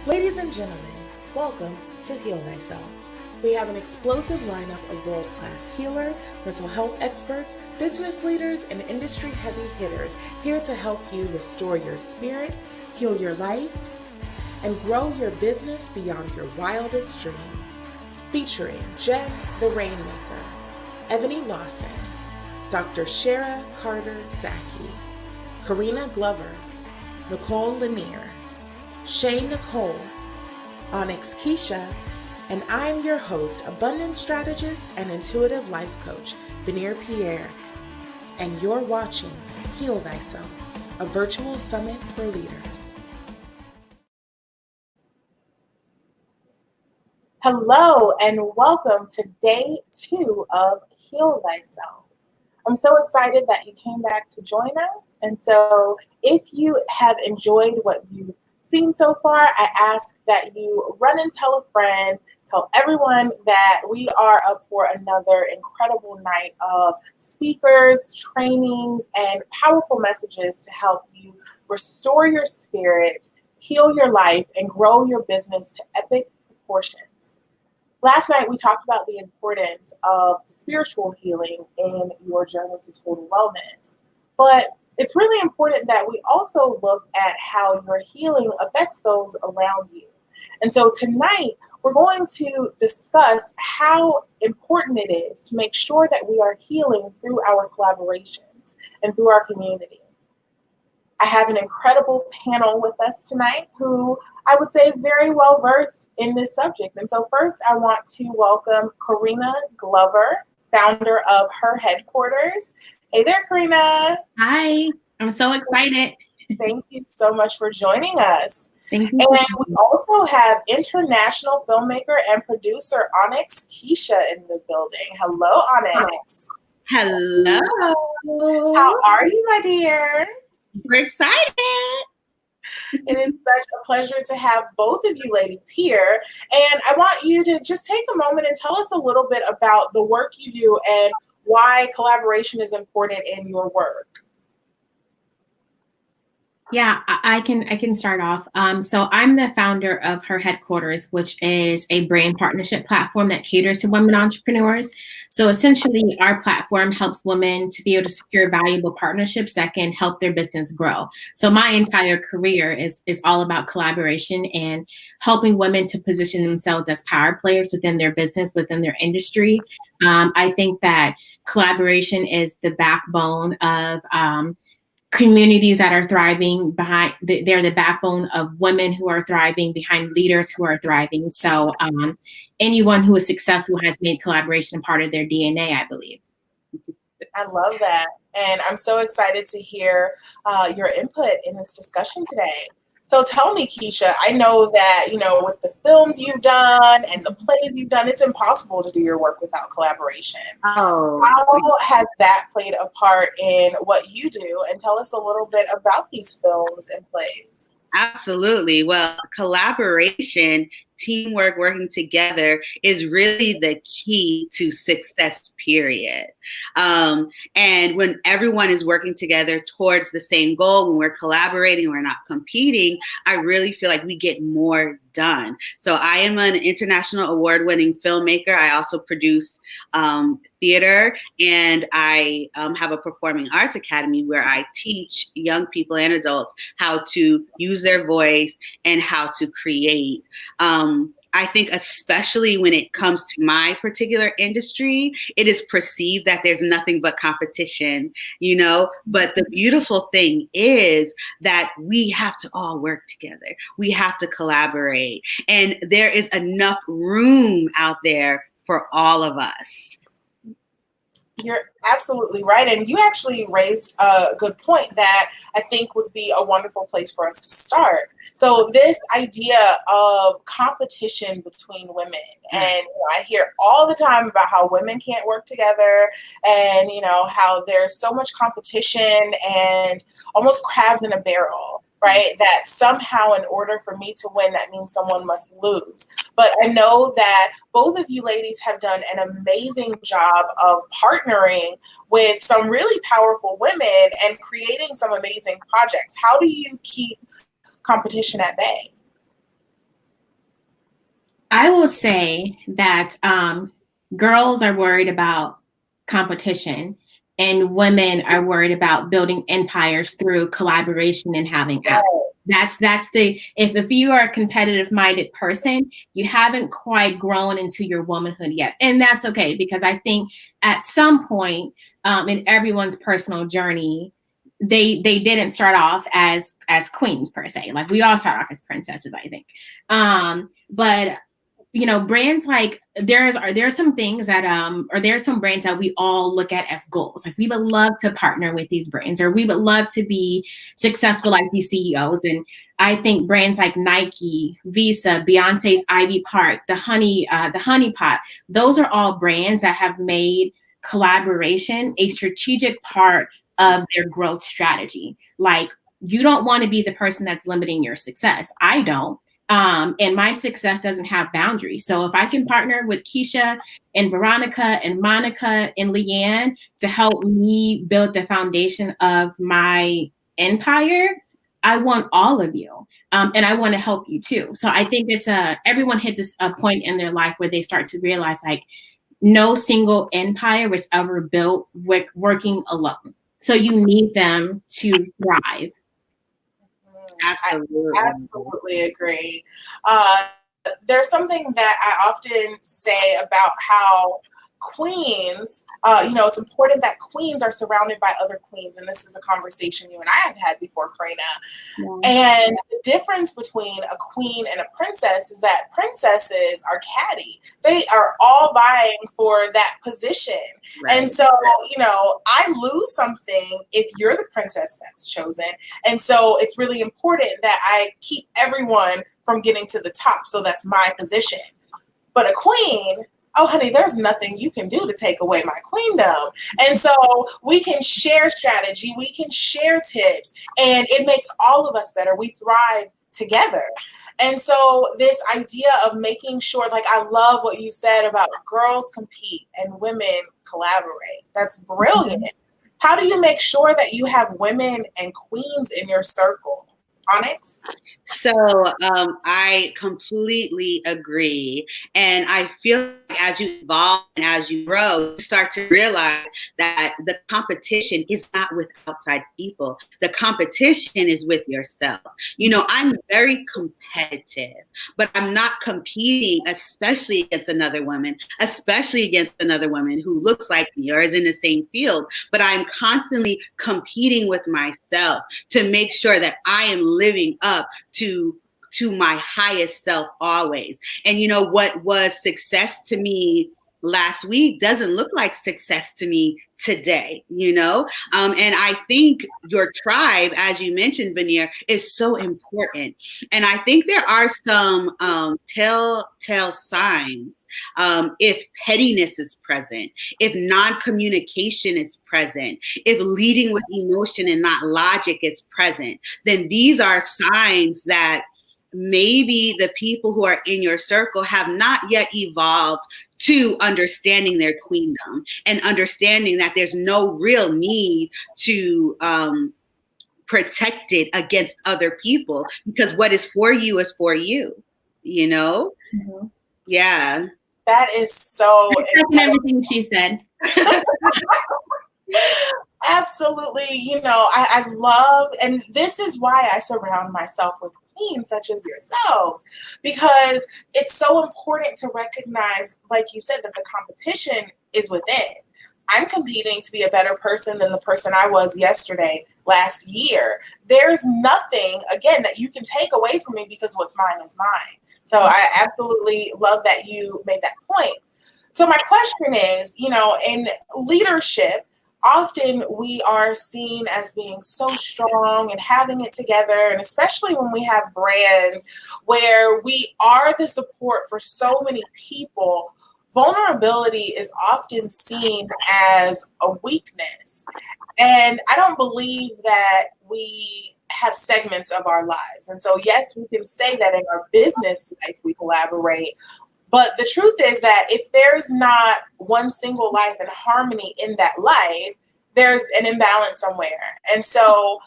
Ladies and gentlemen, welcome to Heal Thyself. We have an explosive lineup of world-class healers, mental health experts, business leaders, and industry heavy hitters here to help you restore your spirit, heal your life, and grow your business beyond your wildest dreams. Featuring Jen the Rainmaker, Ebony Lawson, Dr. Shara Carter-Zaki, Carina Glover, Nicole Lanier, Shay Nicole, Onyx Keesha, and I'm your host, abundance strategist and intuitive life coach, Benir Pierre, and you're watching Heal Thyself, a virtual summit for leaders. Hello, and welcome to day 2 of Heal Thyself. I'm so excited that you came back to join us. And so if you have enjoyed what you've seen so far, I ask that you run and tell a friend, tell everyone that we are up for another incredible night of speakers, trainings, and powerful messages to help you restore your spirit, heal your life, and grow your business to epic proportions. Last night, we talked about the importance of spiritual healing in your journey to total wellness. But it's really important that we also look at how your healing affects those around you. And so tonight, we're going to discuss how important it is to make sure that we are healing through our collaborations and through our community. I have an incredible panel with us tonight who I would say is very well versed in this subject. And so first I want to welcome Carina Glover, founder of HerHeadquarters. Hey there, Carina. Hi, I'm so excited. Thank you so much for joining us. Thank you. And we also have international filmmaker and producer Onyx Keesha in the building. Hello, Onyx. Hello. How are you, my dear? We're excited. It is such a pleasure to have both of you ladies here. And I want you to just take a moment and tell us a little bit about the work you do and why collaboration is important in your work. Yeah, I can start off. So I'm the founder of HerHeadquarters, which is a brand partnership platform that caters to women entrepreneurs. So essentially, our platform helps women to be able to secure valuable partnerships that can help their business grow. So my entire career is all about collaboration and helping women to position themselves as power players within their business, within their industry. I think that collaboration is the backbone of communities that are thriving behind. They're the backbone of women who are thriving behind leaders who are thriving. So anyone who is successful has made collaboration part of their DNA, I believe. I love that. And I'm so excited to hear your input in this discussion today. So tell me, Keesha, I know that, with the films you've done and the plays you've done, it's impossible to do your work without collaboration. Oh. How has that played a part in what you do? And tell us a little bit about these films and plays. Absolutely. Well, collaboration, teamwork, working together is really the key to success, period. And when everyone is working together towards the same goal, when we're collaborating, we're not competing, I really feel like we get more done. So I am an international award-winning filmmaker. I also produce theater, and I have a performing arts academy where I teach young people and adults how to use their voice and how to create. I think especially when it comes to my particular industry, it is perceived that there's nothing but competition, but the beautiful thing is that we have to all work together. We have to collaborate, and there is enough room out there for all of us. You're absolutely right. And you actually raised a good point that I think would be a wonderful place for us to start. So this idea of competition between women, and I hear all the time about how women can't work together and, how there's so much competition and almost crabs in a barrel. Right? That somehow in order for me to win, that means someone must lose. But I know that both of you ladies have done an amazing job of partnering with some really powerful women and creating some amazing projects. How do you keep competition at bay? I will say that girls are worried about competition and women are worried about building empires through collaboration and having allies. That's the if you are a competitive minded person, you haven't quite grown into your womanhood yet. And that's okay, because I think at some point in everyone's personal journey, they didn't start off as queens per se. Like we all start off as princesses, I think. But brands like there are some things that or there are some brands that we all look at as goals. Like we would love to partner with these brands, or we would love to be successful like these CEOs. And I think brands like Nike, Visa, Beyonce's Ivy Park, the Honey Pot, those are all brands that have made collaboration a strategic part of their growth strategy. Like you don't want to be the person that's limiting your success. I don't. And my success doesn't have boundaries. So if I can partner with Keesha and Veronica and Monica and Leanne to help me build the foundation of my empire, I want all of you. And I want to help you too. So I think everyone hits a point in their life where they start to realize like no single empire was ever built working alone. So you need them to thrive. Absolutely. I absolutely agree. There's something that I often say about how queens, it's important that queens are surrounded by other queens. And this is a conversation you and I have had before, Carina. Yeah. And the difference between a queen and a princess is that princesses are catty. They are all vying for that position. Right. And so, I lose something if you're the princess that's chosen. And so it's really important that I keep everyone from getting to the top. So that's my position. But a queen, oh, honey, there's nothing you can do to take away my queendom. And so we can share strategy, we can share tips, and it makes all of us better. We thrive together. And so this idea of making sure, like, I love what you said about girls compete and women collaborate. That's brilliant. Mm-hmm. How do you make sure that you have women and queens in your circle? Onyx? So I completely agree. And I feel like as you evolve and as you grow, you start to realize that the competition is not with outside people. The competition is with yourself. I'm very competitive, but I'm not competing, especially against another woman who looks like me or is in the same field. But I'm constantly competing with myself to make sure that I am living up to my highest self always. And what was success to me last week doesn't look like success to me today, and I think your tribe, as you mentioned, Benir, is so important. And I think there are some telltale signs. If pettiness is present, if non-communication is present, if leading with emotion and not logic is present, then these are signs that maybe the people who are in your circle have not yet evolved to understanding their queendom and understanding that there's no real need to protect it against other people, because what is for you is for you, Mm-hmm. Yeah. That is so everything she said. Absolutely. I love, and this is why I surround myself with queens such as yourselves, because it's so important to recognize, like you said, that the competition is within. I'm competing to be a better person than the person I was yesterday, last year. There's nothing, again, that you can take away from me, because what's mine is mine. So I absolutely love that you made that point. So my question is, in leadership, often we are seen as being so strong and having it together, and especially when we have brands where we are the support for so many people, vulnerability is often seen as a weakness. And I don't believe that we have segments of our lives. And so, yes, we can say that in our business life we collaborate. But the truth is that if there's not one single life and harmony in that life, there's an imbalance somewhere. And so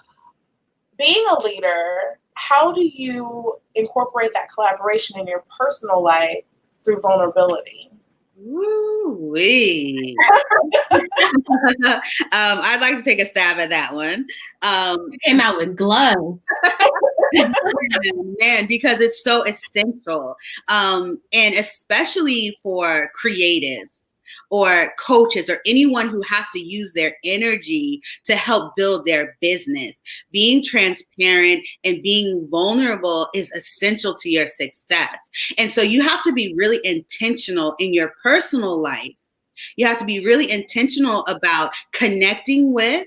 being a leader, how do you incorporate that collaboration in your personal life through vulnerability? Woo-wee. I'd like to take a stab at that one. You came out with gloves. Man, because it's so essential. And especially for creatives or coaches or anyone who has to use their energy to help build their business. Being transparent and being vulnerable is essential to your success. And so you have to be really intentional in your personal life. You have to be really intentional about connecting with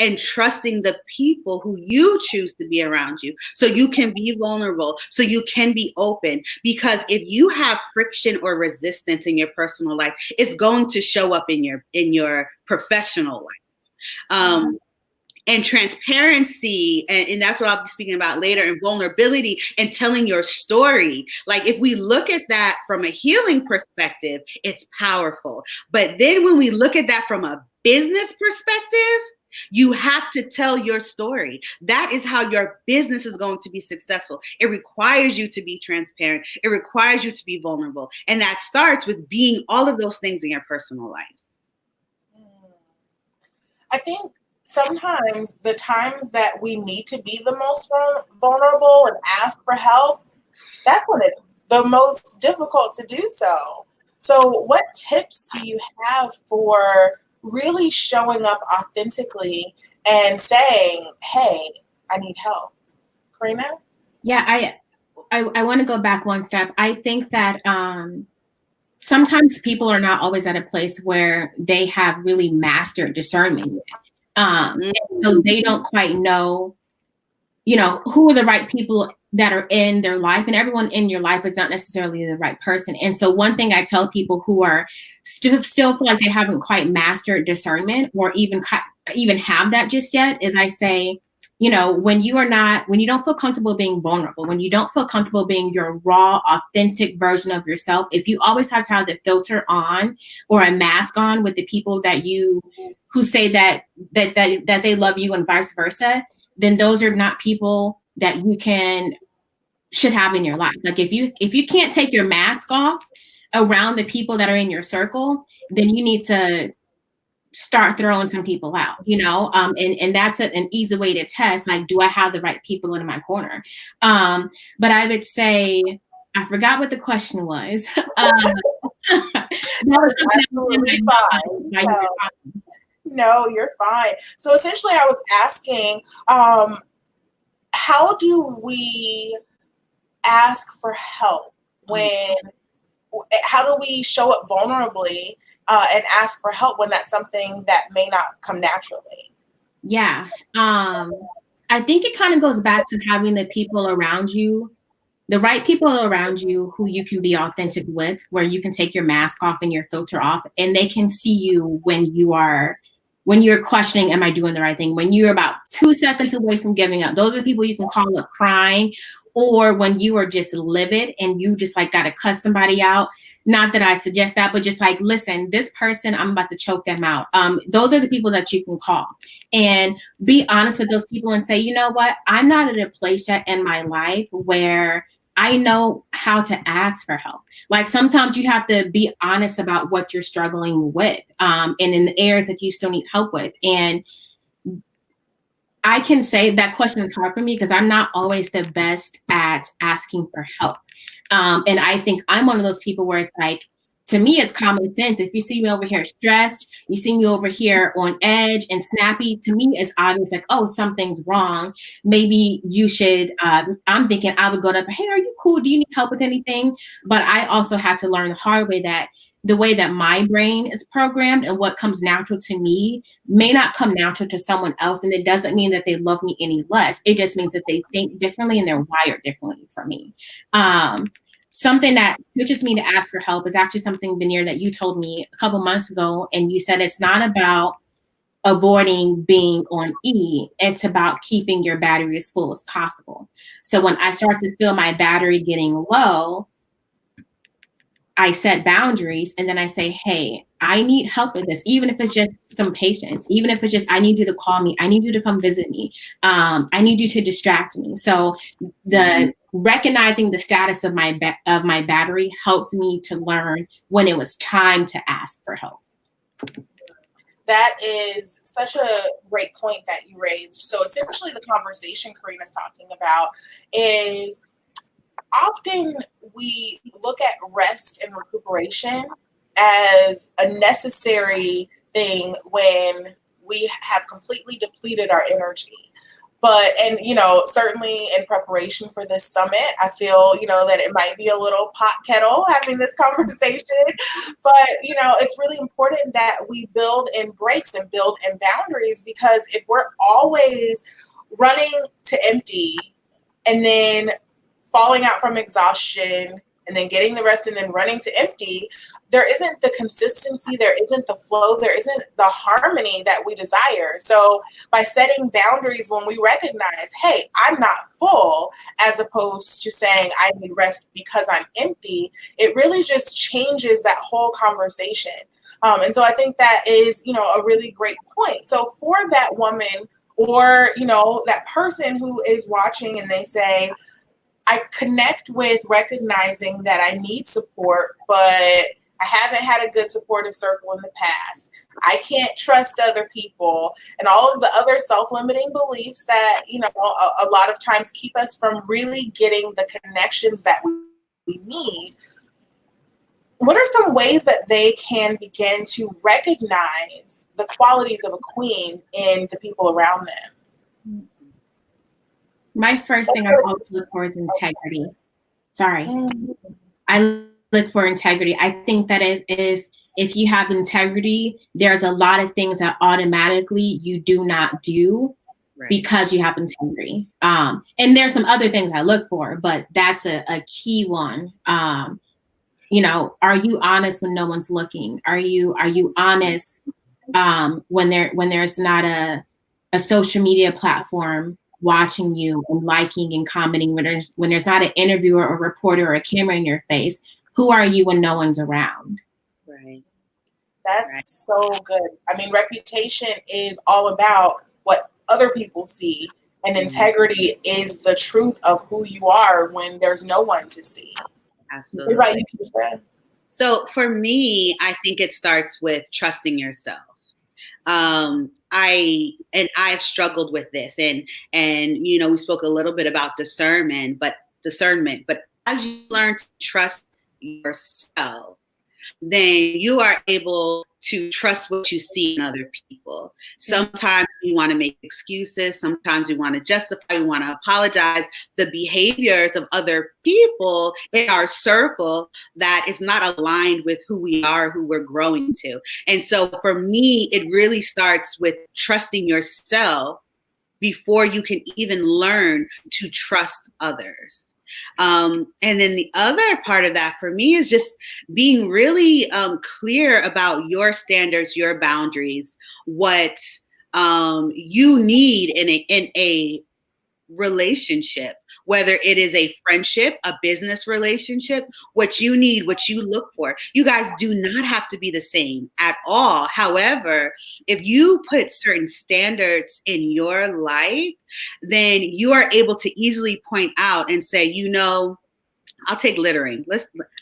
and trusting the people who you choose to be around you, so you can be vulnerable, so you can be open. Because if you have friction or resistance in your personal life, it's going to show up in your professional life. And transparency, and that's what I'll be speaking about later, and vulnerability and telling your story. Like, if we look at that from a healing perspective, it's powerful. But then when we look at that from a business perspective, you have to tell your story. That is how your business is going to be successful. It requires you to be transparent. It requires you to be vulnerable. And that starts with being all of those things in your personal life. I think sometimes the times that we need to be the most vulnerable and ask for help, that's when it's the most difficult to do so. So what tips do you have for really showing up authentically and saying, hey, I need help? Carina? Yeah, I want to go back one step. I think that sometimes people are not always at a place where they have really mastered discernment. So they don't quite know, who are the right people that are in their life, and everyone in your life is not necessarily the right person. And so one thing I tell people who are still feel like they haven't quite mastered discernment or even have that just yet is I say, when you don't feel comfortable being vulnerable, when you don't feel comfortable being your raw, authentic version of yourself, if you always have to have the filter on or a mask on with the people that who say that they love you and vice versa, then those are not people that you should have in your life. Like if you can't take your mask off around the people that are in your circle, then you need to start throwing some people out, and that's an easy way to test, like, do I have the right people in my corner? But I would say, I forgot what the question was. That was absolutely fine. No, you're fine. So essentially I was asking, how do we ask for help how do we show up vulnerably and ask for help when that's something that may not come naturally? Yeah. I think it kind of goes back to having the people around you, the right people around you who you can be authentic with, where you can take your mask off and your filter off, and they can see you when you're questioning, am I doing the right thing? When you're about 2 seconds away from giving up. Those are people you can call up crying, or when you are just livid and you just like got to cuss somebody out. Not that I suggest that, but just like, listen, this person, I'm about to choke them out. Those are the people that you can call and be honest with those people and say, you know what? I'm not at a place yet in my life where I know how to ask for help. Like sometimes you have to be honest about what you're struggling with, and in the areas that you still need help with. And I can say that question is hard for me because I'm not always the best at asking for help. And I think I'm one of those people where it's like, to me, it's common sense. If you see me over here stressed, you see me over here on edge and snappy, to me, it's obvious like, oh, something's wrong. Maybe you should, I'm thinking I would go to, hey, are you cool? Do you need help with anything? But I also had to learn the hard way that the way that my brain is programmed and what comes natural to me may not come natural to someone else. And it doesn't mean that they love me any less. It just means that they think differently and they're wired differently from me. Something that pushes me to ask for help is actually something, Benir, that you told me a couple months ago. And you said it's not about avoiding being on E, it's about keeping your battery as full as possible. So when I start to feel my battery getting low, I set boundaries, and then I say, hey, I need help with this, even if it's just some patience, even if it's just, I need you to call me, I need you to come visit me, I need you to distract me. So the recognizing the status of my battery helped me to learn when it was time to ask for help. That is such a great point that you raised. So essentially the conversation Carina's talking about is often we look at rest and recuperation as a necessary thing when we have completely depleted our energy. But, and, you know, certainly in preparation for this summit, I feel, you know, that it might be a little pot kettle having this conversation. But, you know, it's really important that we build in breaks and build in boundaries, because if we're always running to empty and then falling out from exhaustion and then getting the rest and then running to empty, there isn't the consistency, there isn't the flow, there isn't the harmony that we desire. So by setting boundaries when we recognize, hey, I'm not full, as opposed to saying I need rest because I'm empty, it really just changes that whole conversation. And so I think that is, you know, a really great point. So for that woman, or, you know, that person who is watching and they say, I connect with recognizing that I need support, but I haven't had a good supportive circle in the past. I can't trust other people, and all of the other self-limiting beliefs that, you know, a lot of times keep us from really getting the connections that we need. What are some ways that they can begin to recognize the qualities of a queen in the people around them? My first thing I always look for is integrity. Sorry. I look for integrity. I think that if you have integrity, there's a lot of things that automatically you do not do because you have integrity. And there's some other things I look for, but that's a key one. You know, are you honest when no one's looking? Are you honest when there's not a social media platform watching you and liking and commenting, when there's not an interviewer or reporter or a camera in your face? Who are you when no one's around? Right. That's so good. I mean, reputation is all about what other people see, and integrity is the truth of who you are when there's no one to see. Absolutely. What about you, Keesha? So for me, I think it starts with trusting yourself. I've struggled with this, and you know, we spoke a little bit about discernment, but as you learn to trust yourself, then you are able to trust what you see in other people. Sometimes we want to make excuses. Sometimes we want to justify. We want to apologize. The behaviors of other people in our circle that is not aligned with who we are, who we're growing to. And so for me, it really starts with trusting yourself before you can even learn to trust others. And then the other part of that for me is just being really clear about your standards, your boundaries, what you need in a relationship, whether it is a friendship, a business relationship, what you need, what you look for. You guys do not have to be the same at all. However, if you put certain standards in your life, then you are able to easily point out and say, you know, I'll take littering.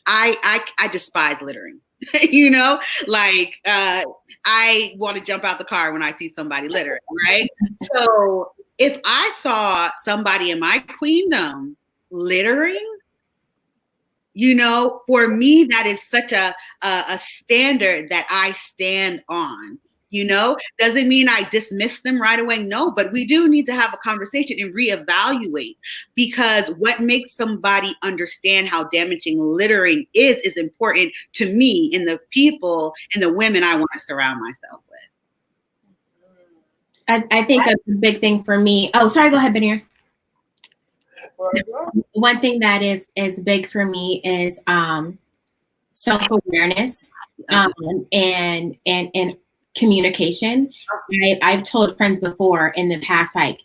I despise littering. You know, like I want to jump out the car when I see somebody littering, right? So if I saw somebody in my queendom littering, you know, for me, that is such a standard that I stand on. You know, doesn't mean I dismiss them right away. No, but we do need to have a conversation and reevaluate, because what makes somebody understand how damaging littering is important to me and the people and the women I want to surround myself with. I think a big thing for me. Oh, sorry. Go ahead, Benir. One thing that is big for me is self-awareness and communication. I've told friends before in the past, like,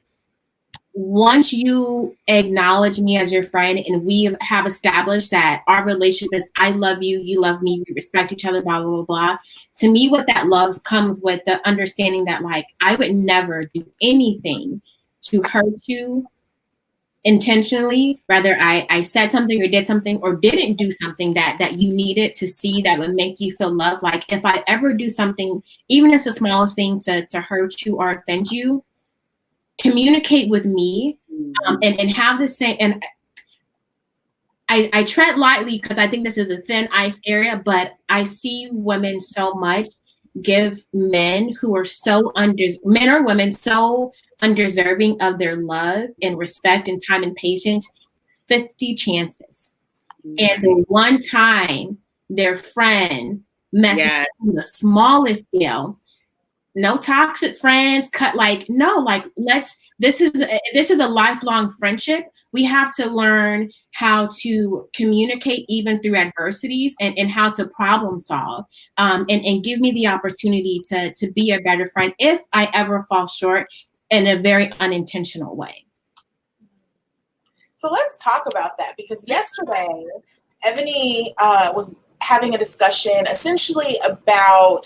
once you acknowledge me as your friend and we have established that our relationship is I love you, you love me, we respect each other, blah, blah, blah, blah. To me, what that love comes with the understanding that like I would never do anything to hurt you intentionally, whether I said something or did something or didn't do something that you needed to see that would make you feel loved. Like if I ever do something, even if it's the smallest thing to hurt you or offend you, communicate with me and have the same. And I tread lightly because I think this is a thin ice area, but I see women so much give men who are men or women so undeserving of their love and respect and time and patience 50 chances. And the one time their friend messes on the smallest scale, no toxic friends, this is a lifelong friendship. We have to learn how to communicate even through adversities and how to problem solve and give me the opportunity to be a better friend if I ever fall short in a very unintentional way. So let's talk about that, because yesterday Ebony was having a discussion essentially about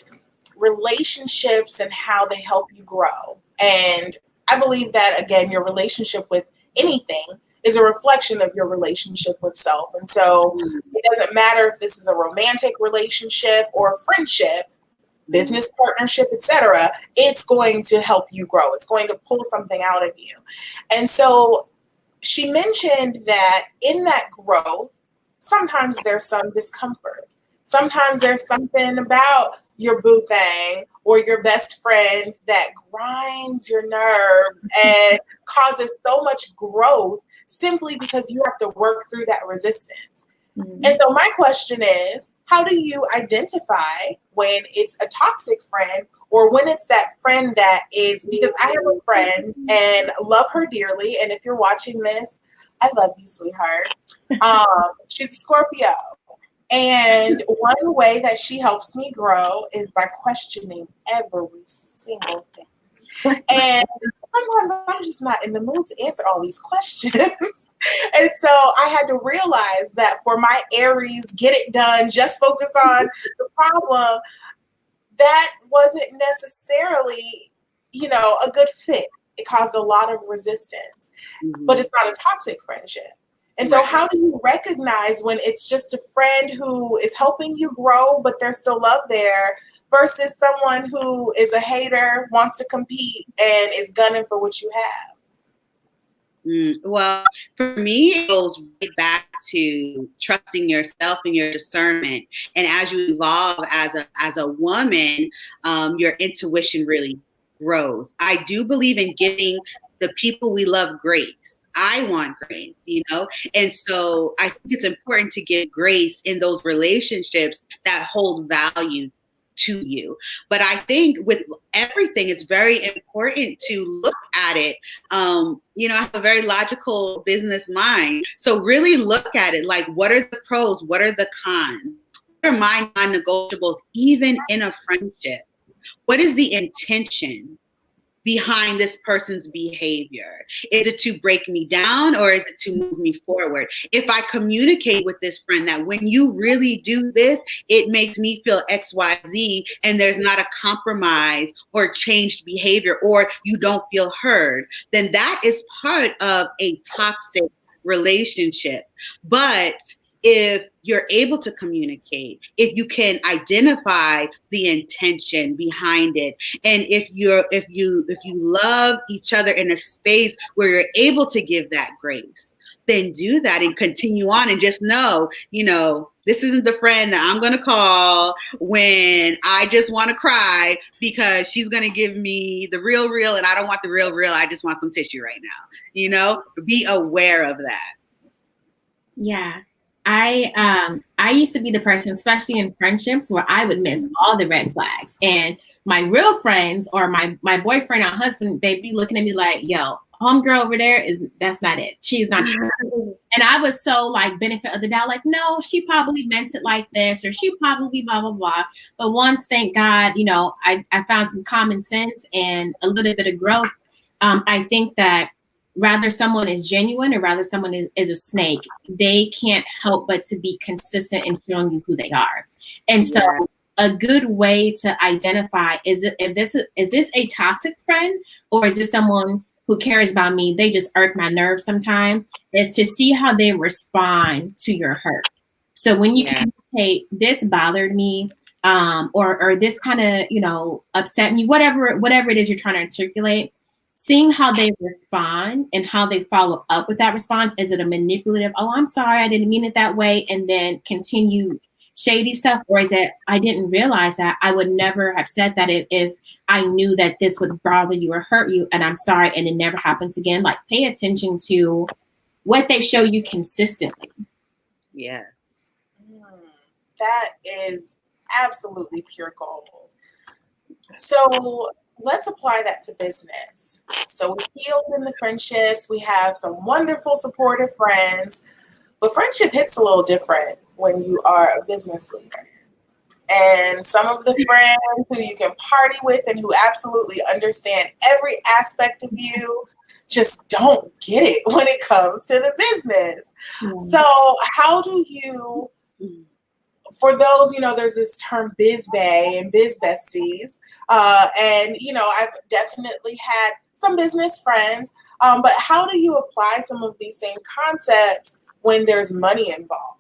relationships and how they help you grow. And I believe that, again, your relationship with anything is a reflection of your relationship with self. And so it doesn't matter if this is a romantic relationship or a friendship, business partnership, etc. It's going to help you grow. It's going to pull something out of you. And so she mentioned that in that growth, sometimes there's some discomfort. Sometimes there's something about your boo thing or your best friend that grinds your nerves and causes so much growth simply because you have to work through that resistance. Mm-hmm. And so my question is, how do you identify when it's a toxic friend or when it's that friend that is, because I have a friend and love her dearly. And if you're watching this, I love you, sweetheart. She's a Scorpio. And one way that she helps me grow is by questioning every single thing. And sometimes I'm just not in the mood to answer all these questions. And so I had to realize that for my Aries, get it done, just focus on the problem, that wasn't necessarily, a good fit. It caused a lot of resistance, but it's not a toxic friendship. And so how do you recognize when it's just a friend who is helping you grow, but there's still love there, versus someone who is a hater, wants to compete, and is gunning for what you have? Well, for me, it goes right back to trusting yourself and your discernment. And as you evolve as a woman, your intuition really grows. I do believe in giving the people we love grace. I want grace, and so I think it's important to give grace in those relationships that hold value to you. But I think with everything, it's very important to look at it. I have a very logical business mind. So really look at it like, what are the pros? What are the cons? What are my non-negotiables, even in a friendship? What is the intention behind this person's behavior? Is it to break me down or is it to move me forward? If I communicate with this friend that when you really do this, it makes me feel XYZ, and there's not a compromise or changed behavior, or you don't feel heard, then that is part of a toxic relationship. But if you're able to communicate, if you can identify the intention behind it, and if you love each other in a space where you're able to give that grace, then do that and continue on, and just know, this isn't the friend that I'm going to call when I just want to cry because she's going to give me the real, and I don't want the real. I just want some tissue right now. Be aware of that. Yeah. I used to be the person, especially in friendships, where I would miss all the red flags. And my real friends or my boyfriend or husband, they'd be looking at me like, yo, homegirl over there, that's not it. She's not sure. And I was so benefit of the doubt, no, she probably meant it like this, or she probably blah, blah, blah. But once, thank God, I found some common sense and a little bit of growth. I think that rather someone is genuine or rather someone is a snake, they can't help but to be consistent in showing you who they are. And so a good way to identify is this a toxic friend, or is this someone who cares about me? They just irk my nerves sometimes, is to see how they respond to your hurt. So when you communicate, this bothered me, or this kind of, upset me, whatever it is you're trying to articulate, seeing how they respond and how they follow up with that response. Is it a manipulative, oh, I'm sorry, I didn't mean it that way, and then continue shady stuff? Or is it, I didn't realize that, I would never have said that if I knew that this would bother you or hurt you, and I'm sorry, and it never happens again. Like, pay attention to what they show you consistently. Yes. That is absolutely pure gold. So let's apply that to business. So we healed in the friendships. We have some wonderful, supportive friends, but friendship hits a little different when you are a business leader. And some of the friends who you can party with and who absolutely understand every aspect of you just don't get it when it comes to the business. So how do you, for those, there's this term biz bae and biz besties. And, I've definitely had some business friends, but how do you apply some of these same concepts when there's money involved?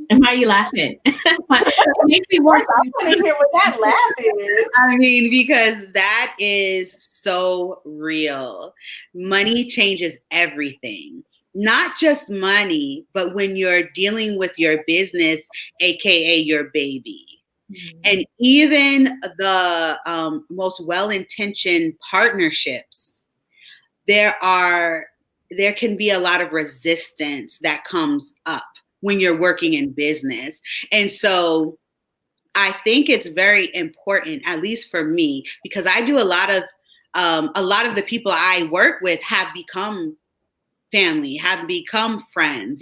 And why are you laughing? Makes me want to hear what that laugh is. I mean, because that is so real. Money changes everything. Not just money, but when you're dealing with your business, aka your baby. Mm-hmm. And even the most well-intentioned partnerships, there can be a lot of resistance that comes up when you're working in business. And so I think it's very important, at least for me, because I do a lot of the people I work with have become family, have become friends.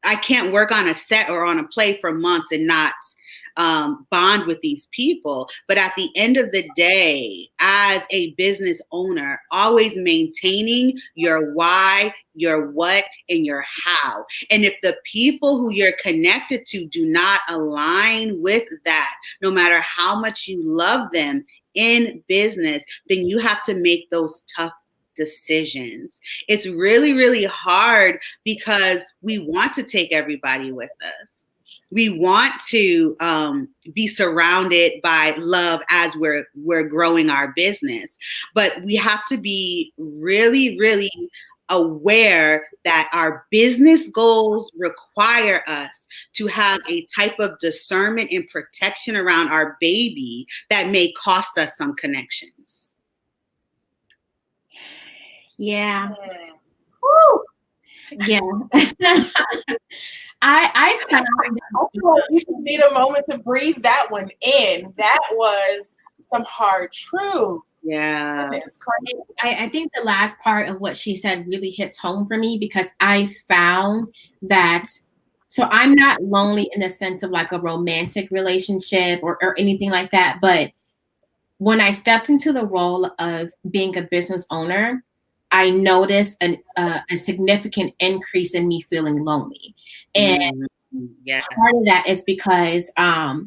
I can't work on a set or on a play for months and not bond with these people. But at the end of the day, as a business owner, always maintaining your why, your what, and your how. And if the people who you're connected to do not align with that, no matter how much you love them in business, then you have to make those tough decisions. It's really, really hard because we want to take everybody with us. We want to be surrounded by love as we're growing our business, but we have to be really, really aware that our business goals require us to have a type of discernment and protection around our baby that may cost us some connections. Yeah. Woo. Yeah. I found you should need a moment to breathe that one in. That was some hard truth. Yeah. I think the last part of what she said really hits home for me, because I found that, so I'm not lonely in the sense of like a romantic relationship or anything like that. But when I stepped into the role of being a business owner, I noticed a significant increase in me feeling lonely. And part of that is because I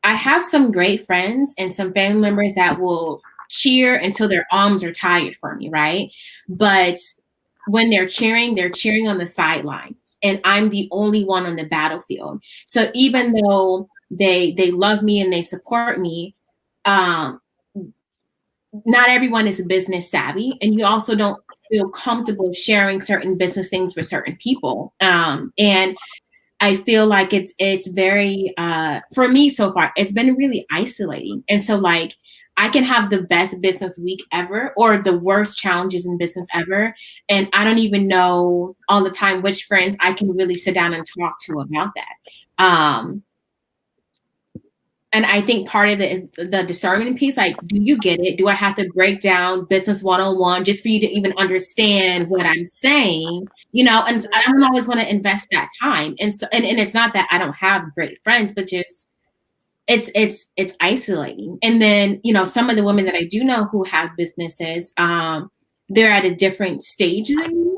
have some great friends and some family members that will cheer until their arms are tired for me, right? But when they're cheering on the sidelines, and I'm the only one on the battlefield. So even though they love me and they support me, not everyone is business savvy, and you also don't feel comfortable sharing certain business things with certain people. And I feel like it's very, for me so far, it's been really isolating. And so like, I can have the best business week ever or the worst challenges in business ever, and I don't even know all the time which friends I can really sit down and talk to about that. And I think part of it is the discernment piece. Like, do you get it? Do I have to break down business 101 just for you to even understand what I'm saying? And I don't always want to invest that time. And so, and it's not that I don't have great friends, but just it's isolating. And then, you know, some of the women that I do know who have businesses, they're at a different stage than me.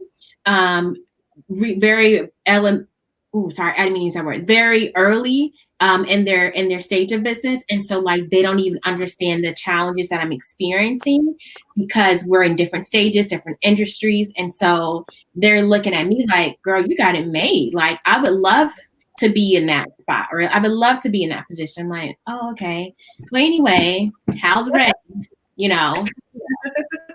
Sorry, I didn't mean to use that word. Very early in their stage of business, and so like they don't even understand the challenges that I'm experiencing because we're in different stages, different industries, and so they're looking at me like, "Girl, you got it made." Like I would love to be in that spot, or I would love to be in that position. I'm like, "Oh, okay." Well, anyway, how's Red? You know.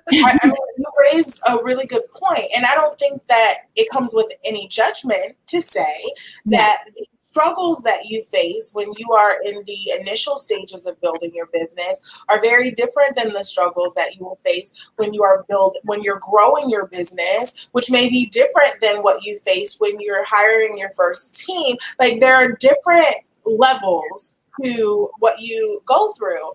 I mean, you raised a really good point, and I don't think that it comes with any judgment to say that the struggles that you face when you are in the initial stages of building your business are very different than the struggles that you will face when you're growing your business, which may be different than what you face when you're hiring your first team. Like there are different levels to what you go through.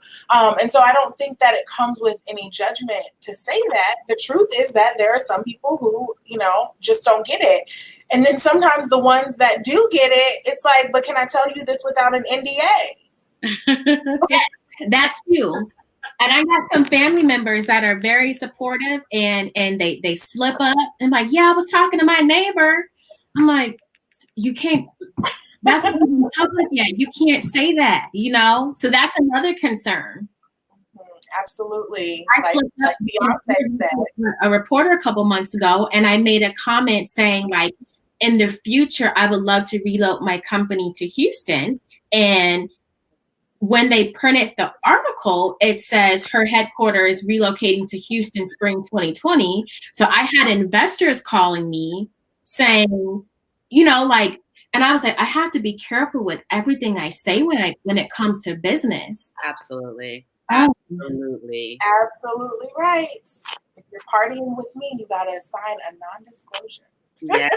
And so I don't think that it comes with any judgment to say that. The truth is that there are some people who, you know, just don't get it. And then sometimes the ones that do get it, it's like, but can I tell you this without an NDA? Okay, that too. And I got some family members that are very supportive and they slip up and like, yeah, I was talking to my neighbor. I'm like, you can't, that's not even public yet. You can't say that, you know? So that's another concern. Absolutely. I slipped up Beyonce said. A reporter a couple months ago, and I made a comment saying like, in the future, I would love to reload my company to Houston. And when they printed the article, it says her headquarters relocating to Houston spring 2020. So I had investors calling me saying, you know, like, and I was like, I have to be careful with everything I say when it comes to business. Absolutely. Absolutely right. If you're partying with me, you gotta sign a non-disclosure. Yeah.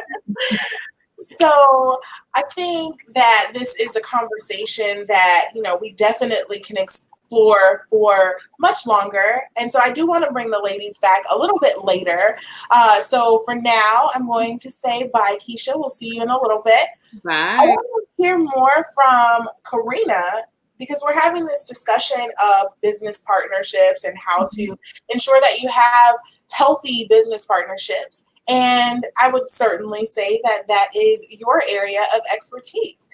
So I think that this is a conversation that, you know, we definitely can explore for much longer. And so I do want to bring the ladies back a little bit later. So for now, I'm going to say bye, Keesha. We'll see you in a little bit. Bye. I want to hear more from Carina because we're having this discussion of business partnerships and how to ensure that you have healthy business partnerships. And I would certainly say that that is your area of expertise.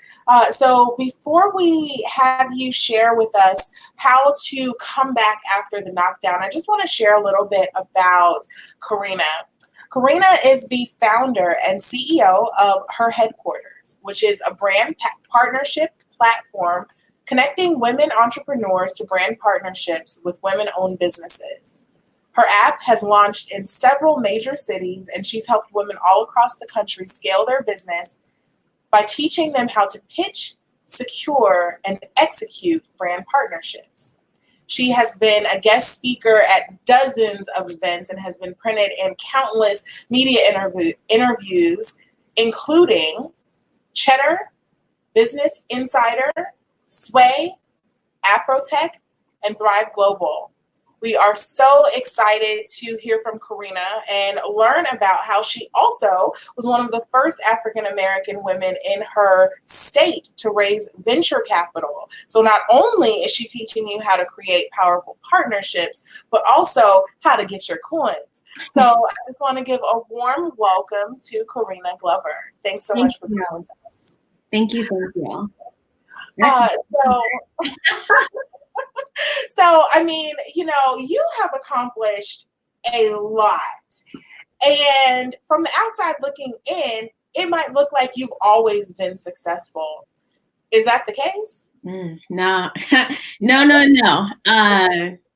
So before we have you share with us how to come back after the knockdown, I just want to share a little bit about Carina. Carina is the founder and CEO of HerHeadquarters, which is a brand partnership platform connecting women entrepreneurs to brand partnerships with women-owned businesses. Her app has launched in several major cities, and she's helped women all across the country scale their business by teaching them how to pitch, secure, and execute brand partnerships. She has been a guest speaker at dozens of events and has been printed in countless media interviews, including Cheddar, Business Insider, Sway, Afrotech, and Thrive Global. We are so excited to hear from Carina and learn about how she also was one of the first African-American women in her state to raise venture capital. So not only is she teaching you how to create powerful partnerships, but also how to get your coins. So I just want to give a warm welcome to Carina Glover. Thanks so much for being with us. Thank you. Thank you. So, I mean, you know, you have accomplished a lot. And from the outside looking in, it might look like you've always been successful. Is that the case? No, no.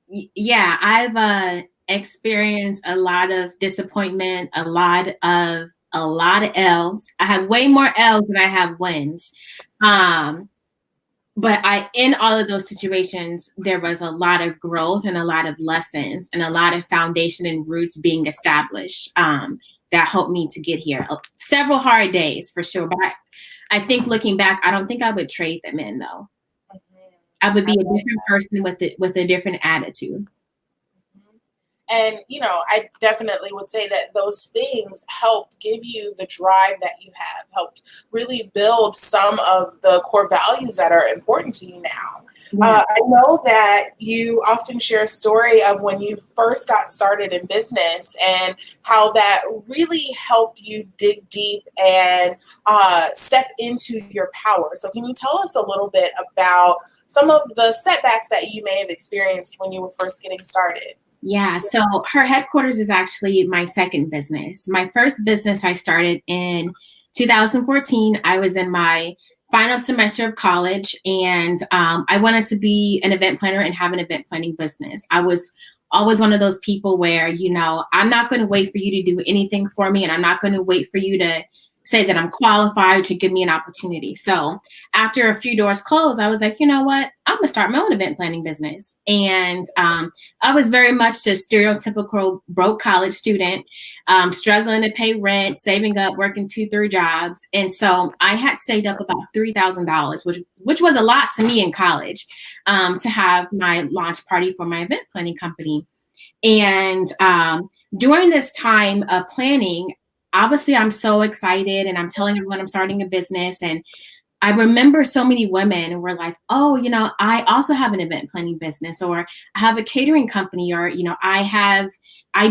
Yeah, I've experienced a lot of disappointment, a lot of L's. I have way more L's than I have wins. But in all of those situations, there was a lot of growth and a lot of lessons and a lot of foundation and roots being established that helped me to get here. Several hard days for sure. But I think looking back, I don't think I would trade them in though. I would be a different person with a different attitude. And, you know, I definitely would say that those things helped give you the drive that you have, helped really build some of the core values that are important to you now. Yeah. I know that you often share a story of when you first got started in business and how that really helped you dig deep and step into your power. So can you tell us a little bit about some of the setbacks that you may have experienced when you were first getting started? Yeah, so HerHeadquarters is actually my second business. My first business I started in 2014. I was in my final semester of college, and I wanted to be an event planner and have an event planning business. I was always one of those people where, you know, I'm not going to wait for you to do anything for me, and I'm not going to wait for you to say that I'm qualified to give me an opportunity. So after a few doors closed, I was like, you know what? I'm going to start my own event planning business. And I was very much a stereotypical broke college student, struggling to pay rent, saving up, working 2-3 jobs. And so I had saved up about $3,000, which was a lot to me in college, to have my launch party for my event planning company. And during this time of planning, obviously I'm so excited and I'm telling everyone I'm starting a business. And I remember so many women were like, oh, you know, I also have an event planning business, or I have a catering company, or, you know, I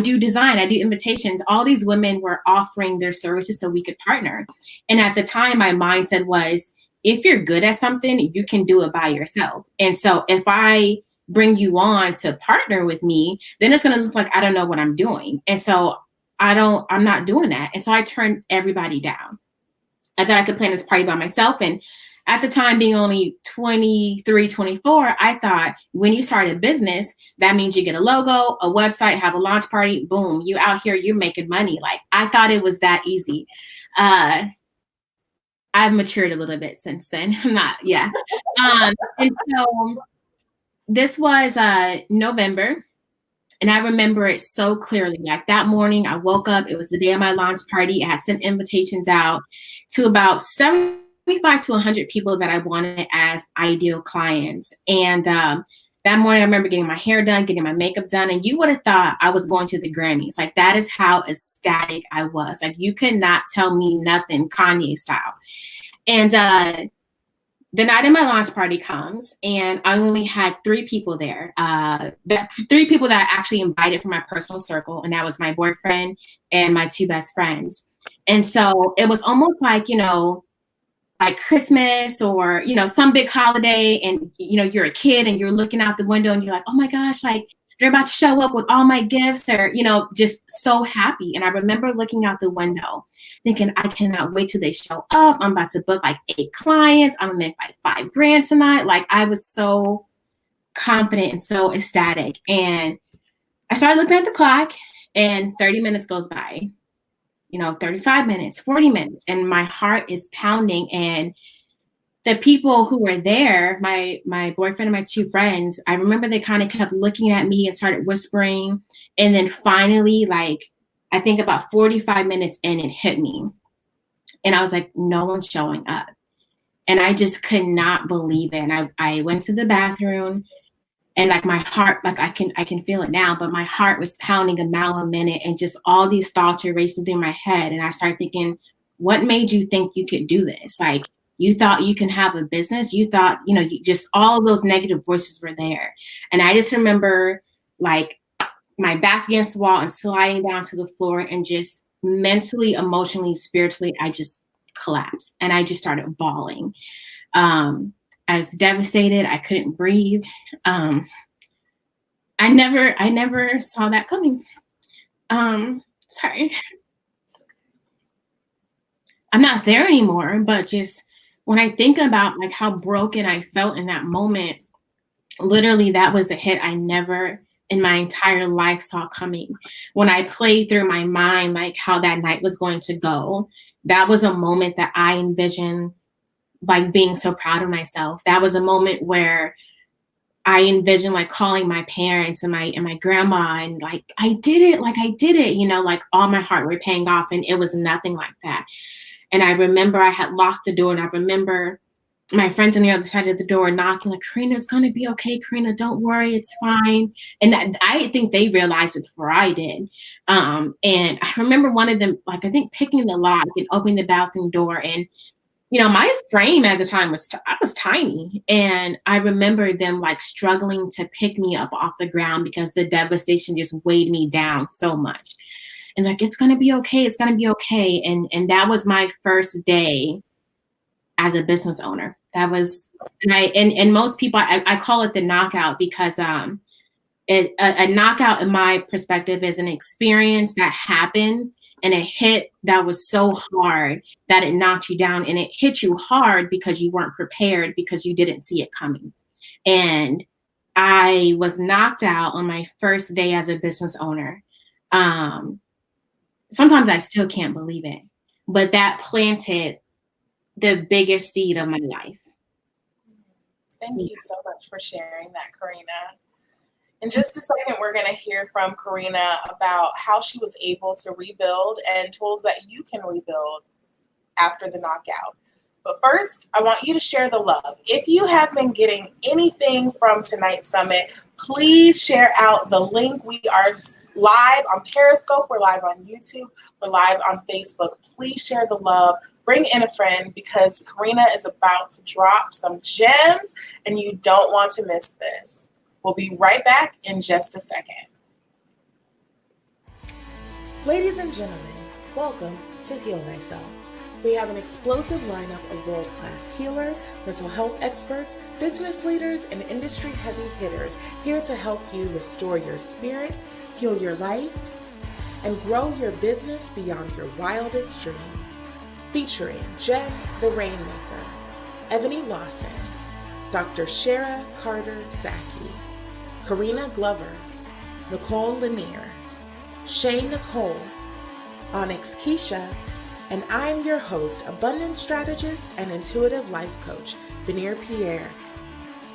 do design, I do invitations. All these women were offering their services so we could partner. And at the time, my mindset was, if you're good at something, you can do it by yourself. And so if I bring you on to partner with me, then it's going to look like I don't know what I'm doing. And so I'm not doing that. And so I turned everybody down. I thought I could plan this party by myself. And at the time, being only 23, 24, I thought when you start a business, that means you get a logo, a website, have a launch party, boom, you out here, you're making money. Like, I thought it was that easy. I've matured a little bit since then. I'm not, yeah. And so this was November. And I remember it so clearly. Like that morning, I woke up. It was the day of my launch party. I had sent invitations out to about 75 to 100 people that I wanted as ideal clients. And that morning, I remember getting my hair done, getting my makeup done. And you would have thought I was going to the Grammys. Like, that is how ecstatic I was. Like, you could not tell me nothing, Kanye style. And the night of my launch party comes, and I only had 3 people there. 3 people that I actually invited from my personal circle, and that was my boyfriend and my 2 best friends. And so it was almost like, you know, like Christmas or, you know, some big holiday, and, you know, you're a kid and you're looking out the window and you're like, oh my gosh, like they're about to show up with all my gifts. They're, you know, just so happy. And I remember looking out the window thinking, I cannot wait till they show up. I'm about to book like 8 clients. I'm gonna make like $5,000 tonight. Like, I was so confident and so ecstatic. And I started looking at the clock, and 30 minutes goes by, you know, 35 minutes, 40 minutes, and my heart is pounding. And the people who were there, my boyfriend and my 2 friends, I remember they kind of kept looking at me and started whispering. And then finally, like, I think about 45 minutes in, it hit me. And I was like, no one's showing up. And I just could not believe it. And I went to the bathroom, and like my heart, like I can feel it now, but my heart was pounding a mile a minute, and just all these thoughts were racing through my head. And I started thinking, what made you think you could do this? Like, you thought you can have a business. You thought, you know, just all of those negative voices were there. And I just remember like my back against the wall and sliding down to the floor, and just mentally, emotionally, spiritually, I just collapsed, and I just started bawling. I was devastated. I couldn't breathe. I never saw that coming. Sorry. I'm not there anymore, but just when I think about like how broken I felt in that moment, literally that was a hit I never in my entire life saw coming. When I played through my mind like how that night was going to go, that was a moment that I envisioned like being so proud of myself. That was a moment where I envisioned like calling my parents and my grandma, and like I did it, you know, like all my hard work paying off, and it was nothing like that. And I remember I had locked the door, and I remember my friends on the other side of the door knocking, like, Carina, it's going to be okay. Carina, don't worry. It's fine. And I think they realized it before I did. And I remember one of them, like, I think picking the lock and opening the bathroom door. And, you know, my frame at the time I was tiny. And I remember them like struggling to pick me up off the ground because the devastation just weighed me down so much. And like, it's going to be okay. It's going to be okay. And that was my first day as a business owner. That was, and most people, I call it the knockout because a knockout in my perspective is an experience that happened and a hit that was so hard that it knocked you down, and it hit you hard because you weren't prepared, because you didn't see it coming. And I was knocked out on my first day as a business owner. Sometimes I still can't believe it, but that planted the biggest seed of my life. Thank you so much for sharing that, Carina. In just a second, we're going to hear from Carina about how she was able to rebuild and tools that you can rebuild after the knockout. But first, I want you to share the love. If you have been getting anything from tonight's summit, please share out the link. We are live on Periscope. We're live on YouTube. We're live on Facebook. Please share the love. Bring in a friend, because Carina is about to drop some gems and you don't want to miss this. We'll be right back in just a second. Ladies and gentlemen, welcome to Heal Thyself. We have an explosive lineup of world-class healers, mental health experts, business leaders, and industry heavy hitters here to help you restore your spirit, heal your life, and grow your business beyond your wildest dreams. Featuring Jen the Rainmaker, Ebony Lawson, Dr. Shara Carter-Zaki, Carina Glover, Nicole Lanier, Shane Nicole, Onyx Keesha, and I'm your host, abundance strategist and intuitive life coach, Benir Pierre,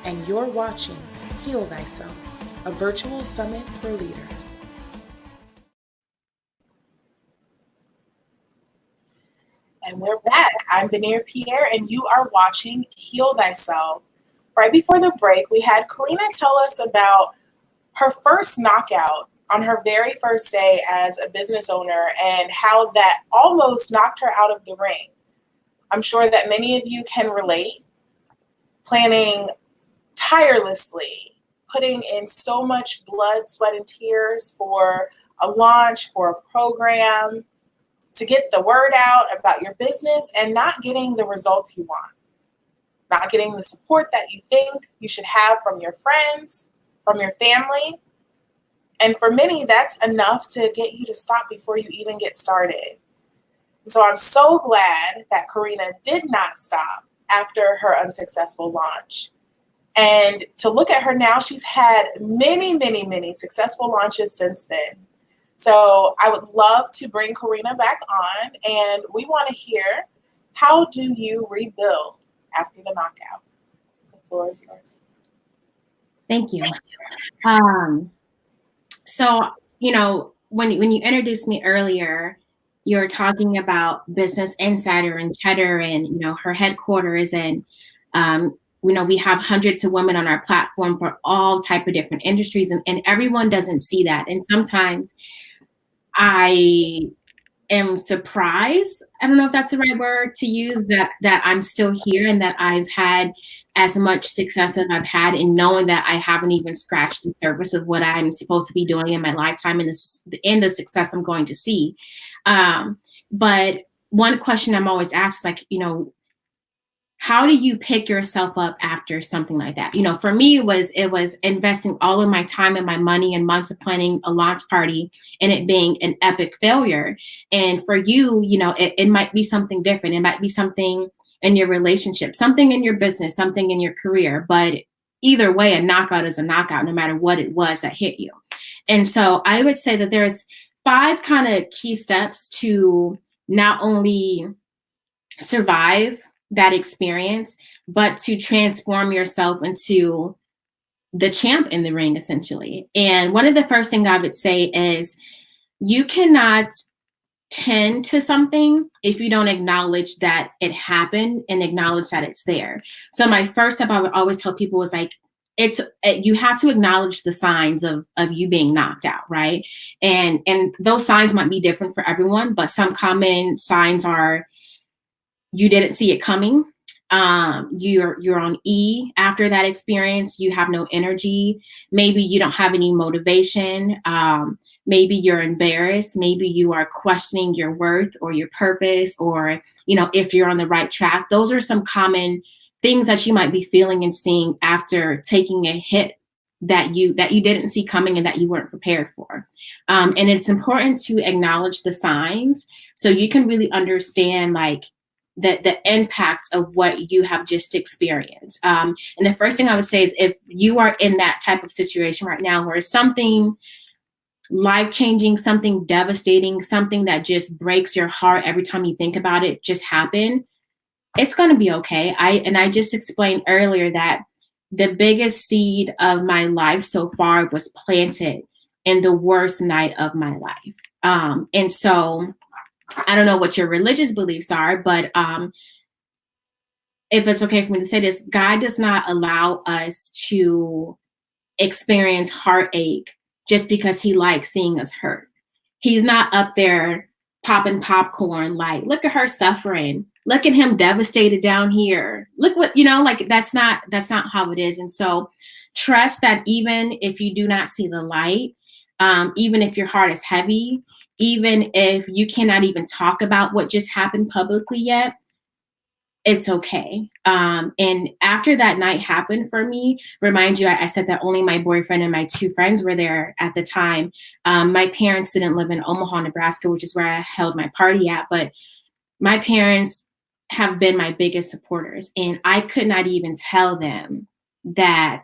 and you're watching Heal Thyself, a virtual summit for leaders. And we're back. I'm Benir Pierre, and you are watching Heal Thyself. Right before the break, we had Carina tell us about her first knockout on her very first day as a business owner and how that almost knocked her out of the ring. I'm sure that many of you can relate. Planning tirelessly, putting in so much blood, sweat, and tears for a launch, for a program, to get the word out about your business and not getting the results you want. Not getting the support that you think you should have from your friends, from your family. And for many, that's enough to get you to stop before you even get started. And so I'm so glad that Carina did not stop after her unsuccessful launch. And to look at her now, she's had many, many, many successful launches since then. So I would love to bring Carina back on, and we want to hear, how do you rebuild after the knockout? The floor is yours. Thank you. So, you know, when you introduced me earlier, you were talking about Business Insider and Cheddar and, you know, HerHeadquarters. And, you know, we have hundreds of women on our platform for all type of different industries. And everyone doesn't see that. And sometimes I am surprised, I don't know if that's the right word to use, that I'm still here and that I've had as much success as I've had, in knowing that I haven't even scratched the surface of what I'm supposed to be doing in my lifetime and the success I'm going to see. But one question I'm always asked, like, you know, how do you pick yourself up after something like that? You know, for me, it was investing all of my time and my money and months of planning a launch party and it being an epic failure. And for you, you know, it might be something different. It might be something in your relationship, something in your business, something in your career. But either way, a knockout is a knockout, no matter what it was that hit you. And so I would say that there's 5 kind of key steps to not only survive that experience, but to transform yourself into the champ in the ring, essentially. And one of the first things I would say is, you cannot tend to something if you don't acknowledge that it happened and acknowledge that it's there. So my first step I would always tell people is like, you have to acknowledge the signs of you being knocked out, right? And those signs might be different for everyone, but some common signs are you didn't see it coming. You're on E after that experience. You have no energy. Maybe you don't have any motivation. Maybe you're embarrassed. Maybe you are questioning your worth or your purpose, or, you know, if you're on the right track. Those are some common things that you might be feeling and seeing after taking a hit that you didn't see coming and that you weren't prepared for. And it's important to acknowledge the signs so you can really understand like the impact of what you have just experienced. And the first thing I would say is if you are in that type of situation right now where something life-changing, something devastating, something that just breaks your heart every time you think about it just happened, it's going to be okay. I just explained earlier that the biggest seed of my life so far was planted in the worst night of my life. And so I don't know what your religious beliefs are, but if it's okay for me to say this, God does not allow us to experience heartache just because he likes seeing us hurt. He's not up there popping popcorn like, look at her suffering. Look at him devastated down here. Look what, you know, like that's not how it is. And so trust that even if you do not see the light, even if your heart is heavy, even if you cannot even talk about what just happened publicly yet, it's okay. And after that night happened for me, remind you, I said that only my boyfriend and my 2 friends were there at the time. My parents didn't live in Omaha, Nebraska, which is where I held my party at, but my parents have been my biggest supporters. And I could not even tell them that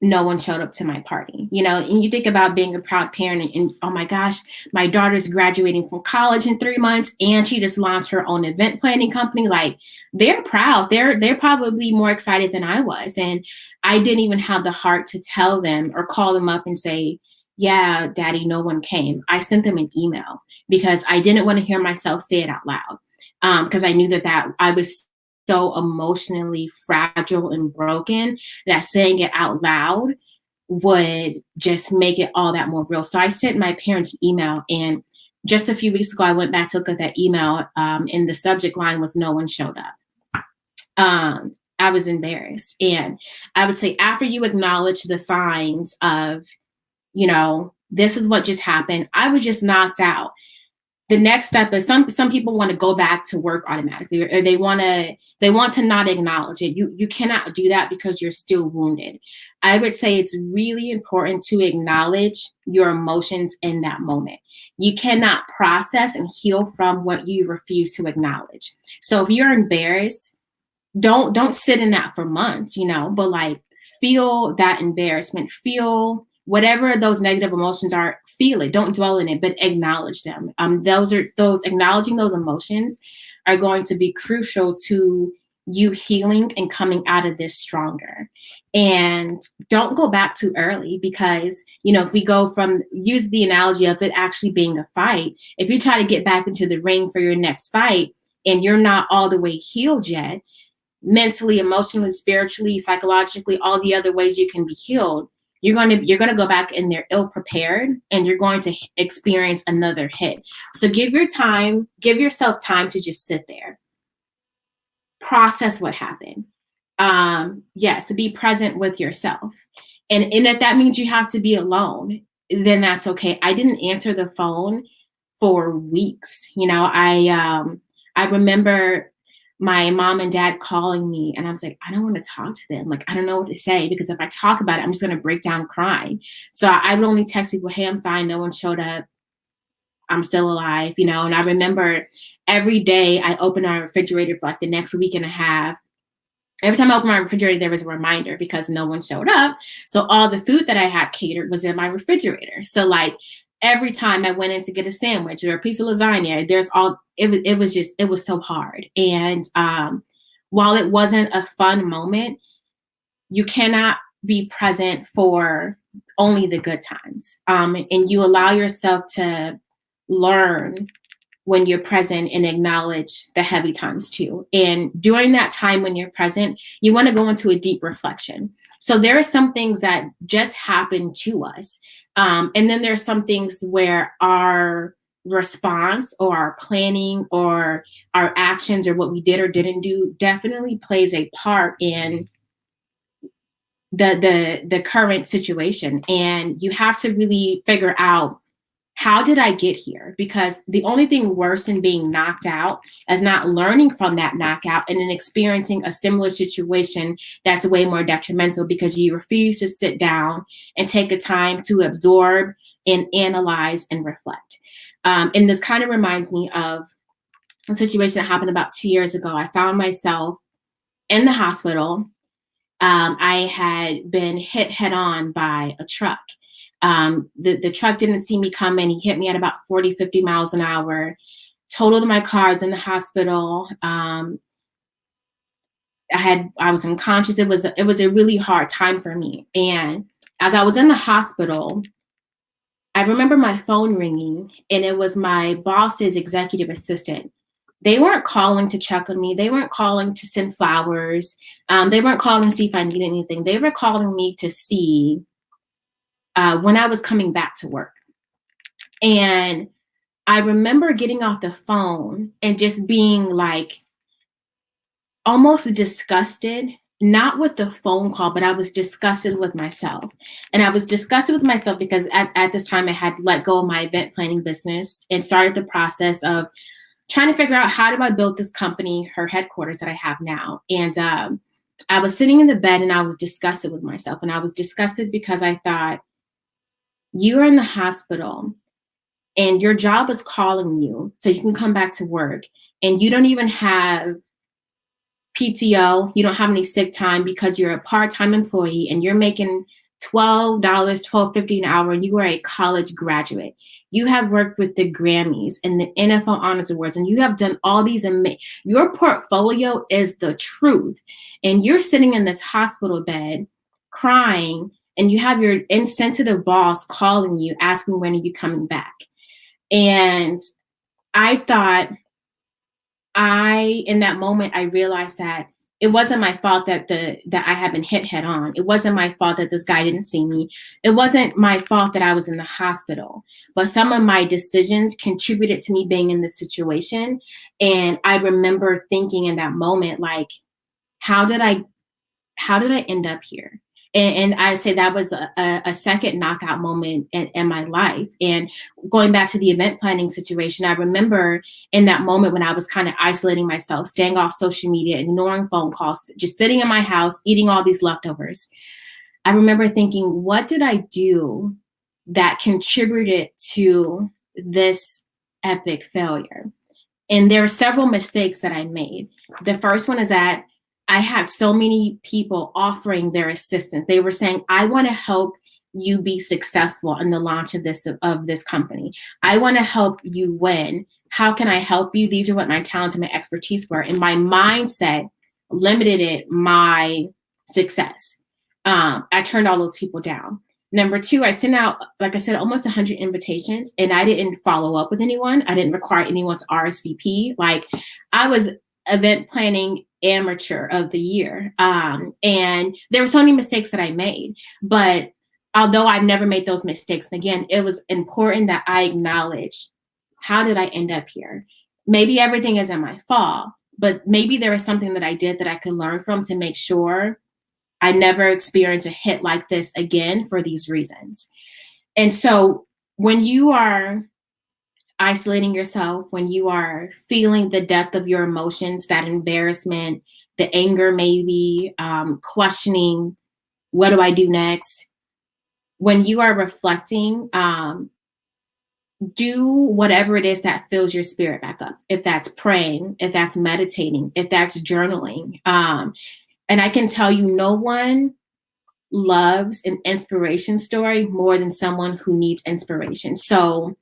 no one showed up to my party, you know. And you think about being a proud parent and oh my gosh, my daughter's graduating from college in 3 months and she just launched her own event planning company. Like they're proud. They're probably more excited than I was. And I didn't even have the heart to tell them or call them up and say, yeah, daddy, no one came. I sent them an email because I didn't want to hear myself say it out loud. Because I knew that I was so emotionally fragile and broken that saying it out loud would just make it all that more real. So I sent my parents an email, and just a few weeks ago, I went back to look at that email, and the subject line was no one showed up. I was embarrassed. And I would say after you acknowledge the signs of, you know, this is what just happened, I was just knocked out. The next step is some people want to go back to work automatically, or they want to not acknowledge it. You cannot do that because you're still wounded. I would say it's really important to acknowledge your emotions in that moment. You cannot process and heal from what you refuse to acknowledge. So if you're embarrassed, don't sit in that for months, you know, but like feel that embarrassment, feel whatever those negative emotions are, feel it. Don't dwell in it, but acknowledge them. Those acknowledging those emotions are going to be crucial to you healing and coming out of this stronger. And don't go back too early because, you know, if we go from, use the analogy of it actually being a fight, if you try to get back into the ring for your next fight and you're not all the way healed yet, mentally, emotionally, spiritually, psychologically, all the other ways you can be healed, you're going to go back in there ill prepared and you're going to experience another hit. So give yourself time to just sit there, process what happened. So be present with yourself. And if that means you have to be alone, then that's okay. I didn't answer the phone for weeks. You know, I remember my mom and dad calling me and I was like, I don't want to talk to them. Like, I don't know what to say because if I talk about it, I'm just going to break down crying. So I would only text people, hey, I'm fine. No one showed up. I'm still alive, you know? And I remember every day I opened our refrigerator for like the next week and a half. Every time I opened my refrigerator, there was a reminder because no one showed up. So all the food that I had catered was in my refrigerator. So like every time I went in to get a sandwich or a piece of lasagna, it was so hard. And while it wasn't a fun moment, you cannot be present for only the good times. And you allow yourself to learn when you're present and acknowledge the heavy times too. And during that time when you're present, you want to go into a deep reflection. So there are some things that just happen to us. And then there's some things where our response or our planning or our actions or what we did or didn't do definitely plays a part in the current situation. And you have to really figure out, how did I get here? Because the only thing worse than being knocked out is not learning from that knockout and then experiencing a similar situation that's way more detrimental because you refuse to sit down and take the time to absorb and analyze and reflect. And this kind of reminds me of a situation that happened about 2 years ago. I found myself in the hospital. I had been hit head on by a truck. The truck didn't see me coming. He hit me at about 40, 50 miles an hour, totaled my cars in the hospital. I was unconscious. It was a really hard time for me. And as I was in the hospital, I remember my phone ringing, and it was my boss's executive assistant. They weren't calling to check on me. They weren't calling to send flowers. They weren't calling to see if I needed anything. They were calling me to see when I was coming back to work. And I remember getting off the phone and just being like almost disgusted, not with the phone call, but I was disgusted with myself. And I was disgusted with myself because at this time I had let go of my event planning business and started the process of trying to figure out, how do I build this company, HerHeadquarters, that I have now. And I was sitting in the bed and I was disgusted with myself. And I was disgusted because I thought, you are in the hospital and your job is calling you so you can come back to work, and you don't even have PTO. You don't have any sick time because you're a part-time employee and you're making $12, $12.50 an hour, and you are a college graduate. You have worked with the Grammys and the NFL Honors Awards, and you have done all these your portfolio is the truth. And you're sitting in this hospital bed crying, and you have your insensitive boss calling you, asking, when are you coming back? And I thought, in that moment, I realized that it wasn't my fault that I had been hit head on. It wasn't my fault that this guy didn't see me. It wasn't my fault that I was in the hospital, but some of my decisions contributed to me being in this situation. And I remember thinking in that moment, like, how did I end up here? And I say that was a second knockout moment in my life. And going back to the event planning situation, I remember in that moment when I was kind of isolating myself, staying off social media, ignoring phone calls, just sitting in my house, eating all these leftovers. I remember thinking, what did I do that contributed to this epic failure? And there are several mistakes that I made. The first one is that I had so many people offering their assistance. They were saying, I want to help you be successful in the launch of this company. I want to help you win. How can I help you? These are what my talents and my expertise were. And my mindset limited my success. I turned all those people down. Number two, I sent out, like I said, almost 100 invitations, and I didn't follow up with anyone. I didn't require anyone's RSVP. Like, I was event planning amateur of the year. And there were so many mistakes that I made, but although I've never made those mistakes, again, it was important that I acknowledge, how did I end up here? Maybe everything isn't my fault, but maybe there was something that I did that I could learn from to make sure I never experience a hit like this again for these reasons. And so when you are isolating yourself, when you are feeling the depth of your emotions, that embarrassment, the anger, maybe questioning, what do I do next? When you are reflecting, do whatever it is that fills your spirit back up. If that's praying, if that's meditating, if that's journaling. And I can tell you, no one loves an inspiration story more than someone who needs inspiration. So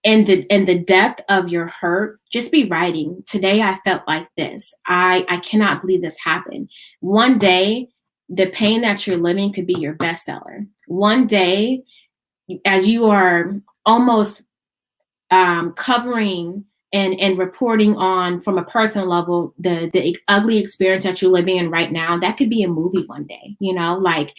in the depth of your hurt, just be writing. Today I felt like this. I cannot believe this happened. One day, the pain that you're living could be your bestseller. One day, as you are almost covering and reporting on from a personal level the ugly experience that you're living in right now, that could be a movie one day, you know. Like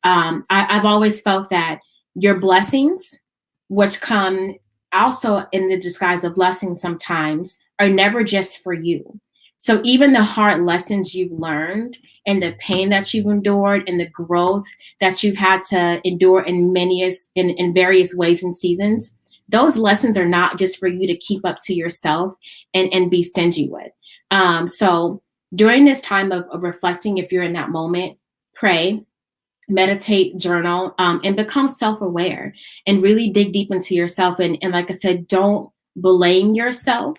I've always felt that your blessings, which come also in the disguise of blessings sometimes, are never just for you. So even the hard lessons you've learned and the pain that you've endured and the growth that you've had to endure in in various ways and seasons, those lessons are not just for you to keep up to yourself and be stingy with. So during this time of reflecting, if you're in that moment, pray, meditate, journal, and become self-aware and really dig deep into yourself. And like I said, don't blame yourself,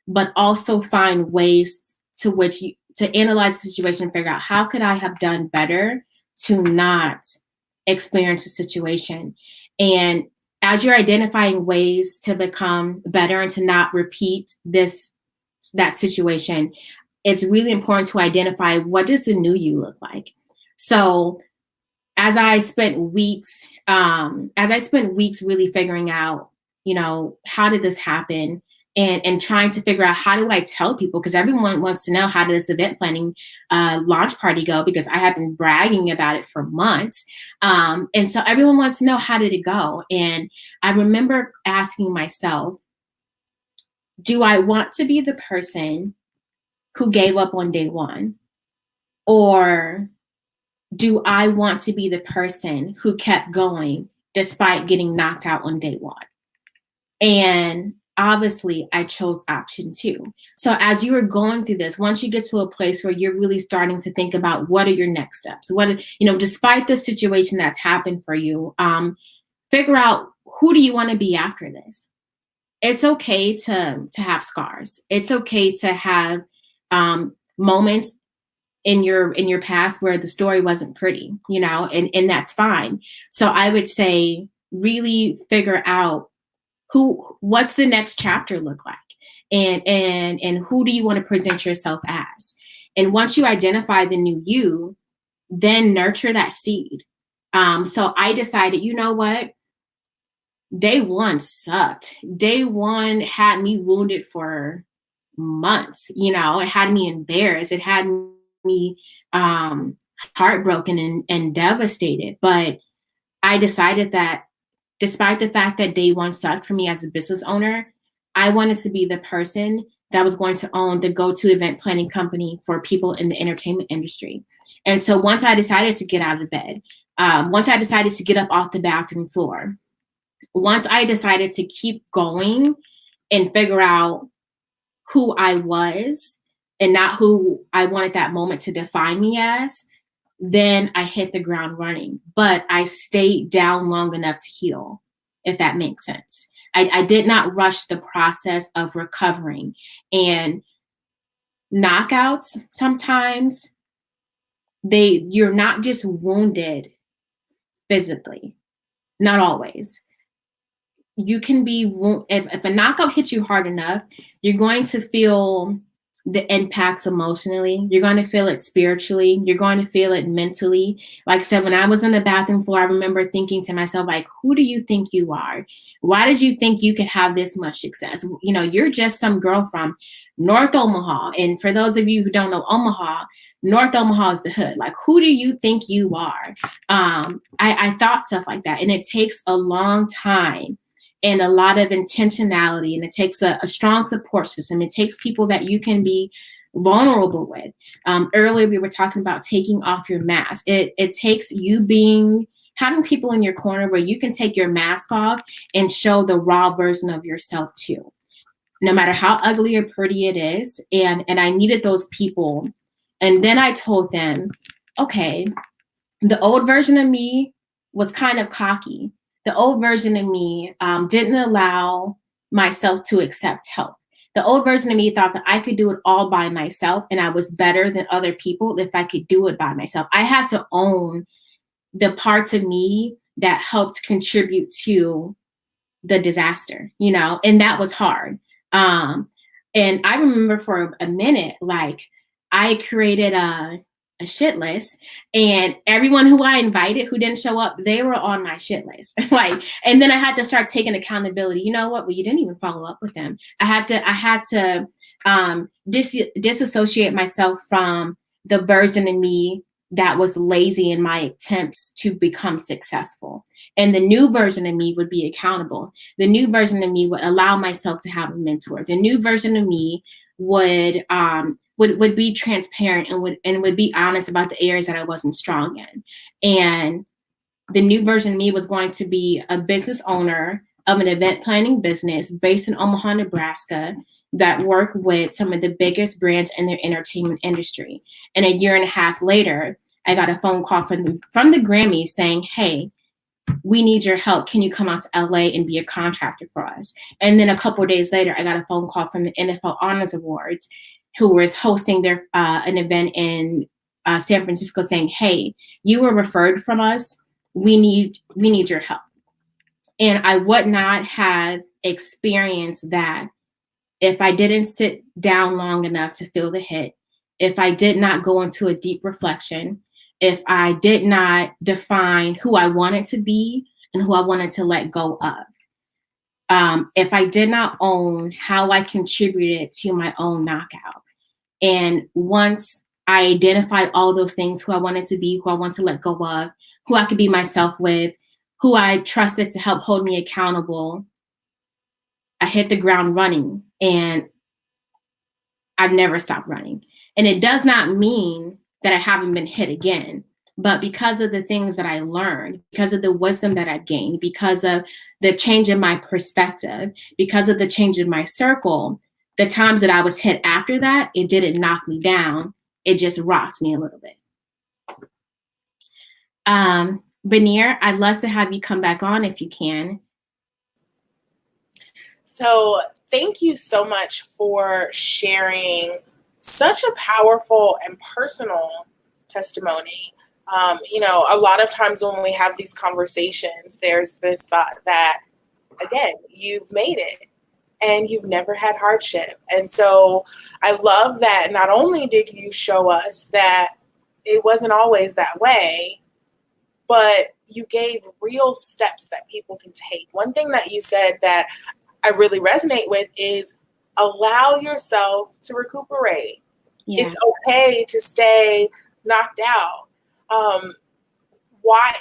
but also find ways to which you to analyze the situation and figure out how could I have done better to not experience the situation. And as you're identifying ways to become better and to not repeat that situation, it's really important to identify, what does the new you look like? So as I spent weeks really figuring out, you know, how did this happen? And trying to figure out, how do I tell people? Because everyone wants to know, how did this event planning launch party go? Because I have been bragging about it for months. And so everyone wants to know, how did it go? And I remember asking myself, do I want to be the person who gave up on day one? Or do I want to be the person who kept going despite getting knocked out on day one? And obviously I chose option 2. So as you were going through this, once you get to a place where you're really starting to think about, what are your next steps? Despite the situation that's happened for you, figure out, who do you want to be after this? It's okay to have scars. It's okay to have moments in your past where the story wasn't pretty, you know, and that's fine. So I would say, really figure out what's the next chapter look like, and who do you want to present yourself as? And once you identify the new you, then nurture that seed. So I decided, you know what? Day one sucked. Day one had me wounded for months. You know, it had me embarrassed. It had me heartbroken and devastated. But I decided that, despite the fact that day one sucked for me as a business owner, I wanted to be the person that was going to own the go-to event planning company for people in the entertainment industry. And so once I decided to get out of bed, once I decided to get up off the bathroom floor, once I decided to keep going and figure out who I was and not who I wanted that moment to define me as, then I hit the ground running. But I stayed down long enough to heal, if that makes sense. I did not rush the process of recovering. And knockouts, sometimes you're not just wounded physically, not always. You can be, if a knockout hits you hard enough, you're going to feel the impacts emotionally. You're going to feel it spiritually. You're going to feel it mentally. Like I said, when I was on the bathroom floor, I remember thinking to myself, like, who do you think you are? Why did you think you could have this much success? You know, you're just some girl from North Omaha. And for those of you who don't know Omaha, North Omaha is the hood. Like, who do you think you are? I thought stuff like that. And it takes a long time and a lot of intentionality, and it takes a strong support system. It takes people that you can be vulnerable with. Earlier, we were talking about taking off your mask. It takes you having people in your corner where you can take your mask off and show the raw version of yourself too, no matter how ugly or pretty it is. And I needed those people. And then I told them, okay, the old version of me was kind of cocky. The old version of me didn't allow myself to accept help. The old version of me thought that I could do it all by myself and I was better than other people if I could do it by myself. I had to own the parts of me that helped contribute to the disaster, you know, and that was hard. And I remember for a minute, like, I created a shit list, and everyone who I invited who didn't show up, they were on my shit list. Like, and then I had to start taking accountability. You know what? Well, you didn't even follow up with them. I had to disassociate myself from the version of me that was lazy in my attempts to become successful. And the new version of me would be accountable. The new version of me would allow myself to have a mentor. The new version of me would be transparent and would be honest about the areas that I wasn't strong in. And the new version of me was going to be a business owner of an event planning business based in Omaha, Nebraska, that work with some of the biggest brands in their entertainment industry. And a year and a half later, I got a phone call from the Grammys saying, hey, we need your help. Can you come out to LA and be a contractor for us? And then a couple of days later, I got a phone call from the NFL Honors Awards, who was hosting their an event in San Francisco, saying, hey, you were referred from us. We need your help. And I would not have experienced that if I didn't sit down long enough to feel the hit, if I did not go into a deep reflection, if I did not define who I wanted to be and who I wanted to let go of, if I did not own how I contributed to my own knockout. And once I identified all those things, who I wanted to be, who I want to let go of, who I could be myself with, who I trusted to help hold me accountable, I hit the ground running, and I've never stopped running. And it does not mean that I haven't been hit again, but because of the things that I learned, because of the wisdom that I've gained, because of the change in my perspective, because of the change in my circle, the times that I was hit after that, it didn't knock me down. It just rocked me a little bit. Benir, I'd love to have you come back on if you can. So thank you so much for sharing such a powerful and personal testimony. A lot of times when we have these conversations, there's this thought that, again, you've made it and you've never had hardship. And so I love that not only did you show us that it wasn't always that way, but you gave real steps that people can take. One thing that you said that I really resonate with is allow yourself to recuperate. Yeah. It's okay to stay knocked out. Why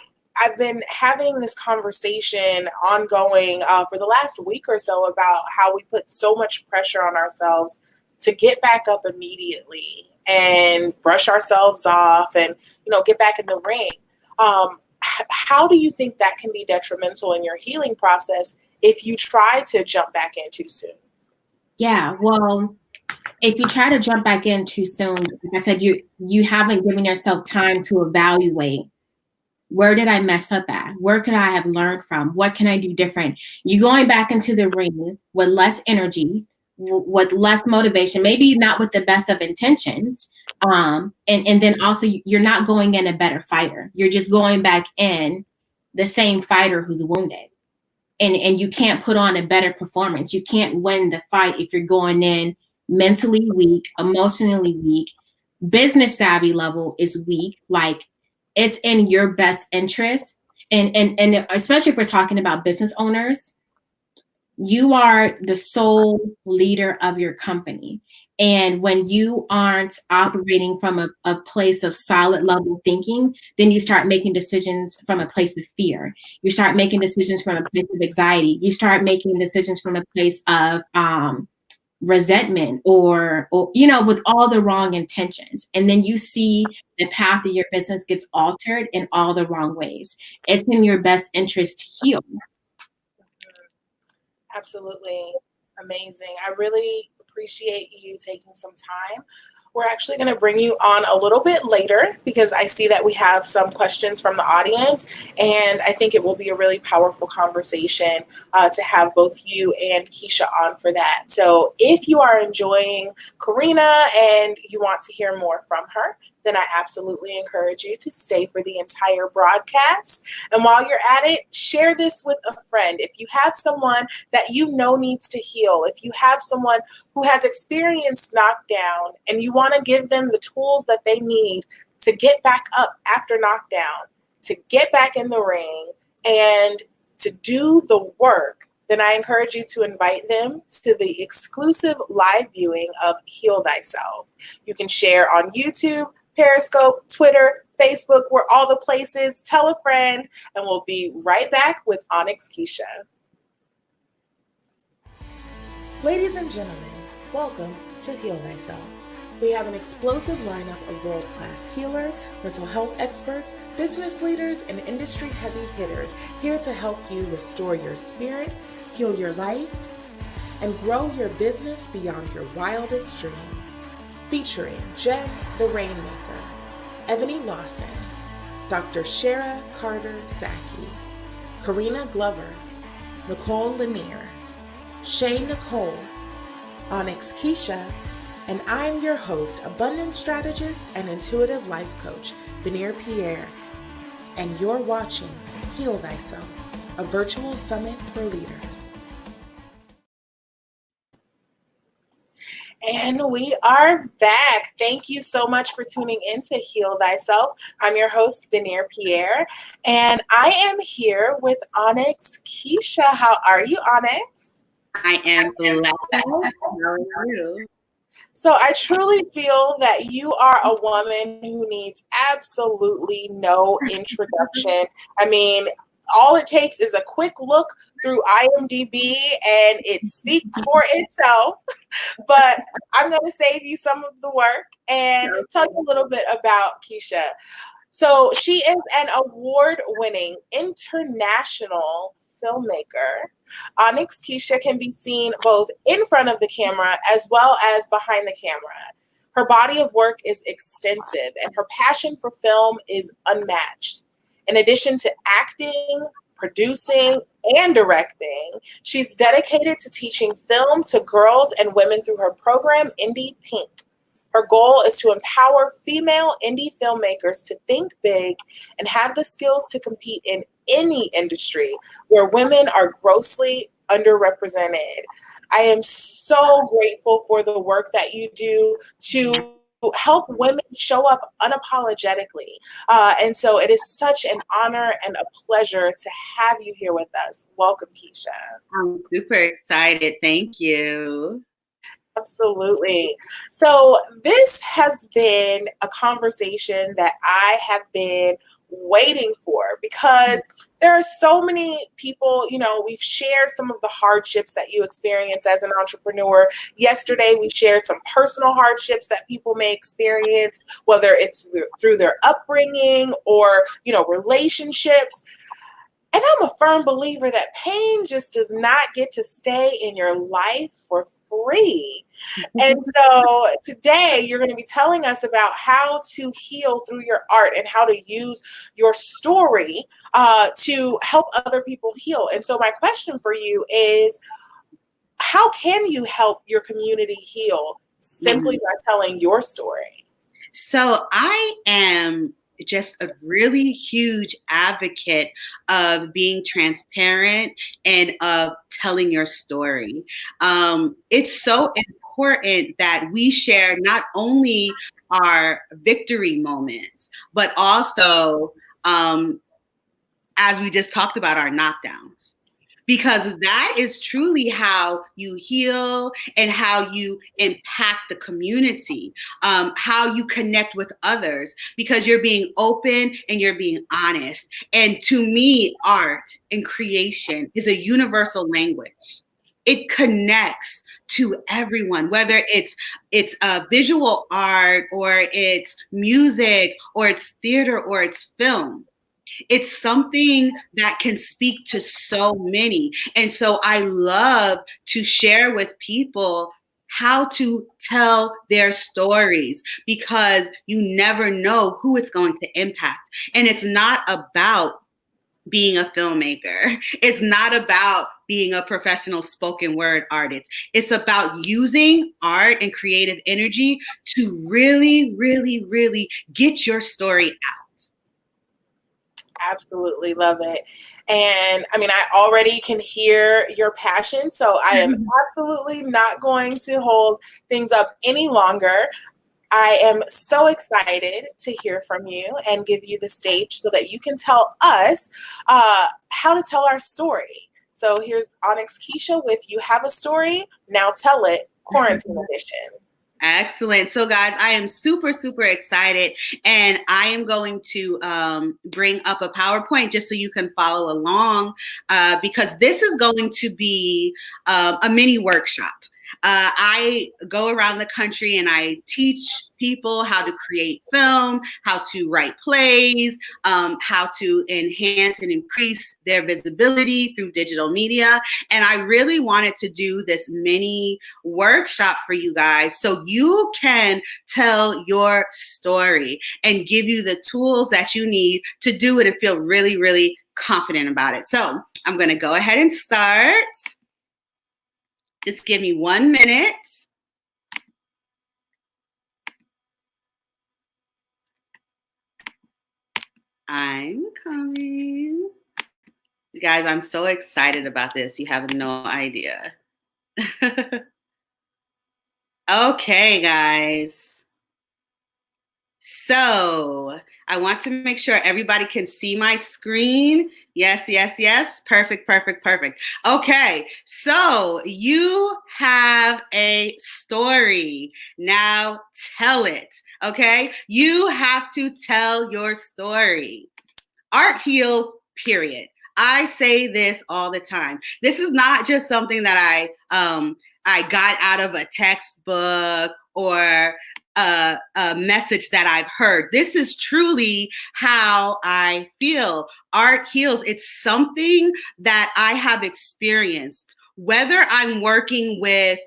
I've been having this conversation ongoing for the last week or so about how we put so much pressure on ourselves to get back up immediately and brush ourselves off and, get back in the ring. How do you think that can be detrimental in your healing process if you try to jump back in too soon? Yeah, well, if you try to jump back in too soon, like I said, you haven't given yourself time to evaluate, where did I mess up at? Where could I have learned from? What can I do different? You're going back into the ring with less energy, with less motivation, maybe not with the best of intentions. And then also you're not going in a better fighter. You're just going back in the same fighter who's wounded. And you can't put on a better performance. You can't win the fight if you're going in mentally weak, emotionally weak, business savvy level is weak. Like, it's in your best interest. And especially if we're talking about business owners, you are the sole leader of your company. And when you aren't operating from a place of solid level thinking, then you start making decisions from a place of fear. You start making decisions from a place of anxiety. You start making decisions from a place of resentment or with all the wrong intentions. And then you see the path of your business gets altered in all the wrong ways. It's in your best interest to heal. Absolutely. Amazing. I really appreciate you taking some time. We're actually going to bring you on a little bit later because I see that we have some questions from the audience, and I think it will be a really powerful conversation to have both you and Keesha on for that. So if you are enjoying Carina and you want to hear more from her, then I absolutely encourage you to stay for the entire broadcast. And while you're at it, share this with a friend. If you have someone that you know needs to heal, if you have someone who has experienced knockdown and you want to give them the tools that they need to get back up after knockdown, to get back in the ring and to do the work, then I encourage you to invite them to the exclusive live viewing of Heal Thyself. You can share on YouTube, Periscope, Twitter, Facebook, we're all the places. Tell a friend, and we'll be right back with Onyx Keesha. Ladies and gentlemen, welcome to Heal Thyself. We have an explosive lineup of world-class healers, mental health experts, business leaders, and industry heavy hitters here to help you restore your spirit, heal your life, and grow your business beyond your wildest dreams. Featuring Jen the Rainmaker, Ebony Lawson, Dr. Shara Carter-Zaki, Carina Glover, Nicole Lanier, Shay Nicole, Onyx Keesha, and I'm your host, abundance strategist and intuitive life coach, Benir Pierre, and you're watching Heal Thyself, a virtual summit for leaders. And we are back. Thank you so much for tuning in to Heal Thyself. I'm your host, Benir Pierre, and I am here with Onyx Keesha. How are you, Onyx? I am blessed. How are you? So I truly feel that you are a woman who needs absolutely no introduction. I mean, all it takes is a quick look through IMDb and it speaks for itself. But I'm going to save you some of the work and tell you a little bit about Keesha. So she is an award-winning international filmmaker. Onyx Keesha can be seen both in front of the camera as well as behind the camera. Her body of work is extensive and her passion for film is unmatched. In addition to acting, producing, and directing, she's dedicated to teaching film to girls and women through her program, Indie Pink. Her goal is to empower female indie filmmakers to think big and have the skills to compete in any industry where women are grossly underrepresented. I am so grateful for the work that you do to help women show up unapologetically. And so it is such an honor and a pleasure to have you here with us. Welcome, Keesha. I'm super excited. Thank you. Absolutely. So this has been a conversation that I have been waiting for because there are so many people, you know, we've shared some of the hardships that you experience as an entrepreneur. Yesterday, we shared some personal hardships that people may experience, whether it's through their upbringing or, you know, relationships. And I'm a firm believer that pain just does not get to stay in your life for free. And so today you're going to be telling us about how to heal through your art and how to use your story to help other people heal. And so my question for you is, how can you help your community heal simply by telling your story? So I am just a really huge advocate of being transparent and of telling your story. It's so important that we share not only our victory moments, but also, as we just talked about, our knockdowns. Because that is truly how you heal and how you impact the community, how you connect with others, because you're being open and you're being honest. And to me, art and creation is a universal language. It connects to everyone, whether it's visual art or it's music or it's theater or it's film. It's something that can speak to so many. And so I love to share with people how to tell their stories, because you never know who it's going to impact. And it's not about being a filmmaker. It's not about being a professional spoken word artist. It's about using art and creative energy to really, really, really get your story out. Absolutely love it. And I mean, I already can hear your passion, so I am absolutely not going to hold things up any longer. I am so excited to hear from you and give you the stage so that you can tell us how to tell our story. So here's Onyx Keesha with You Have a Story, Now Tell It, Quarantine Edition. Excellent. So guys, I am super, super excited, and I am going to bring up a PowerPoint just so you can follow along because this is going to be a mini workshop. I go around the country and I teach people how to create film, how to write plays, how to enhance and increase their visibility through digital media. And I really wanted to do this mini workshop for you guys so you can tell your story and give you the tools that you need to do it and feel really, really confident about it. So I'm going to go ahead and start. Just give me 1 minute. I'm coming. You guys, I'm so excited about this. You have no idea. Okay, guys. So I want to make sure everybody can see my screen. Yes, yes, yes. Perfect, perfect, perfect. Okay, so you have a story. Now tell it, okay? You have to tell your story. Art heals, period. I say this all the time. This is not just something that I got out of a textbook or a message that I've heard. This is truly how I feel. Art heals. It's something that I have experienced, whether I'm working with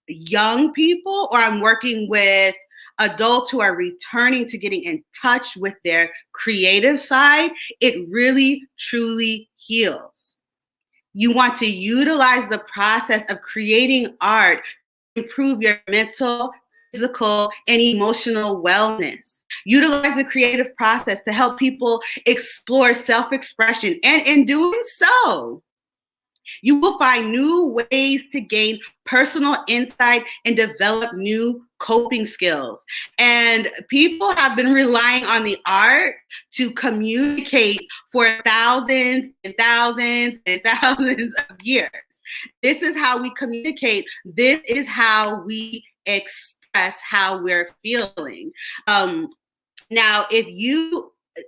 young people or I'm working with adults who are returning to getting in touch with their creative side. It really, truly heals. You want to utilize the process of creating art to improve your mental, physical, and emotional wellness. Utilize the creative process to help people explore self-expression. And in doing so, you will find new ways to gain personal insight and develop new coping skills. And people have been relying on the art to communicate for thousands and thousands and thousands of years. This is how we communicate. This is how we express how we're feeling. Now,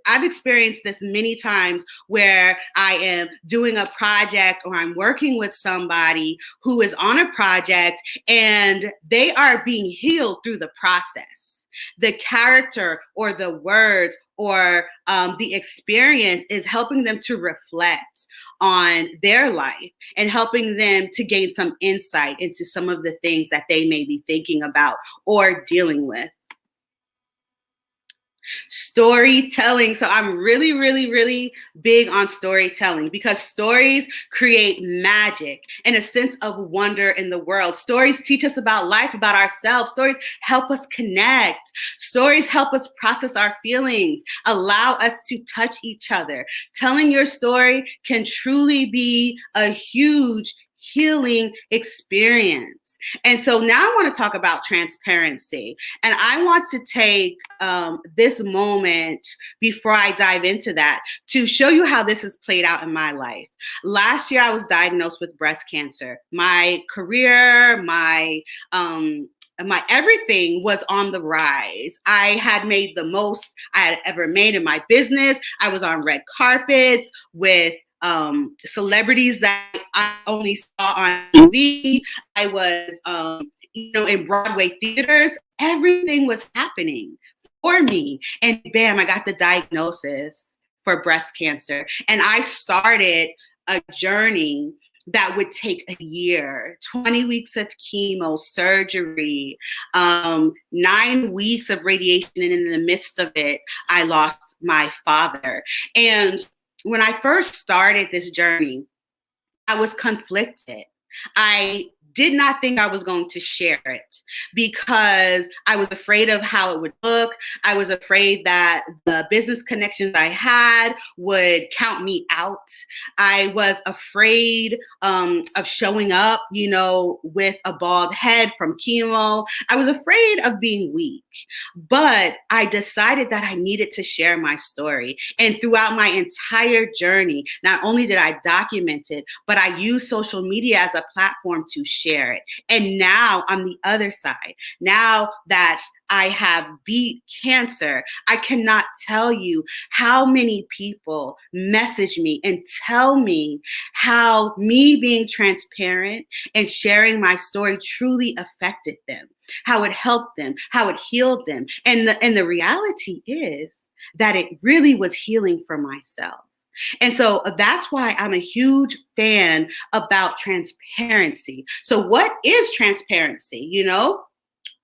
I've experienced this many times where I am doing a project or I'm working with somebody who is on a project and they are being healed through the process. The character or the words or the experience is helping them to reflect on their life and helping them to gain some insight into some of the things that they may be thinking about or dealing with. Storytelling. So I'm really, really, really big on storytelling because stories create magic and a sense of wonder in the world. Stories teach us about life, about ourselves. Stories help us connect. Stories help us process our feelings, allow us to touch each other. Telling your story can truly be a huge healing experience. And so now I want to talk about transparency. And I want to take this moment before I dive into that to show you how this has played out in my life. Last year, I was diagnosed with breast cancer. My career, my everything was on the rise. I had made the most I had ever made in my business. I was on red carpets with celebrities that I only saw on TV. I was, in Broadway theaters. Everything was happening for me. And bam, I got the diagnosis for breast cancer. And I started a journey that would take a year, 20 weeks of chemo, surgery, 9 weeks of radiation. And in the midst of it, I lost my father. And when I first started this journey, I was conflicted. I did not think I was going to share it because I was afraid of how it would look. I was afraid that the business connections I had would count me out. I was afraid of showing up, with a bald head from chemo. I was afraid of being weak, but I decided that I needed to share my story. And throughout my entire journey, not only did I document it, but I used social media as a platform to share it. And now on the other side, now that I have beat cancer, I cannot tell you how many people message me and tell me how me being transparent and sharing my story truly affected them, how it helped them, how it healed them. And the reality is that it really was healing for myself. And so that's why I'm a huge fan about transparency. So what is transparency?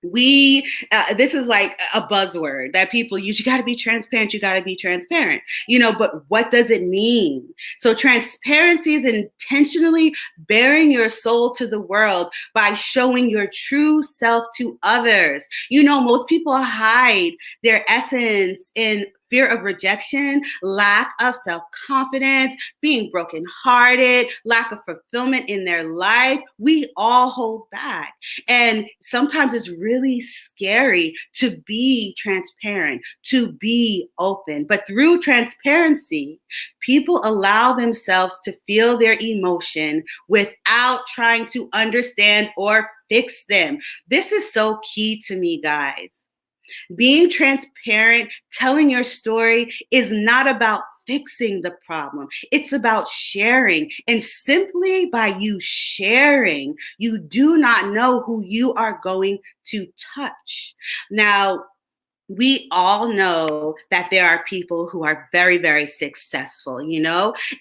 This is like a buzzword that people use. You got to be transparent. You got to be transparent, but what does it mean? So transparency is intentionally bearing your soul to the world by showing your true self to others. Most people hide their essence in fear of rejection, lack of self-confidence, being brokenhearted, lack of fulfillment in their life. We all hold back. And sometimes it's really scary to be transparent, to be open. But through transparency, people allow themselves to feel their emotion without trying to understand or fix them. This is so key to me, guys. Being transparent, telling your story is not about fixing the problem. It's about sharing. And simply by you sharing, you do not know who you are going to touch. Now, we all know that there are people who are very, very successful,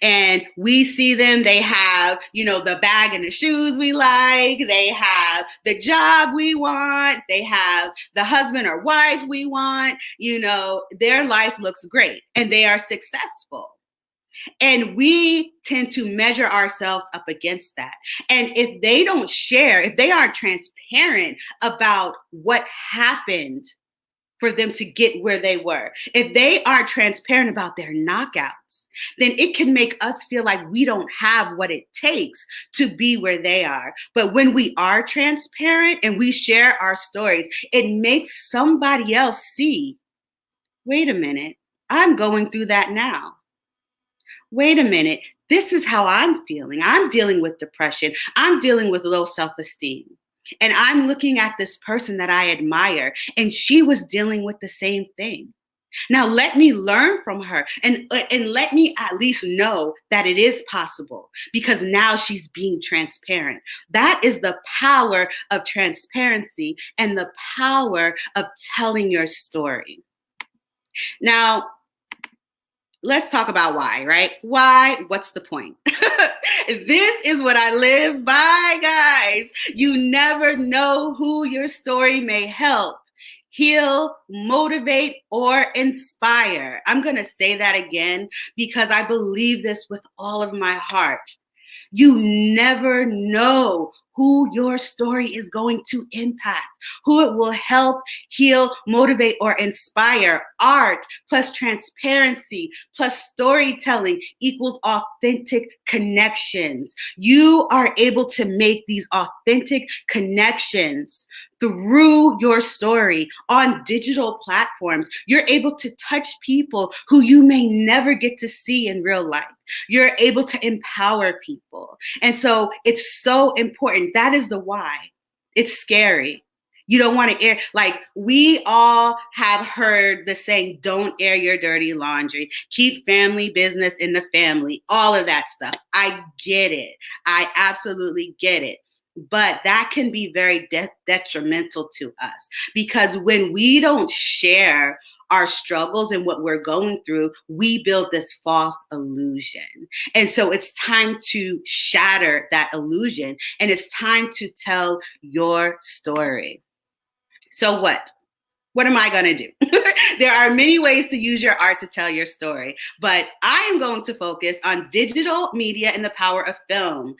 and we see them, they have, the bag and the shoes we like, they have the job we want, they have the husband or wife we want, their life looks great and they are successful. And we tend to measure ourselves up against that. And if they don't share, if they aren't transparent about what happened for them to get where they were, if they aren't transparent about their knockouts, then it can make us feel like we don't have what it takes to be where they are. But when we are transparent and we share our stories, it makes somebody else see, wait a minute, I'm going through that now. Wait a minute, this is how I'm feeling. I'm dealing with depression. I'm dealing with low self-esteem. And I'm looking at this person that I admire, and she was dealing with the same thing. Now, let me learn from her and let me at least know that it is possible, because now she's being transparent. That is the power of transparency and the power of telling your story. Now, let's talk about why, right? Why? What's the point? This is what I live by, guys. You never know who your story may help, heal, motivate, or inspire. I'm going to say that again because I believe this with all of my heart. You never know who your story is going to impact, who it will help, heal, motivate, or inspire. Art plus transparency plus storytelling equals authentic connections. You are able to make these authentic connections through your story on digital platforms. You're able to touch people who you may never get to see in real life. You're able to empower people. And so it's so important. That is the why. It's scary. You don't want to air, like we all have heard the saying, don't air your dirty laundry, keep family business in the family, all of that stuff. I get it. I absolutely get it. But that can be very detrimental to us, because when we don't share our struggles and what we're going through, we build this false illusion. And so it's time to shatter that illusion, and it's time to tell your story. So what? What am I going to do? There are many ways to use your art to tell your story, but I am going to focus on digital media and the power of film.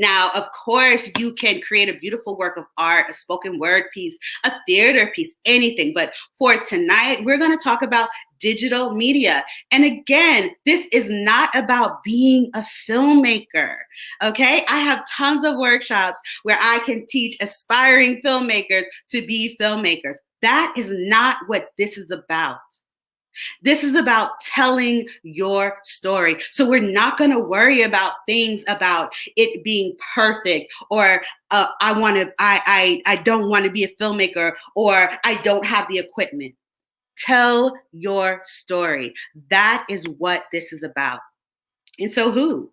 Now, of course, you can create a beautiful work of art, a spoken word piece, a theater piece, anything. But for tonight, we're going to talk about digital media. And again, this is not about being a filmmaker, okay? I have tons of workshops where I can teach aspiring filmmakers to be filmmakers. That is not what this is about. This is about telling your story. So we're not going to worry about things about it being perfect, or I don't want to be a filmmaker, or I don't have the equipment. Tell your story. That is what this is about. And so who?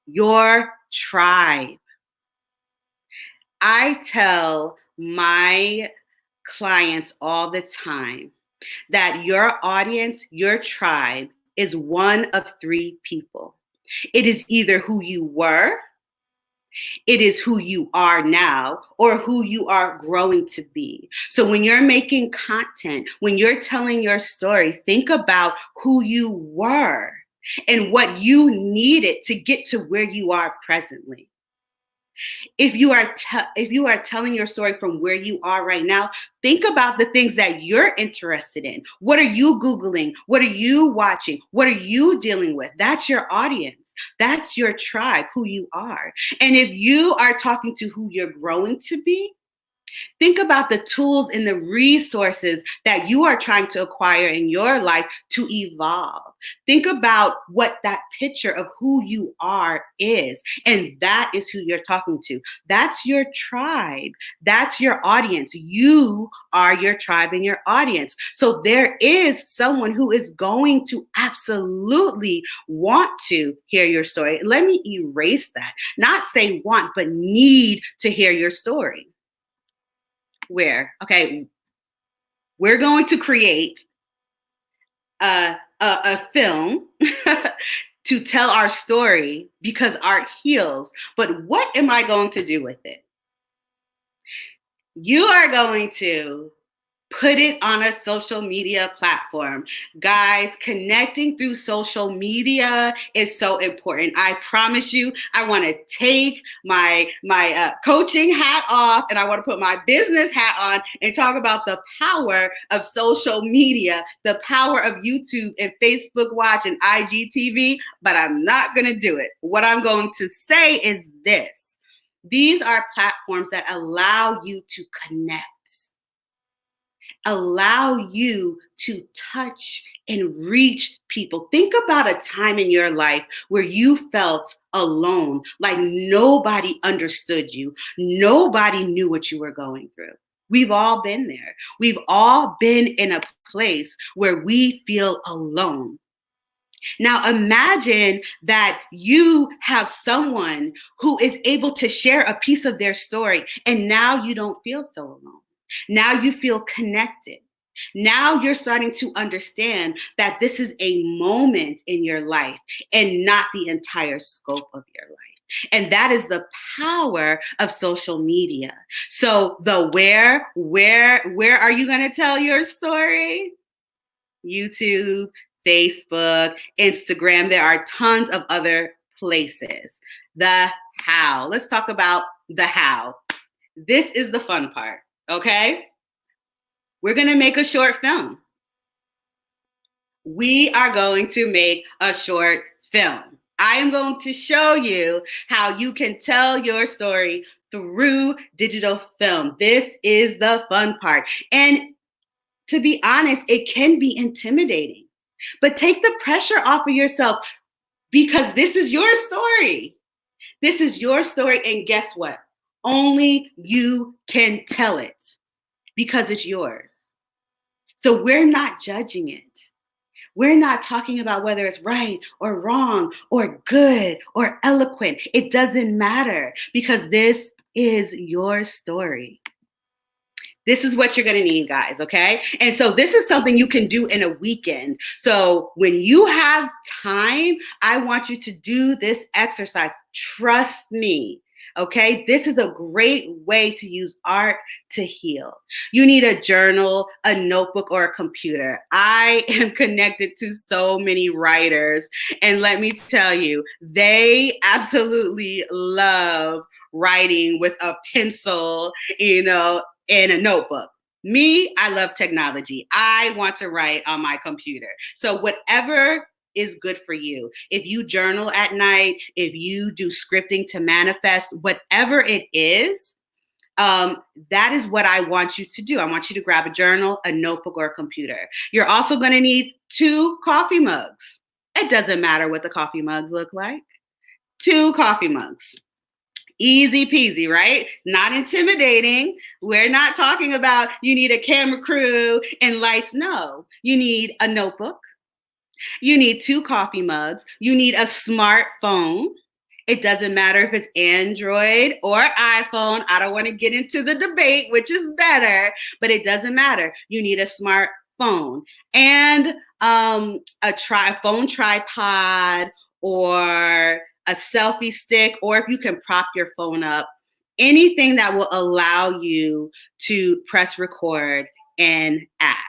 Your tribe. I tell my clients all the time that your audience, your tribe, is one of three people. It is either who you were, it is who you are now, or who you are growing to be. So when you're making content, when you're telling your story, think about who you were and what you needed to get to where you are presently. If you are telling your story from where you are right now, think about the things that you're interested in. What are you Googling? What are you watching? What are you dealing with? That's your audience. That's your tribe, who you are. And if you are talking to who you're growing to be, think about the tools and the resources that you are trying to acquire in your life to evolve. Think about what that picture of who you are is, and that is who you're talking to. That's your tribe. That's your audience. You are your tribe and your audience. So there is someone who is going to absolutely want to hear your story. Let me erase that. Not say want, but need to hear your story. Okay, we're going to create a film to tell our story because art heals. But what am I going to do with it? You are going to put it on a social media platform. Guys, connecting through social media is so important. I promise you, I want to take my coaching hat off, and I want to put my business hat on and talk about the power of social media, the power of YouTube and Facebook Watch and IGTV, but I'm not going to do it. What I'm going to say is this. These are platforms that allow you to connect, allow you to touch and reach people. Think about a time in your life where you felt alone, like nobody understood you. Nobody knew what you were going through. We've all been there. We've all been in a place where we feel alone. Now imagine that you have someone who is able to share a piece of their story, and now you don't feel so alone. Now you feel connected. Now you're starting to understand that this is a moment in your life and not the entire scope of your life. And that is the power of social media. So the where are you going to tell your story? YouTube, Facebook, Instagram. There are tons of other places. The how. Let's talk about the how. This is the fun part. Okay, we're going to make a short film. We are going to make a short film. I am going to show you how you can tell your story through digital film. This is the fun part. And to be honest, it can be intimidating, but take the pressure off of yourself because this is your story. This is your story. And guess what? Only you can tell it because it's yours. So we're not judging it. We're not talking about whether it's right or wrong or good or eloquent. It doesn't matter because this is your story. This is what you're going to need, guys, okay? And so this is something you can do in a weekend. So when you have time, I want you to do this exercise. Trust me. Okay, this is a great way to use art to heal. You need a journal, a notebook, or a computer. I am connected to so many writers, and let me tell you, they absolutely love writing with a pencil, and a notebook. Me, I love technology. I want to write on my computer. So whatever is good for you. If you journal at night, if you do scripting to manifest, whatever it is, that is what I want you to do. I want you to grab a journal, a notebook, or a computer. You're also going to need 2 coffee mugs. It doesn't matter what the coffee mugs look like. 2 coffee mugs. Easy peasy, right? Not intimidating. We're not talking about you need a camera crew and lights. No, you need a notebook. You need 2 coffee mugs. You need a smartphone. It doesn't matter if it's Android or iPhone. I don't want to get into the debate, which is better, but it doesn't matter. You need a smartphone and a phone tripod or a selfie stick, or if you can prop your phone up, anything that will allow you to press record and act.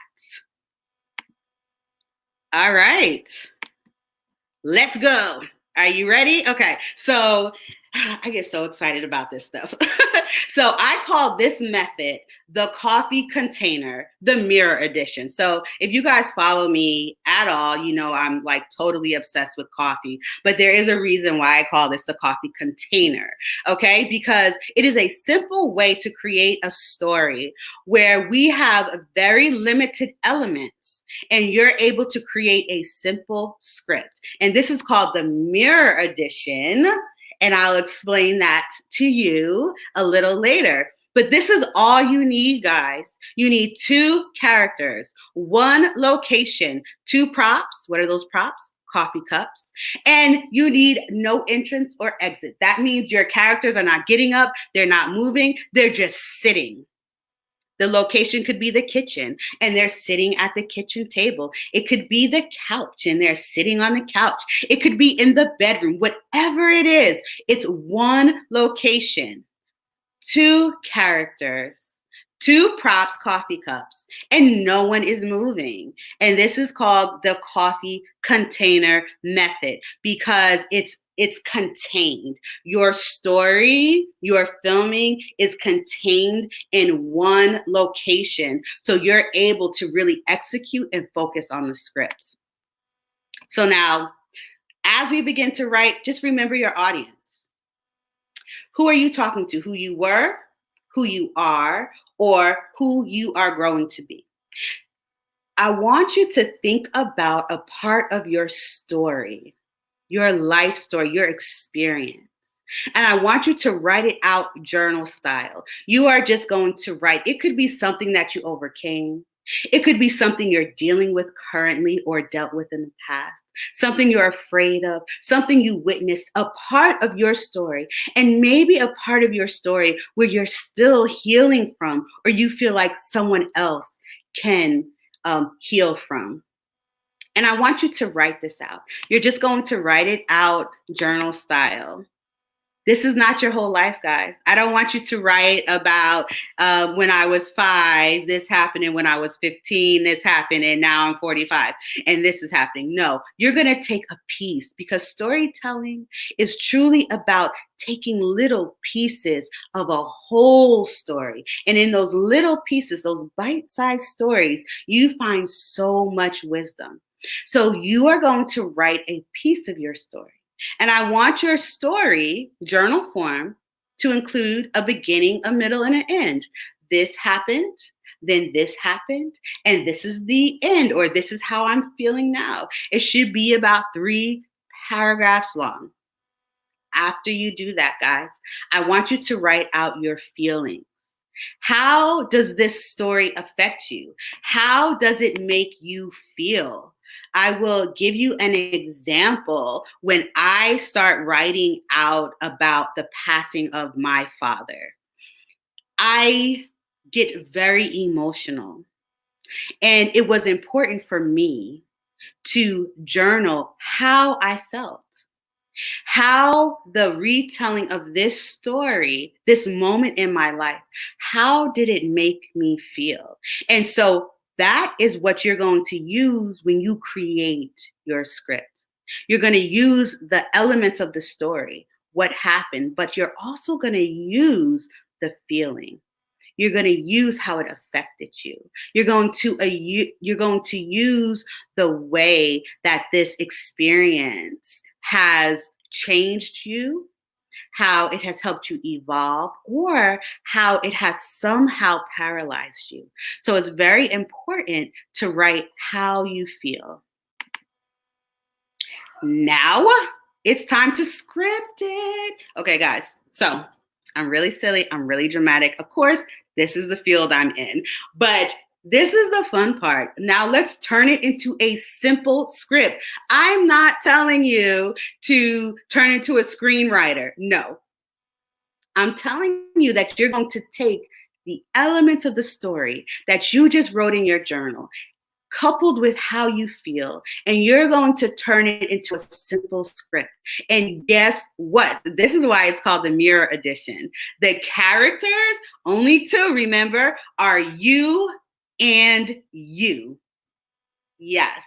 All right, let's go. Are you ready? Okay, so I get so excited about this stuff. So I call this method the coffee container, the mirror edition. So if you guys follow me at all, you know I'm like totally obsessed with coffee, but there is a reason why I call this the coffee container, okay? Because it is a simple way to create a story where we have very limited elements and you're able to create a simple script. And this is called the mirror edition. And I'll explain that to you a little later. But this is all you need, guys. You need 2 characters, 1 location, 2 props. What are those props? Coffee cups. And you need no entrance or exit. That means your characters are not getting up. They're not moving. They're just sitting. The location could be the kitchen and they're sitting at the kitchen table. It could be the couch and they're sitting on the couch. It could be in the bedroom. Whatever it is, it's 1 location, 2 characters, 2 props, coffee cups, and no one is moving. And this is called the coffee container method because it's contained. Your story, your filming is contained in 1 location. So you're able to really execute and focus on the script. So now, as we begin to write, just remember your audience. Who are you talking to? Who you were, who you are, or who you are growing to be. I want you to think about a part of your story, your life story, your experience. And I want you to write it out journal style. You are just going to write. It could be something that you overcame. It could be something you're dealing with currently or dealt with in the past, something you're afraid of, something you witnessed, a part of your story, and maybe a part of your story where you're still healing from or you feel like someone else can heal from. And I want you to write this out. You're just going to write it out journal style. This is not your whole life, guys. I don't want you to write about when I was 5, this happened, and when I was 15, this happened, and now I'm 45, and this is happening. No, you're going to take a piece because storytelling is truly about taking little pieces of a whole story. And in those little pieces, those bite-sized stories, you find so much wisdom. So you are going to write a piece of your story. And I want your story, journal form, to include a beginning, a middle, and an end. This happened, then this happened, and this is the end, or this is how I'm feeling now. It should be about 3 paragraphs long. After you do that, guys, I want you to write out your feelings. How does this story affect you? How does it make you feel? I will give you an example when I start writing out about the passing of my father. I get very emotional, and it was important for me to journal how I felt. How the retelling of this story, this moment in my life, how did it make me feel? And so that is what you're going to use when you create your script. You're going to use the elements of the story, what happened, but you're also going to use the feeling. You're going to use how it affected you. You're going to use the way that this experience has changed you, how it has helped you evolve, or how it has somehow paralyzed you. So it's very important to write how you feel. Now it's time to script it. Okay, guys. So I'm really silly. I'm really dramatic. Of course, this is the field I'm in, but this is the fun part. Now let's turn it into a simple script. I'm not telling you to turn into a screenwriter. No. I'm telling you that you're going to take the elements of the story that you just wrote in your journal, coupled with how you feel, and you're going to turn it into a simple script. And guess what? This is why it's called the Mirror Edition. The characters, only two, remember, are you and you. Yes.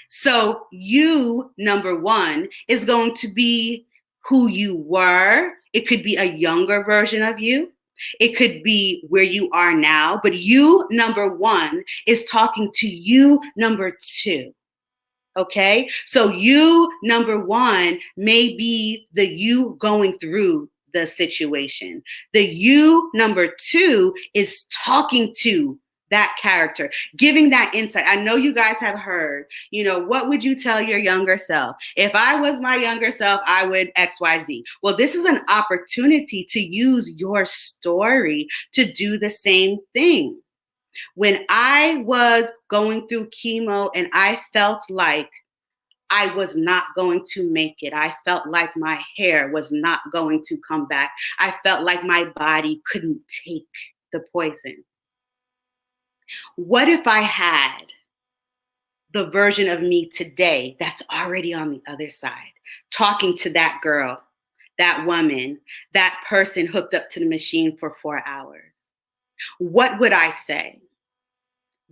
So you, number one, is going to be who you were. It could be a younger version of you. It could be where you are now, but you, number one, is talking to you, number two. Okay? So you, number one, may be the you going through the situation. The you, number two, is talking to that character, giving that insight. I know you guys have heard, what would you tell your younger self? If I was my younger self, I would XYZ. Well, this is an opportunity to use your story to do the same thing. When I was going through chemo and I felt like I was not going to make it. I felt like my hair was not going to come back. I felt like my body couldn't take the poison. What if I had the version of me today that's already on the other side, talking to that girl, that woman, that person hooked up to the machine for 4 hours? What would I say?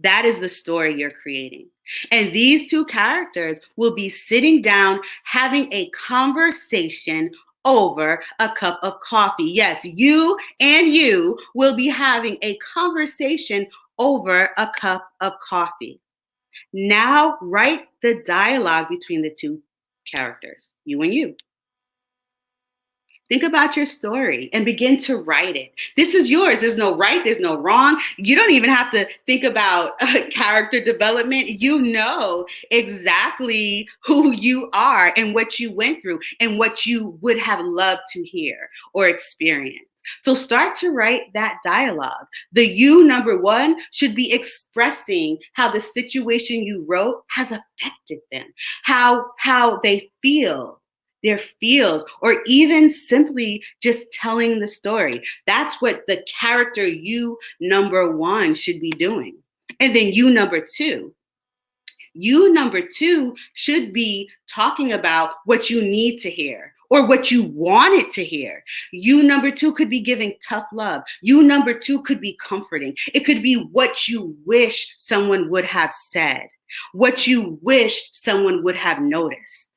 That is the story you're creating. And these two characters will be sitting down, having a conversation over a cup of coffee. Yes, you and you will be having a conversation over a cup of coffee. Now write the dialogue between the two characters, you and you. Think about your story and begin to write it. This is yours. There's no right. There's no wrong. You don't even have to think about character development. You know exactly who you are and what you went through and what you would have loved to hear or experience. So start to write that dialogue. The you, number one, should be expressing how the situation you wrote has affected them, how they feel, their feels, or even simply just telling the story. That's what the character you, number one, should be doing. And then you, number two. You, number two, should be talking about what you need to hear or what you wanted to hear. You, number two, could be giving tough love. You, number two, could be comforting. It could be what you wish someone would have said, what you wish someone would have noticed.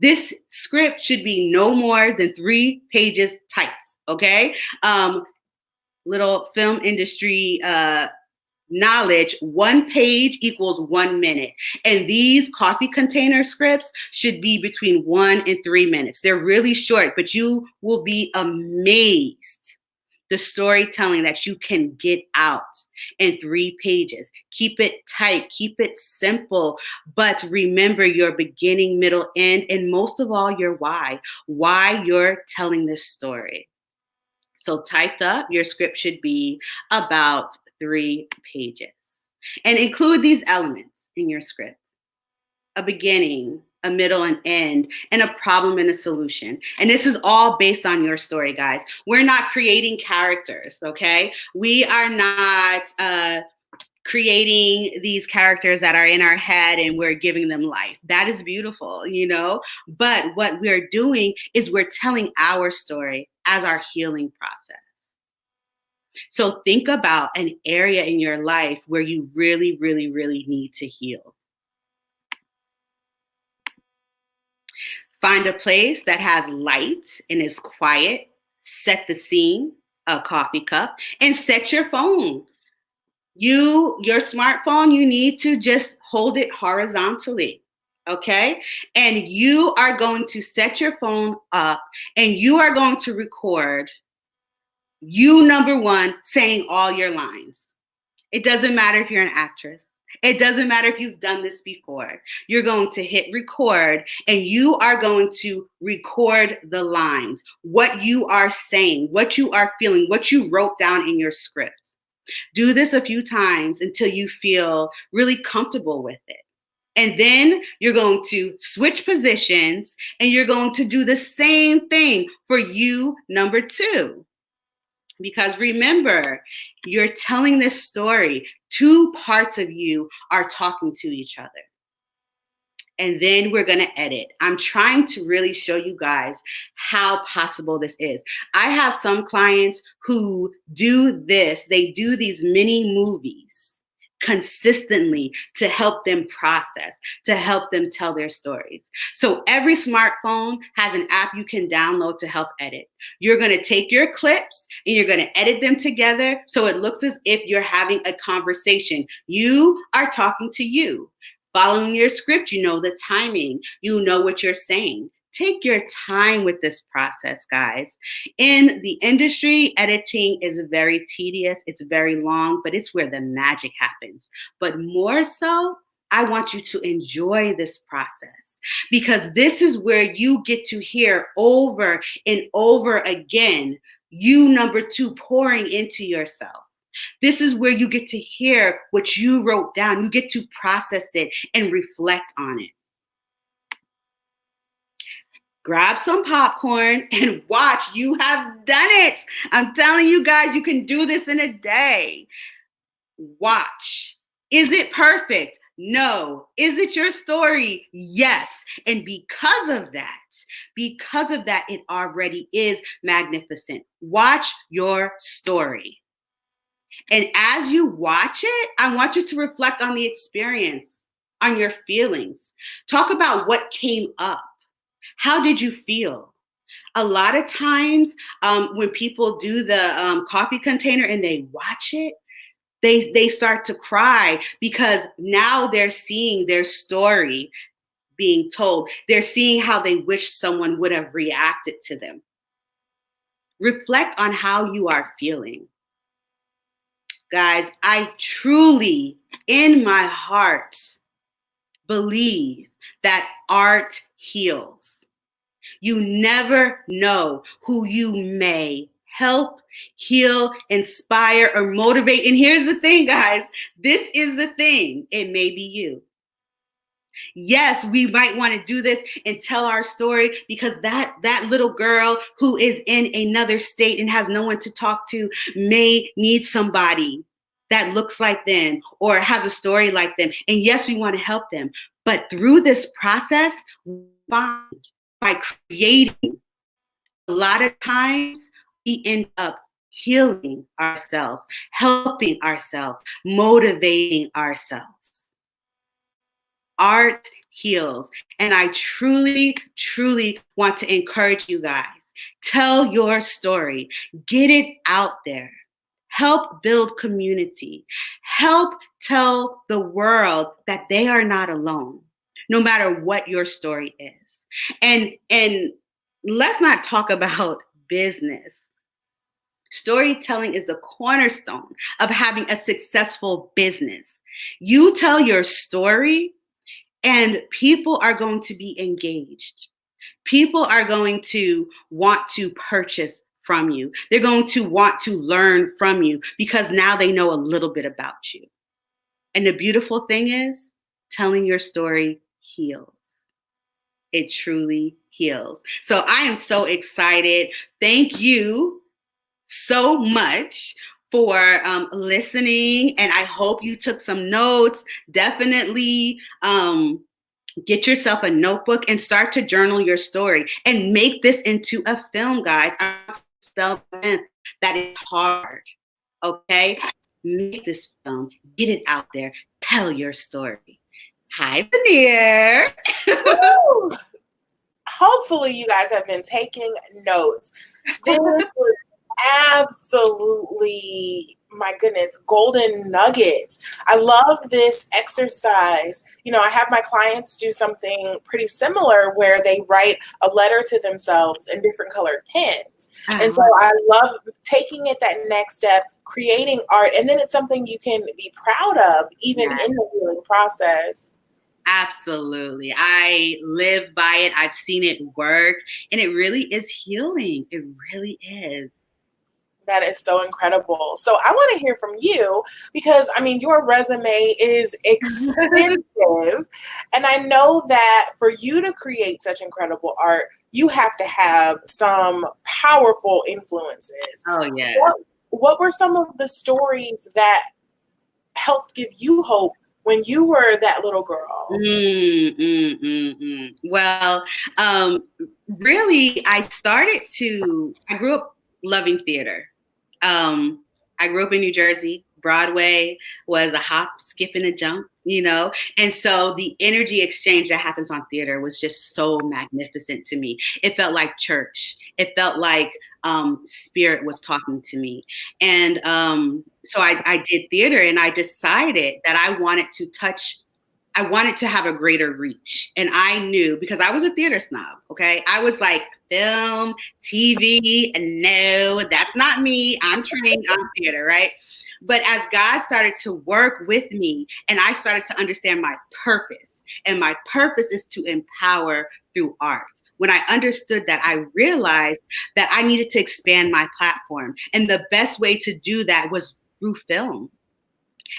This script should be no more than 3 pages tight, okay? Little film industry knowledge, 1 page equals 1 minute. And these coffee container scripts should be between 1 and 3 minutes. They're really short, but you will be amazed the storytelling that you can get out in 3 pages. Keep it tight, keep it simple, but remember your beginning, middle, end, and most of all, your why you're telling this story. So typed up, your script should be about 3 pages. And include these elements in your script: a beginning, a middle and end, and a problem and a solution. And this is all based on your story, guys. We're not creating characters, okay? We are not creating these characters that are in our head and we're giving them life. That is beautiful, you know? But what we're doing is we're telling our story as our healing process. So think about an area in your life where you really, really, really need to heal. Find a place that has light and is quiet. Set the scene, a coffee cup, and set your phone. Your smartphone, you need to just hold it horizontally, okay? And you are going to set your phone up and you are going to record you, number one, saying all your lines. It doesn't matter if you're an actress. It doesn't matter if you've done this before. You're going to hit record and you are going to record the lines, what you are saying, what you are feeling, what you wrote down in your script. Do this a few times until you feel really comfortable with it. And then you're going to switch positions and you're going to do the same thing for you, number two. Because remember, you're telling this story. Two parts of you are talking to each other. And then we're going to edit. I'm trying to really show you guys how possible this is. I have some clients who do this. They do these mini movies consistently to help them process, to help them tell their stories. So every smartphone has an app you can download to help edit. You're going to take your clips and you're going to edit them together so it looks as if you're having a conversation. You are talking to you. Following your script, you know the timing, you know what you're saying. Take your time with this process, guys. In the industry, editing is very tedious, it's very long, but it's where the magic happens. But more so, I want you to enjoy this process because this is where you get to hear over and over again, you, number two, pouring into yourself. This is where you get to hear what you wrote down. You get to process it and reflect on it. Grab some popcorn and watch. You have done it. I'm telling you guys, you can do this in a day. Watch. Is it perfect? No. Is it your story? Yes. And because of that, it already is magnificent. Watch your story. And as you watch it, I want you to reflect on the experience, on your feelings. Talk about what came up. How did you feel? A lot of times when people do the coffee container and they watch it, they start to cry because now they're seeing their story being told. They're seeing how they wish someone would have reacted to them. Reflect on how you are feeling. Guys, I truly, in my heart, believe that art heals. You never know who you may help, heal, inspire, or motivate. And here's the thing, guys. This is the thing. It may be you. Yes, we might want to do this and tell our story because that little girl who is in another state and has no one to talk to may need somebody that looks like them or has a story like them. And yes, we want to help them. But through this process, by creating, a lot of times we end up healing ourselves, helping ourselves, motivating ourselves. Art heals. And I truly, truly want to encourage you guys. Tell your story. Get it out there. Help build community. Help tell the world that they are not alone, no matter what your story is. And let's not talk about business. Storytelling is the cornerstone of having a successful business. You tell your story, and people are going to be engaged. People are going to want to purchase from you. They're going to want to learn from you because now they know a little bit about you. And the beautiful thing is, telling your story heals. It truly heals. So I am so excited. Thank you so much for listening, and I hope you took some notes. Definitely get yourself a notebook and start to journal your story and make this into a film, guys. I spell that is hard, okay? Make this film, get it out there, tell your story. Hi, Benir. Hopefully you guys have been taking notes. This was absolutely, my goodness, golden nuggets. I love this exercise. You know, I have my clients do something pretty similar where they write a letter to themselves in different colored pens. And so I love taking it that next step, creating art, and then it's something you can be proud of even in the healing process. Absolutely. I live by it. I've seen it work, and it really is healing. It really is. That is so incredible. So I want to hear from you because, I mean, your resume is extensive. And I know that for you to create such incredible art, you have to have some powerful influences. Oh, yeah. What were some of the stories that helped give you hope when you were that little girl? Well, really, I grew up loving theater. I grew up in New Jersey. Broadway was a hop, skip, and a jump, you know? And so the energy exchange that happens on theater was just so magnificent to me. It felt like church. It felt like spirit was talking to me. And so I did theater, and I decided that I wanted to have a greater reach. And I knew, because I was a theater snob, okay? I was like, film, TV, and no, that's not me. I'm trained on theater, right? But as God started to work with me, and I started to understand my purpose, and my purpose is to empower through art. When I understood that, I realized that I needed to expand my platform. And the best way to do that was through film.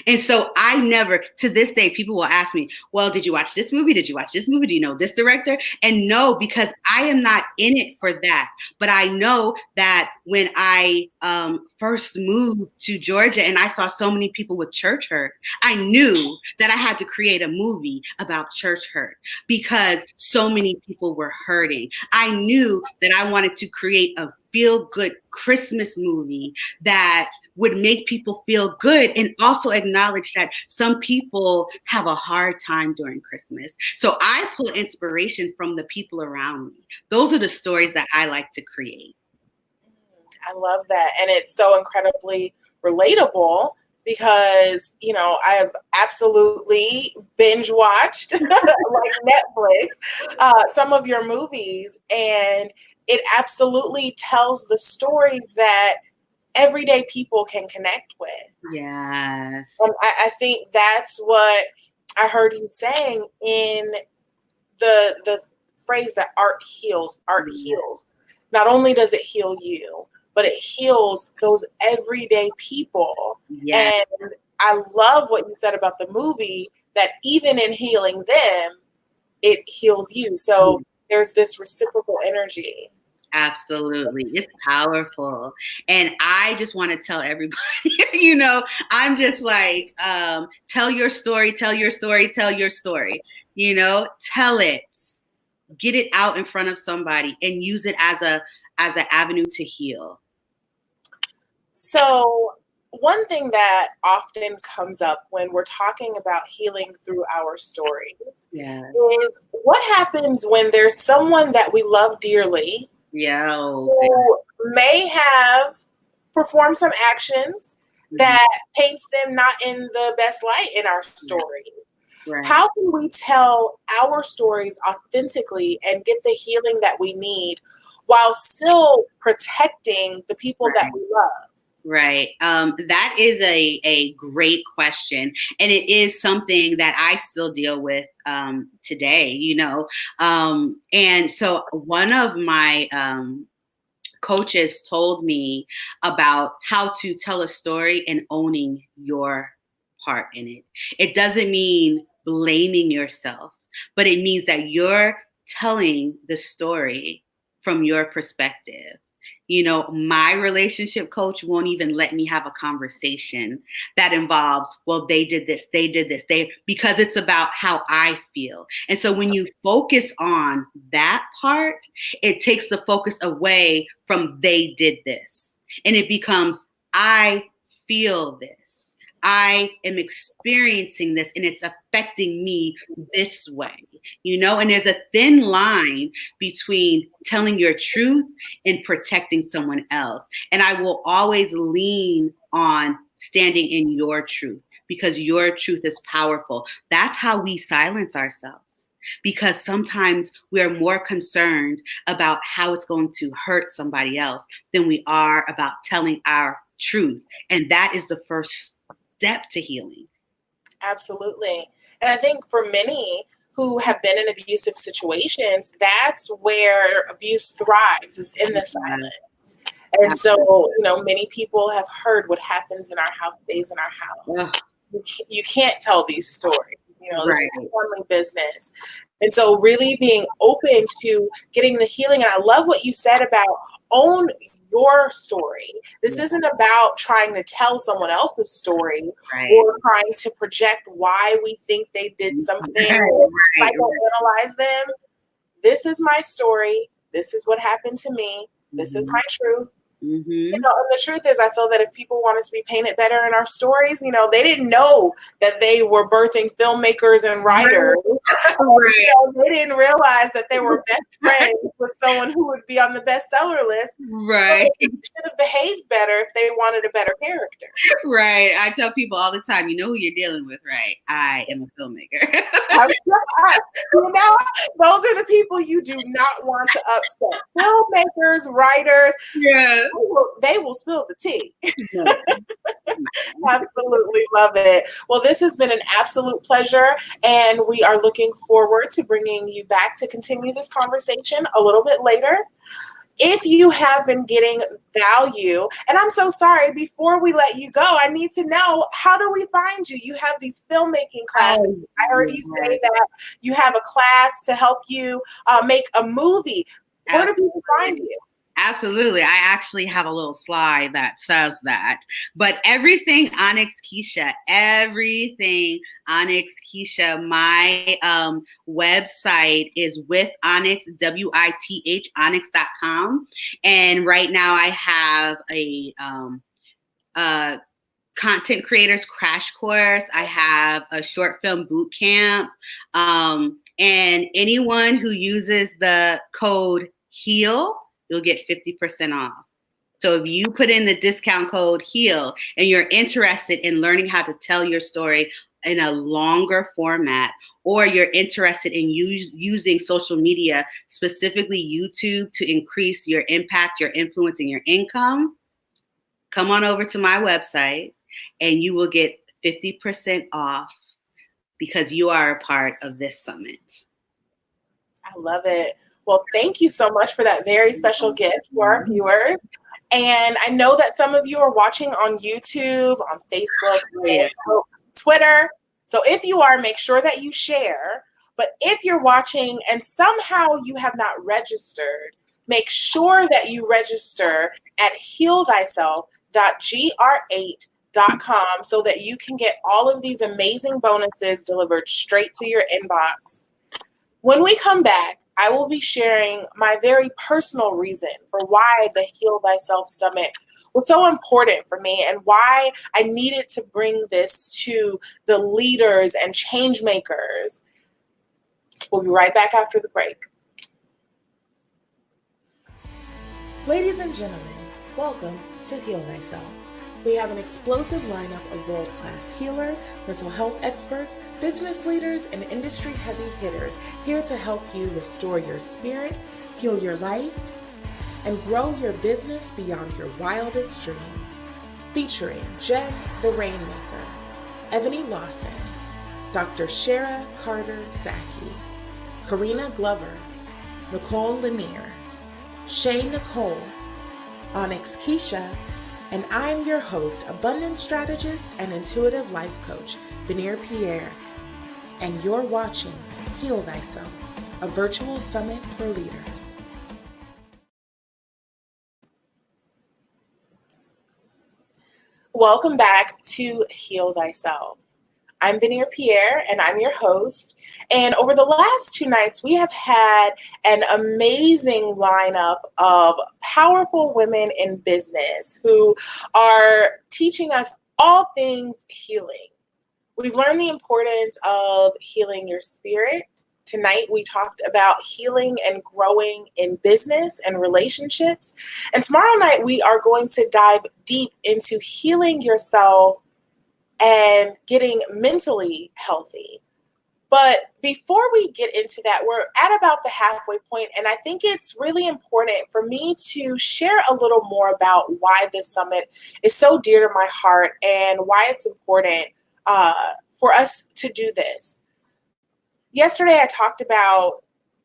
And so I never, to this day, people will ask me, well, did you watch this movie? Did you watch this movie? Do you know this director? And no, because I am not in it for that. But I know that when I first moved to Georgia and I saw so many people with church hurt, I knew that I had to create a movie about church hurt because so many people were hurting. I knew that I wanted to create a feel-good Christmas movie that would make people feel good and also acknowledge that some people have a hard time during Christmas. So I pull inspiration from the people around me. Those are the stories that I like to create. I love that. And it's so incredibly relatable because, you know, I have absolutely binge watched like Netflix, some of your movies, and it absolutely tells the stories that everyday people can connect with. Yes. And I think that's what I heard you saying in the phrase that art heals. Art heals. Not only does it heal you, but it heals those everyday people. Yes. And I love what you said about the movie, that even in healing them, it heals you. So there's this reciprocal energy. Absolutely. It's powerful. And I just want to tell everybody, you know, I'm just like, tell your story, tell your story, tell your story, you know, tell it, get it out in front of somebody and use it as an avenue to heal. So one thing that often comes up when we're talking about healing through our stories is what happens when there's someone that we love dearly who may have performed some actions that paints them not in the best light in our story. Right. How can we tell our stories authentically and get the healing that we need while still protecting the people that we love? Right. That is a great question. And it is something that I still deal with today, you know. And so one of my coaches told me about how to tell a story and owning your part in it. It doesn't mean blaming yourself, but it means that you're telling the story from your perspective. My relationship coach won't even let me have a conversation that involves, well, they did this, because it's about how I feel. And so when you focus on that part, it takes the focus away from they did this. And it becomes, I feel this. I am experiencing this and it's affecting me this way, and there's a thin line between telling your truth and protecting someone else. And I will always lean on standing in your truth because your truth is powerful. That's how we silence ourselves, because sometimes we are more concerned about how it's going to hurt somebody else than we are about telling our truth. And that is the first step to healing. Absolutely. And I think for many who have been in abusive situations, that's where abuse thrives, is in the silence. And so, many people have heard what happens in our house stays in our house. You can't tell these stories. This is a family business. And so really being open to getting the healing. And I love what you said about own your story. This isn't about trying to tell someone else's story or trying to project why we think they did something or psychoanalyze them. This is my story. This is what happened to me. This is my truth. And the truth is, I feel that if people want us to be painted better in our stories, they didn't know that they were birthing filmmakers and writers. They didn't realize that they were best friends with someone who would be on the bestseller list. So they should have behaved better if they wanted a better character. I tell people all the time, you know who you're dealing with, right? I am a filmmaker. Those are the people you do not want to upset. Filmmakers, writers. Yeah. They will spill the tea. Absolutely love it. Well, this has been an absolute pleasure, and we are looking forward to bringing you back to continue this conversation a little bit later. If you have been getting value, and I'm so sorry, before we let you go, I need to know, how do we find you? You have these filmmaking classes. I heard you say that you have a class to help you make a movie. Where do people find you? Absolutely. I actually have a little slide that says that. But everything Onyx Keesha, my website is with Onyx, WITH, Onyx.com. And right now I have a content creators crash course. I have a short film boot camp. And anyone who uses the code HEAL, you'll get 50% off. So if you put in the discount code HEAL and you're interested in learning how to tell your story in a longer format, or you're interested in using social media, specifically YouTube, to increase your impact, your influence, and your income, come on over to my website and you will get 50% off because you are a part of this summit. I love it. Well, thank you so much for that very special gift for our viewers. And I know that some of you are watching on YouTube, on Facebook, Twitter. So if you are, make sure that you share. But if you're watching and somehow you have not registered, make sure that you register at healthyself.gr8.com so that you can get all of these amazing bonuses delivered straight to your inbox. When we come back, I will be sharing my very personal reason for why the Heal Thyself Summit was so important for me and why I needed to bring this to the leaders and change makers. We'll be right back after the break. Ladies and gentlemen, welcome to Heal Thyself. We have an explosive lineup of world-class healers, mental health experts, business leaders, and industry heavy hitters here to help you restore your spirit, heal your life, and grow your business beyond your wildest dreams. Featuring Jen the Rainmaker, Ebony Lawson, Dr. Shara Carter-Zaki, Carina Glover, Nicole Lanier, Shay Nicole, Onyx Keesha, and I'm your host, abundance strategist and intuitive life coach, Benir Pierre, and you're watching Heal Thyself, a virtual summit for leaders. Welcome back to Heal Thyself. I'm Benir, Pierre, and I'm your host. And over the last 2 nights, we have had an amazing lineup of powerful women in business who are teaching us all things healing. We've learned the importance of healing your spirit. Tonight, we talked about healing and growing in business and relationships. And tomorrow night, we are going to dive deep into healing yourself and getting mentally healthy. But before we get into that, we're at about the halfway point, and I think it's really important for me to share a little more about why this summit is so dear to my heart and why it's important for us to do this. Yesterday, I talked about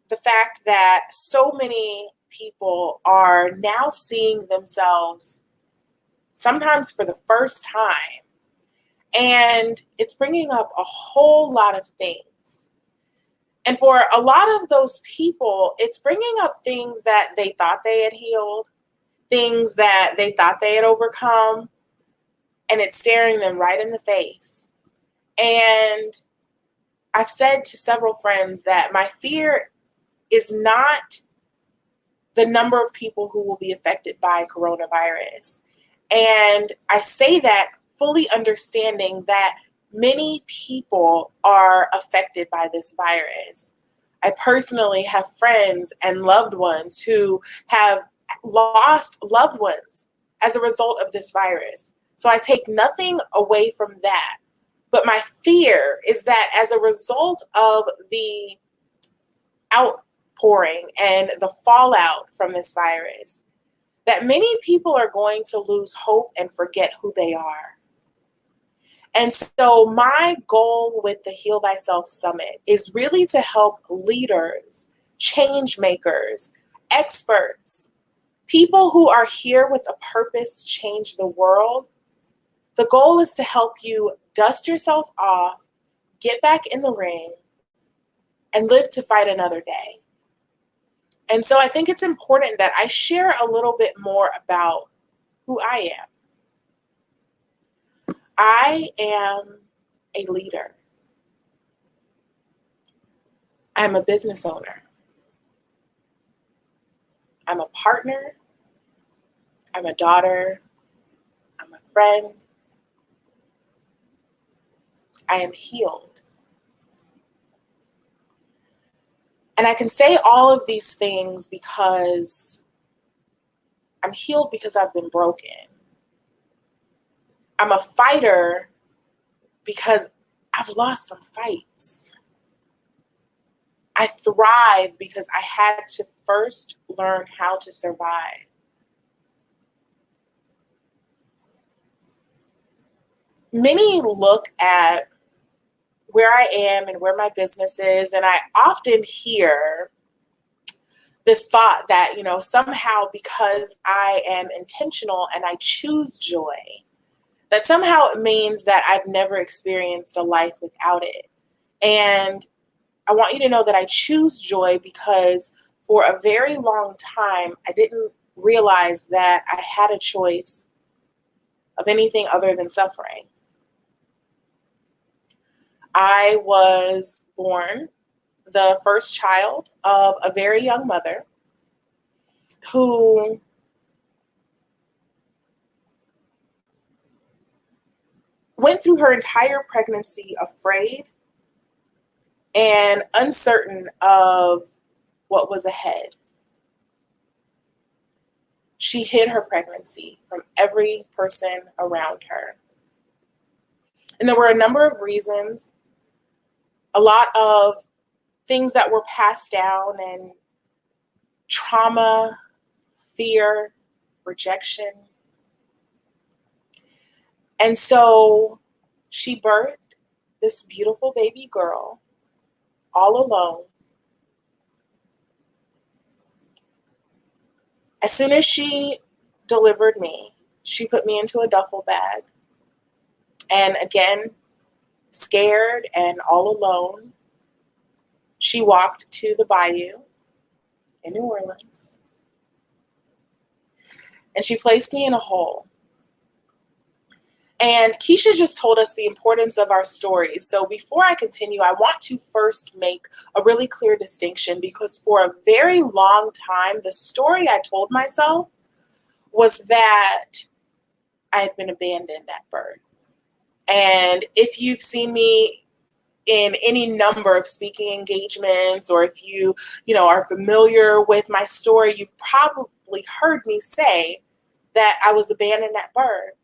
the fact that so many people are now seeing themselves sometimes for the first time. And it's bringing up a whole lot of things. And for a lot of those people, it's bringing up things that they thought they had healed, things that they thought they had overcome, and it's staring them right in the face. And I've said to several friends that my fear is not the number of people who will be affected by coronavirus. And I say that fully understanding that many people are affected by this virus. I personally have friends and loved ones who have lost loved ones as a result of this virus. So I take nothing away from that. But my fear is that as a result of the outpouring and the fallout from this virus, that many people are going to lose hope and forget who they are. And so my goal with the Heal Thyself Summit is really to help leaders, change makers, experts, people who are here with a purpose to change the world. The goal is to help you dust yourself off, get back in the ring, and live to fight another day. And so I think it's important that I share a little bit more about who I am. I am a leader. I'm a business owner. I'm a partner. I'm a daughter. I'm a friend. I am healed. And I can say all of these things because I'm healed because I've been broken. I'm a fighter because I've lost some fights. I thrive because I had to first learn how to survive. Many look at where I am and where my business is, and I often hear this thought that, somehow because I am intentional and I choose joy, that somehow it means that I've never experienced a life without it. And I want you to know that I choose joy because for a very long time, I didn't realize that I had a choice of anything other than suffering. I was born the first child of a very young mother who went through her entire pregnancy afraid and uncertain of what was ahead. She hid her pregnancy from every person around her. And there were a number of reasons, a lot of things that were passed down, and trauma, fear, rejection. And so she birthed this beautiful baby girl all alone. As soon as she delivered me, she put me into a duffel bag. And again, scared and all alone, she walked to the bayou in New Orleans. And she placed me in a hole. And Keesha just told us the importance of our stories. So before I continue, I want to first make a really clear distinction, because for a very long time, the story I told myself was that I had been abandoned at birth. And if you've seen me in any number of speaking engagements, or if you are familiar with my story, you've probably heard me say that I was abandoned at birth.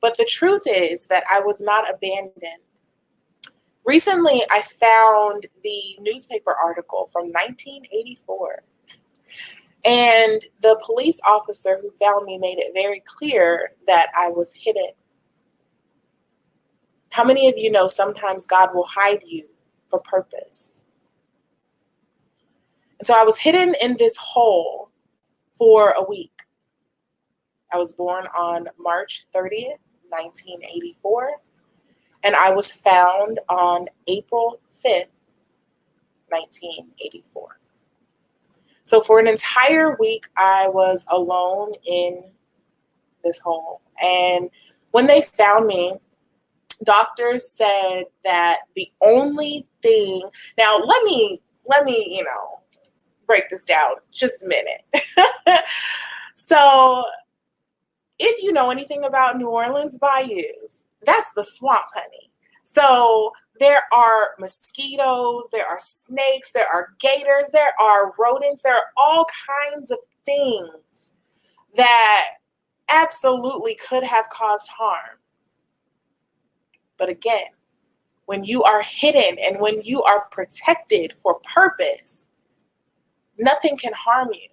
But the truth is that I was not abandoned. Recently, I found the newspaper article from 1984. And the police officer who found me made it very clear that I was hidden. How many of you know sometimes God will hide you for purpose? And so I was hidden in this hole for a week. I was born on March 30th, 1984, and I was found on April 5th, 1984. So for an entire week, I was alone in this hole. And when they found me, doctors said that the only thing, now let me, break this down just a minute. So if you know anything about New Orleans bayous, that's the swamp, honey. So there are mosquitoes, there are snakes, there are gators, there are rodents, there are all kinds of things that absolutely could have caused harm. But again, when you are hidden and when you are protected for purpose, nothing can harm you.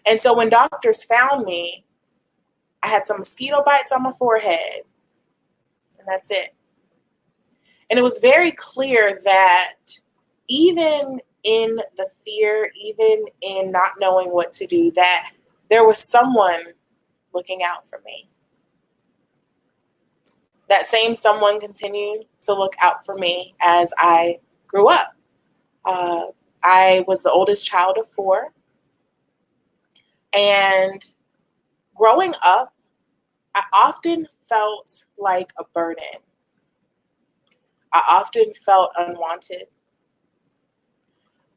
And so when doctors found me, I had some mosquito bites on my forehead, and that's it. And it was very clear that even in the fear, even in not knowing what to do, that there was someone looking out for me. That same someone continued to look out for me as I grew up. I was the oldest child of 4. And growing up, I often felt like a burden. I often felt unwanted.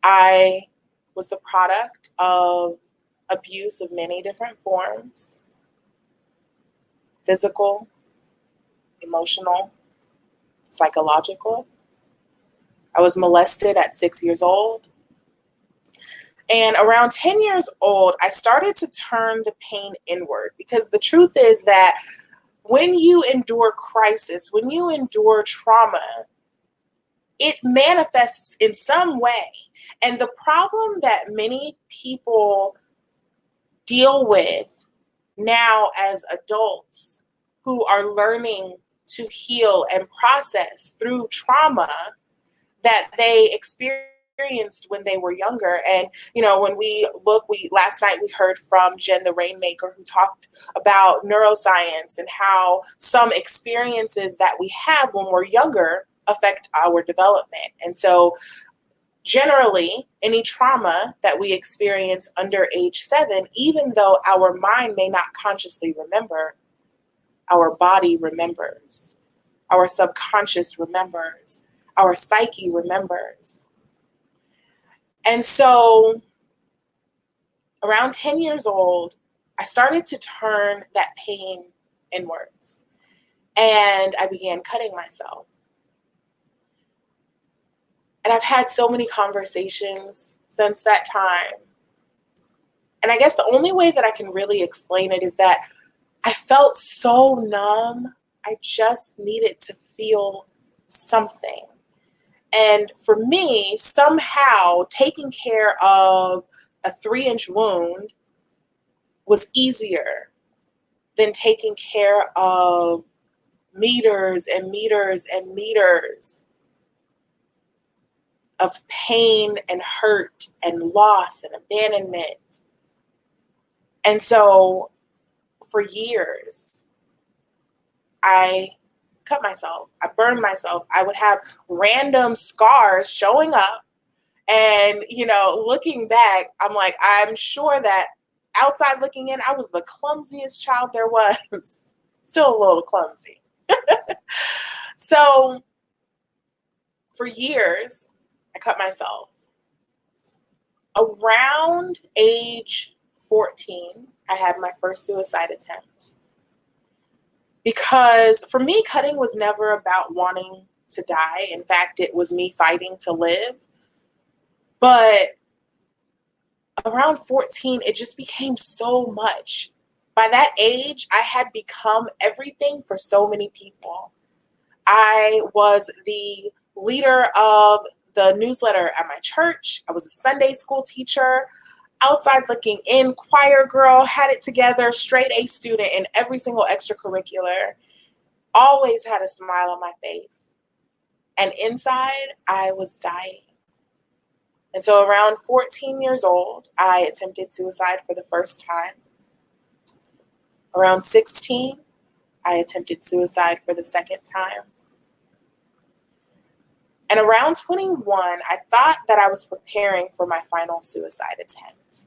I was the product of abuse of many different forms: physical, emotional, psychological. I was molested at 6 years old. And around 10 years old, I started to turn the pain inward, because the truth is that when you endure crisis, when you endure trauma, it manifests in some way. And the problem that many people deal with now as adults who are learning to heal and process through trauma that they experienced when they were younger. And, when we look, last night we heard from Jen, the Rainmaker, who talked about neuroscience and how some experiences that we have when we're younger affect our development. And so generally, any trauma that we experience under age 7, even though our mind may not consciously remember, our body remembers, our subconscious remembers, our psyche remembers. And so around 10 years old, I started to turn that pain inwards, and I began cutting myself. And I've had so many conversations since that time. And I guess the only way that I can really explain it is that I felt so numb. I just needed to feel something. And for me, somehow taking care of a 3-inch wound was easier than taking care of meters and meters and meters of pain and hurt and loss and abandonment. And so for years, I cut myself. I burned myself. I would have random scars showing up. And, looking back, I'm like, I'm sure that outside looking in, I was the clumsiest child there was. Still a little clumsy. So for years, I cut myself. Around age 14, I had my first suicide attempt. Because for me, cutting was never about wanting to die. In fact, it was me fighting to live. But around 14, it just became so much. By that age, I had become everything for so many people. I was the leader of the newsletter at my church. I was a Sunday school teacher, outside looking in, choir girl, had it together, straight A student in every single extracurricular, always had a smile on my face. And inside, I was dying. And so around 14 years old, I attempted suicide for the first time. Around 16, I attempted suicide for the second time. And around 21, I thought that I was preparing for my final suicide attempt.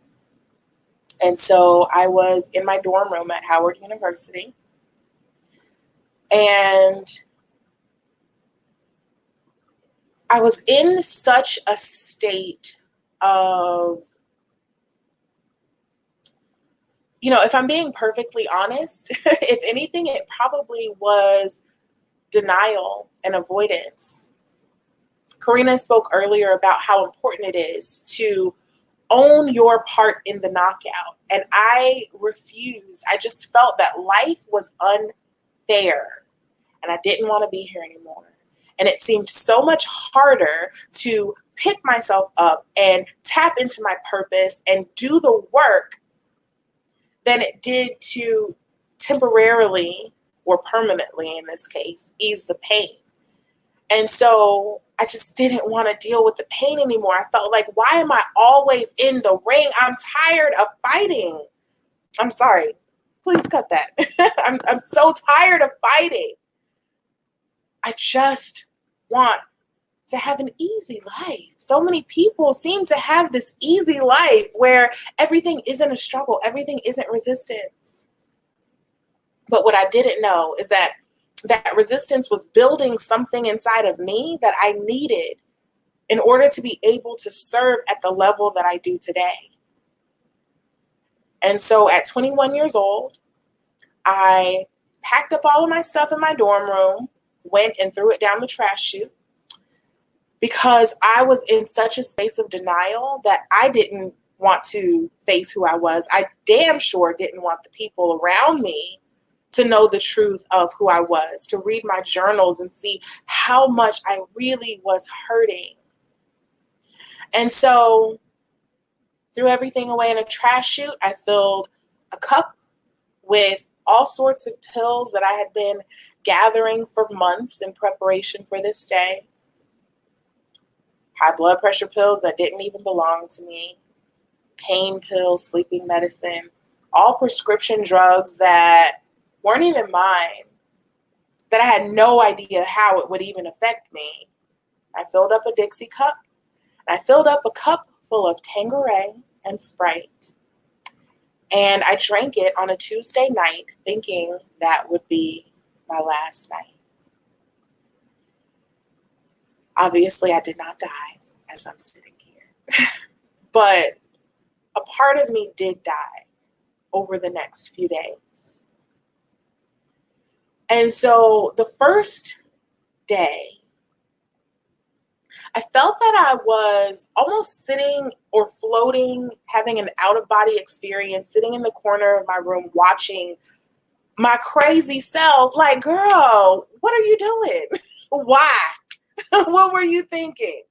And so I was in my dorm room at Howard University. And I was in such a state of, if I'm being perfectly honest, if anything, it probably was denial and avoidance. Carina spoke earlier about how important it is to own your part in the knockout. And I refused. I just felt that life was unfair and I didn't want to be here anymore. And it seemed so much harder to pick myself up and tap into my purpose and do the work than it did to temporarily, or permanently in this case, ease the pain. And so I just didn't want to deal with the pain anymore. I felt like, why am I always in the ring? I'm tired of fighting. I'm sorry. Please cut that. I'm so tired of fighting. I just want to have an easy life. So many people seem to have this easy life where everything isn't a struggle, everything isn't resistance. But what I didn't know is that resistance was building something inside of me that I needed in order to be able to serve at the level that I do today. And so at 21 years old, I packed up all of my stuff in my dorm room, went and threw it down the trash chute, because I was in such a space of denial that I didn't want to face who I was. I damn sure didn't want the people around me to know the truth of who I was, to read my journals and see how much I really was hurting. And so threw everything away in a trash chute. I filled a cup with all sorts of pills that I had been gathering for months in preparation for this day. High blood pressure pills that didn't even belong to me, pain pills, sleeping medicine, all prescription drugs that weren't even mine, that I had no idea how it would even affect me. I filled up a Dixie cup. I filled up a cup full of Tanqueray and Sprite. And I drank it on a Tuesday night, thinking that would be my last night. Obviously, I did not die as I'm sitting here. But a part of me did die over the next few days. And so the first day, I felt that I was almost sitting or floating, having an out-of-body experience, sitting in the corner of my room watching my crazy self, like, girl, what are you doing? Why? What were you thinking?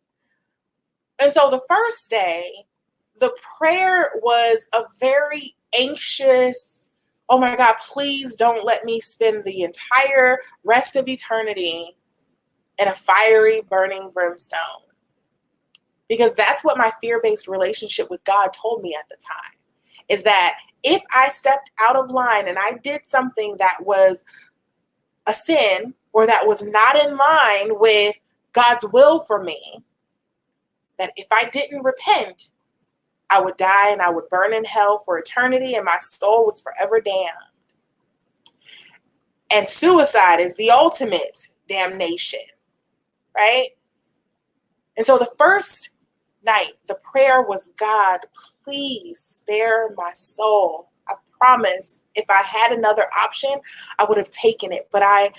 And so the first day, the prayer was a very anxious, oh my God, please don't let me spend the entire rest of eternity in a fiery, burning brimstone. Because that's what my fear-based relationship with God told me at the time, is that if I stepped out of line and I did something that was a sin or that was not in line with God's will for me, that if I didn't repent, I would die and I would burn in hell for eternity and my soul was forever damned. And suicide is the ultimate damnation, right? And so the first night, the prayer was, God, please spare my soul. I promise if I had another option, I would have taken it, but I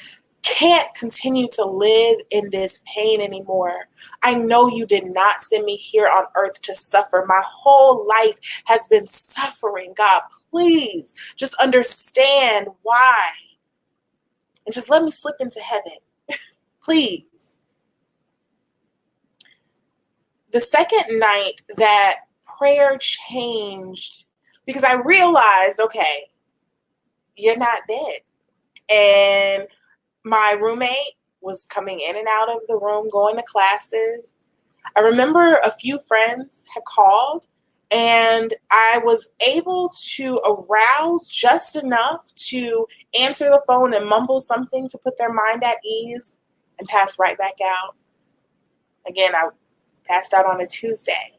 can't continue to live in this pain anymore. I know you did not send me here on earth to suffer. My whole life has been suffering. God, please just understand why. And just let me slip into heaven, please. The second night, that prayer changed because I realized, okay, you're not dead. And my roommate was coming in and out of the room, going to classes. I remember a few friends had called, and I was able to arouse just enough to answer the phone and mumble something to put their mind at ease and pass right back out. Again, I passed out on a Tuesday.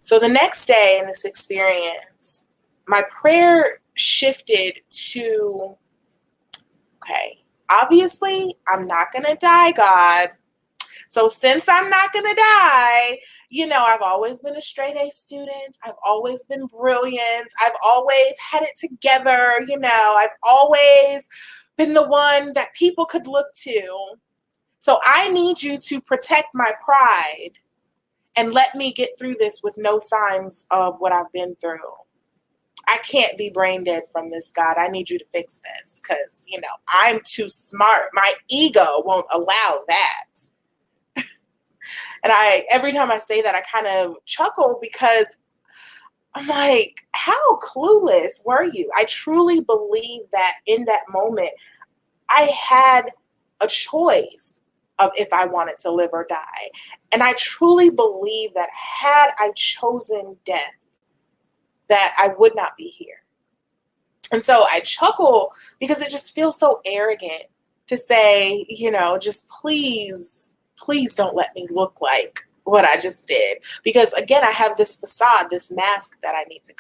So the next day in this experience, my prayer shifted to, okay, obviously I'm not going to die, God. So since I'm not going to die, I've always been a straight A student. I've always been brilliant. I've always had it together. I've always been the one that people could look to. So I need you to protect my pride and let me get through this with no signs of what I've been through. I can't be brain dead from this, God. I need you to fix this because, I'm too smart. My ego won't allow that. And every time I say that, I kind of chuckle because I'm like, how clueless were you? I truly believe that in that moment, I had a choice of if I wanted to live or die. And I truly believe that had I chosen death, that I would not be here. And so I chuckle because it just feels so arrogant to say, just please don't let me look like what I just did. Because again, I have this facade, this mask that I need to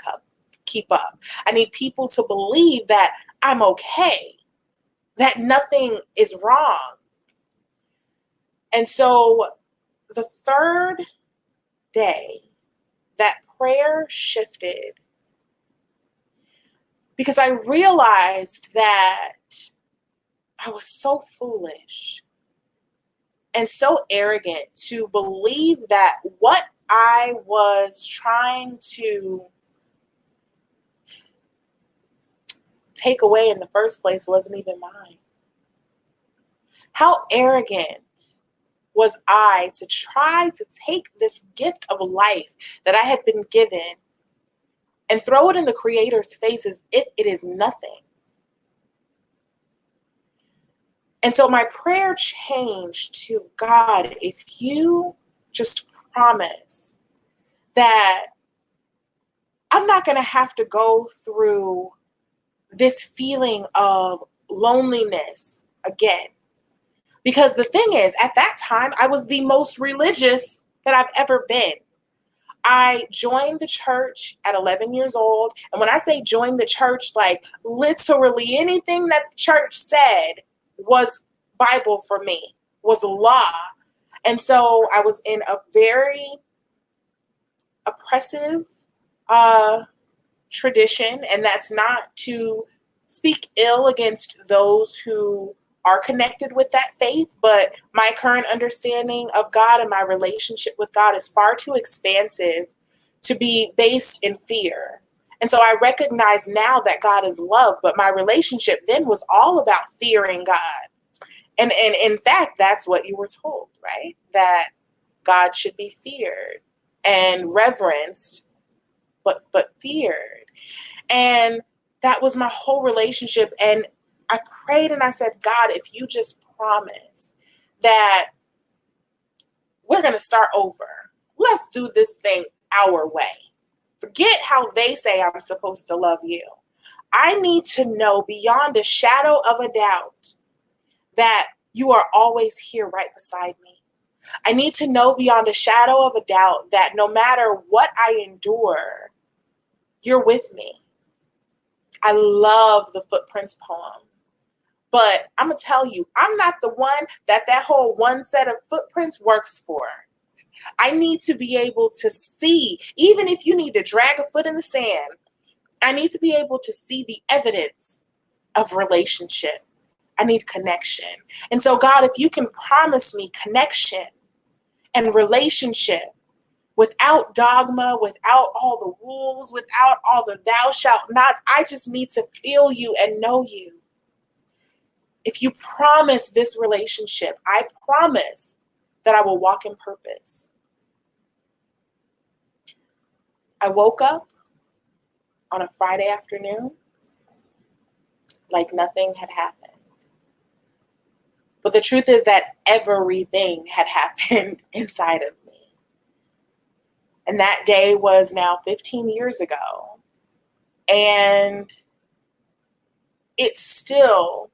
keep up. I need people to believe that I'm okay, that nothing is wrong. And so the third day, that prayer shifted because I realized that I was so foolish and so arrogant to believe that what I was trying to take away in the first place wasn't even mine. How arrogant was I to try to take this gift of life that I had been given and throw it in the Creator's face as if it is nothing. And so my prayer changed to, God, if you just promise that I'm not going to have to go through this feeling of loneliness again. Because the thing is, at that time, I was the most religious that I've ever been. I joined the church at 11 years old. And when I say join the church, like literally anything that the church said was Bible for me, was law. And so I was in a very oppressive tradition. And that's not to speak ill against those who are connected with that faith, but my current understanding of God and my relationship with God is far too expansive to be based in fear. And so I recognize now that God is love, but my relationship then was all about fearing God. And in fact, that's what you were told, right? That God should be feared and reverenced, but feared. And that was my whole relationship. And I prayed and I said, God, if you just promise that we're going to start over, let's do this thing our way. Forget how they say I'm supposed to love you. I need to know beyond a shadow of a doubt that you are always here right beside me. I need to know beyond a shadow of a doubt that no matter what I endure, you're with me. I love the Footprints poem. But I'm going to tell you, I'm not the one that whole one set of footprints works for. I need to be able to see, even if you need to drag a foot in the sand, I need to be able to see the evidence of relationship. I need connection. And so, God, if you can promise me connection and relationship without dogma, without all the rules, without all the thou shalt nots, I just need to feel you and know you. If you promise this relationship, I promise that I will walk in purpose. I woke up on a Friday afternoon like nothing had happened. But the truth is that everything had happened inside of me. And that day was now 15 years ago. And it still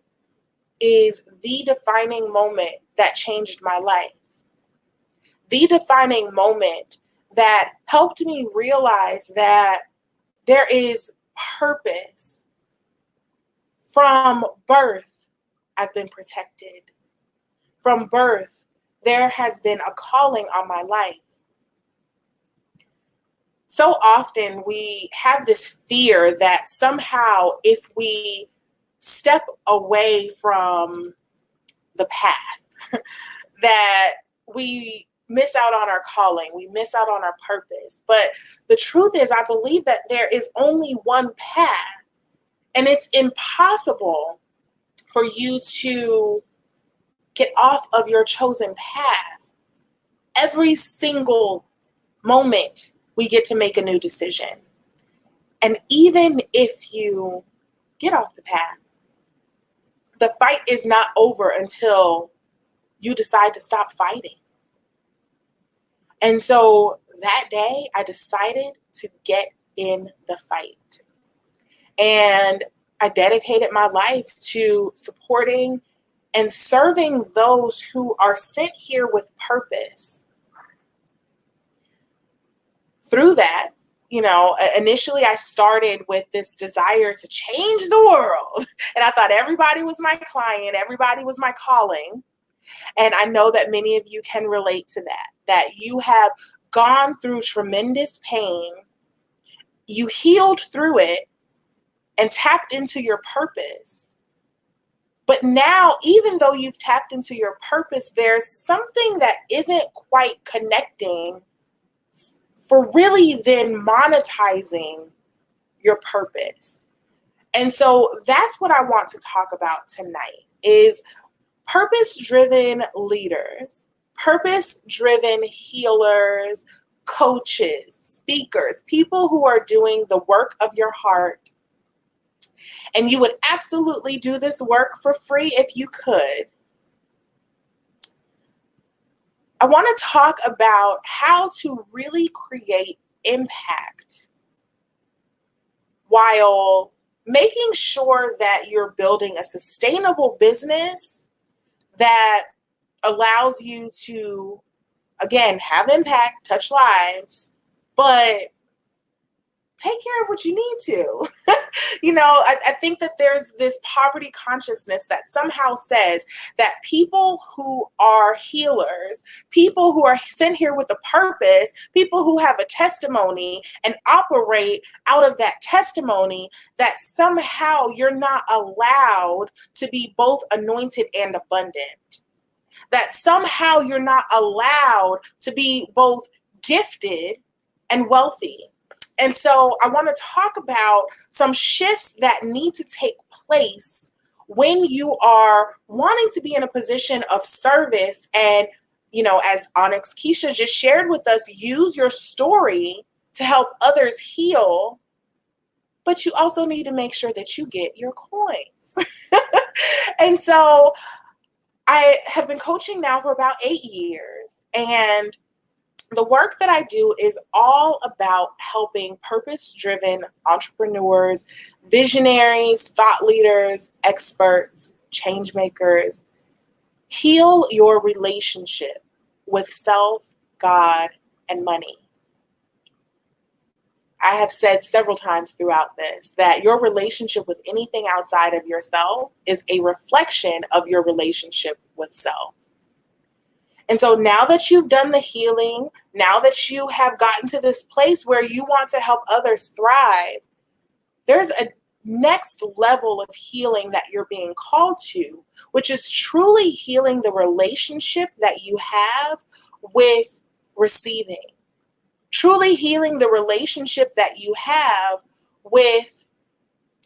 is the defining moment that changed my life. The defining moment that helped me realize that there is purpose. From birth, I've been protected. From birth, there has been a calling on my life. So often we have this fear that somehow if we step away from the path, that we miss out on our calling, we miss out on our purpose. But the truth is, I believe that there is only one path, and it's impossible for you to get off of your chosen path. Every single moment, we get to make a new decision. And even if you get off the path, the fight is not over until you decide to stop fighting. And so that day, I decided to get in the fight. And I dedicated my life to supporting and serving those who are sent here with purpose. Through that, initially I started with this desire to change the world. And I thought everybody was my client, everybody was my calling. And I know that many of you can relate to that you have gone through tremendous pain, you healed through it, and tapped into your purpose. But now, even though you've tapped into your purpose, there's something that isn't quite connecting for really then monetizing your purpose. And so that's what I want to talk about tonight is purpose-driven leaders, purpose-driven healers, coaches, speakers, people who are doing the work of your heart. And you would absolutely do this work for free if you could. I want to talk about how to really create impact while making sure that you're building a sustainable business that allows you to, again, have impact, touch lives, but take care of what you need to. I think that there's this poverty consciousness that somehow says that people who are healers, people who are sent here with a purpose, people who have a testimony and operate out of that testimony, that somehow you're not allowed to be both anointed and abundant. That somehow you're not allowed to be both gifted and wealthy. And so I want to talk about some shifts that need to take place when you are wanting to be in a position of service and, as Onyx, Keesha just shared with us, use your story to help others heal, but you also need to make sure that you get your coins. And so I have been coaching now for about 8 years, and the work that I do is all about helping purpose-driven entrepreneurs, visionaries, thought leaders, experts, change makers, heal your relationship with self, God, and money. I have said several times throughout this that your relationship with anything outside of yourself is a reflection of your relationship with self. And so now that you've done the healing, now that you have gotten to this place where you want to help others thrive, there's a next level of healing that you're being called to, which is truly healing the relationship that you have with receiving. Truly healing the relationship that you have with,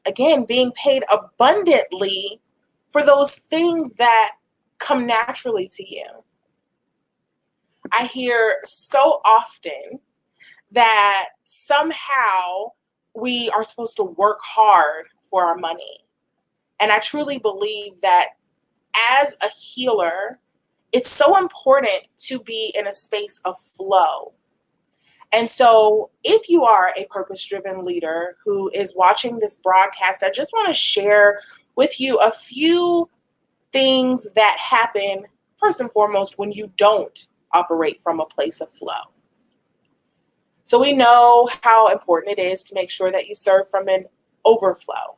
again, being paid abundantly for those things that come naturally to you. I hear so often that somehow we are supposed to work hard for our money. And I truly believe that as a healer, it's so important to be in a space of flow. And so if you are a purpose-driven leader who is watching this broadcast, I just want to share with you a few things that happen, first and foremost, when you don't operate from a place of flow. So we know how important it is to make sure that you serve from an overflow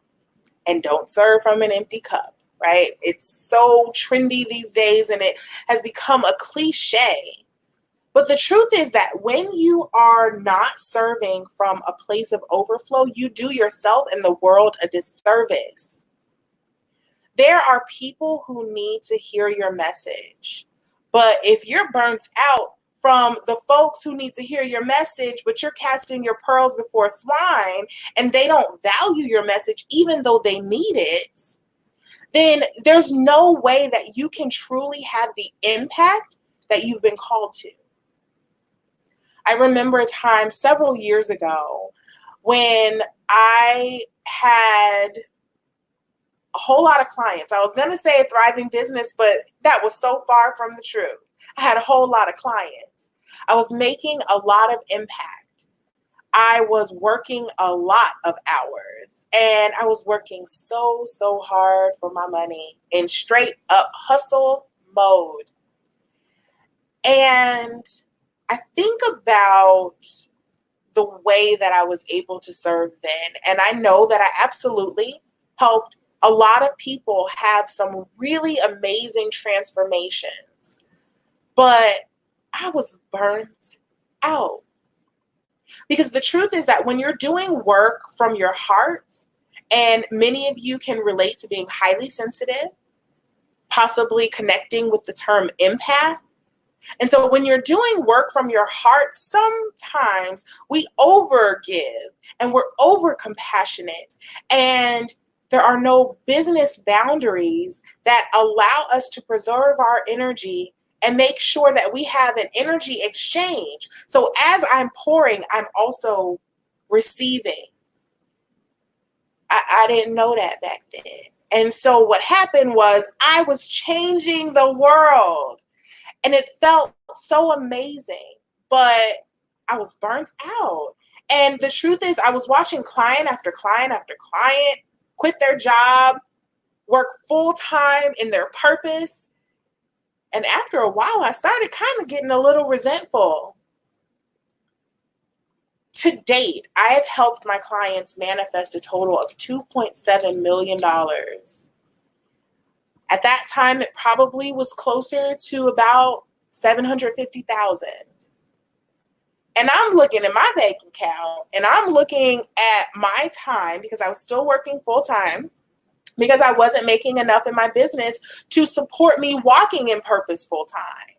and don't serve from an empty cup, right? It's so trendy these days and it has become a cliche. But the truth is that when you are not serving from a place of overflow, you do yourself and the world a disservice. There are people who need to hear your message. But if you're burnt out from the folks who need to hear your message, but you're casting your pearls before swine and they don't value your message, even though they need it, then there's no way that you can truly have the impact that you've been called to. I remember a time several years ago when I had a whole lot of clients. I was going to say a thriving business, but that was so far from the truth. I had a whole lot of clients. I was making a lot of impact. I was working a lot of hours and I was working so hard for my money in straight up hustle mode. And I think about the way that I was able to serve then. And I know that I absolutely helped a lot of people have some really amazing transformations. But I was burnt out. Because the truth is that when you're doing work from your heart, and many of you can relate to being highly sensitive, possibly connecting with the term empath. And so when you're doing work from your heart, sometimes we overgive and we're over compassionate and there are no business boundaries that allow us to preserve our energy and make sure that we have an energy exchange. So as I'm pouring, I'm also receiving. I didn't know that back then. And so what happened was I was changing the world. And it felt so amazing, but I was burnt out. And the truth is I was watching client after client after client quit their job, work full time in their purpose. And after a while, I started kind of getting a little resentful. To date, I have helped my clients manifest a total of $2.7 million. At that time, it probably was closer to about $750,000. And I'm looking at my bank account and I'm looking at my time because I was still working full time because I wasn't making enough in my business to support me walking in purpose full time.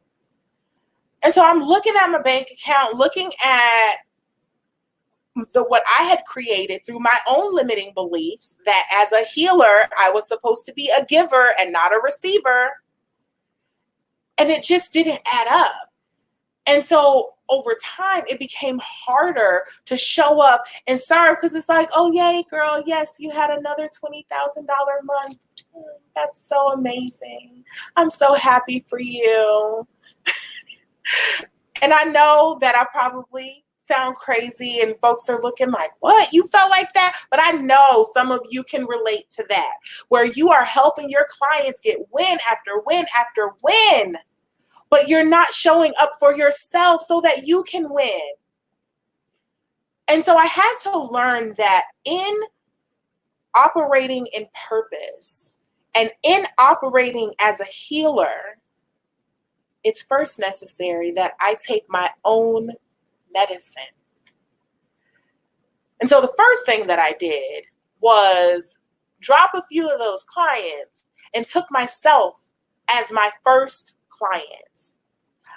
And so I'm looking at my bank account, looking at what I had created through my own limiting beliefs that as a healer, I was supposed to be a giver and not a receiver. And it just didn't add up. And so over time, it became harder to show up and serve because it's like, oh, yay, girl. Yes, you had another $20,000 month. That's so amazing. I'm so happy for you. And I know that I probably sound crazy and folks are looking like, what? You felt like that? But I know some of you can relate to that, where you are helping your clients get win after win after win, but you're not showing up for yourself so that you can win. And so I had to learn that in operating in purpose and in operating as a healer, it's first necessary that I take my own medicine. And so the first thing that I did was drop a few of those clients and took myself as my first client.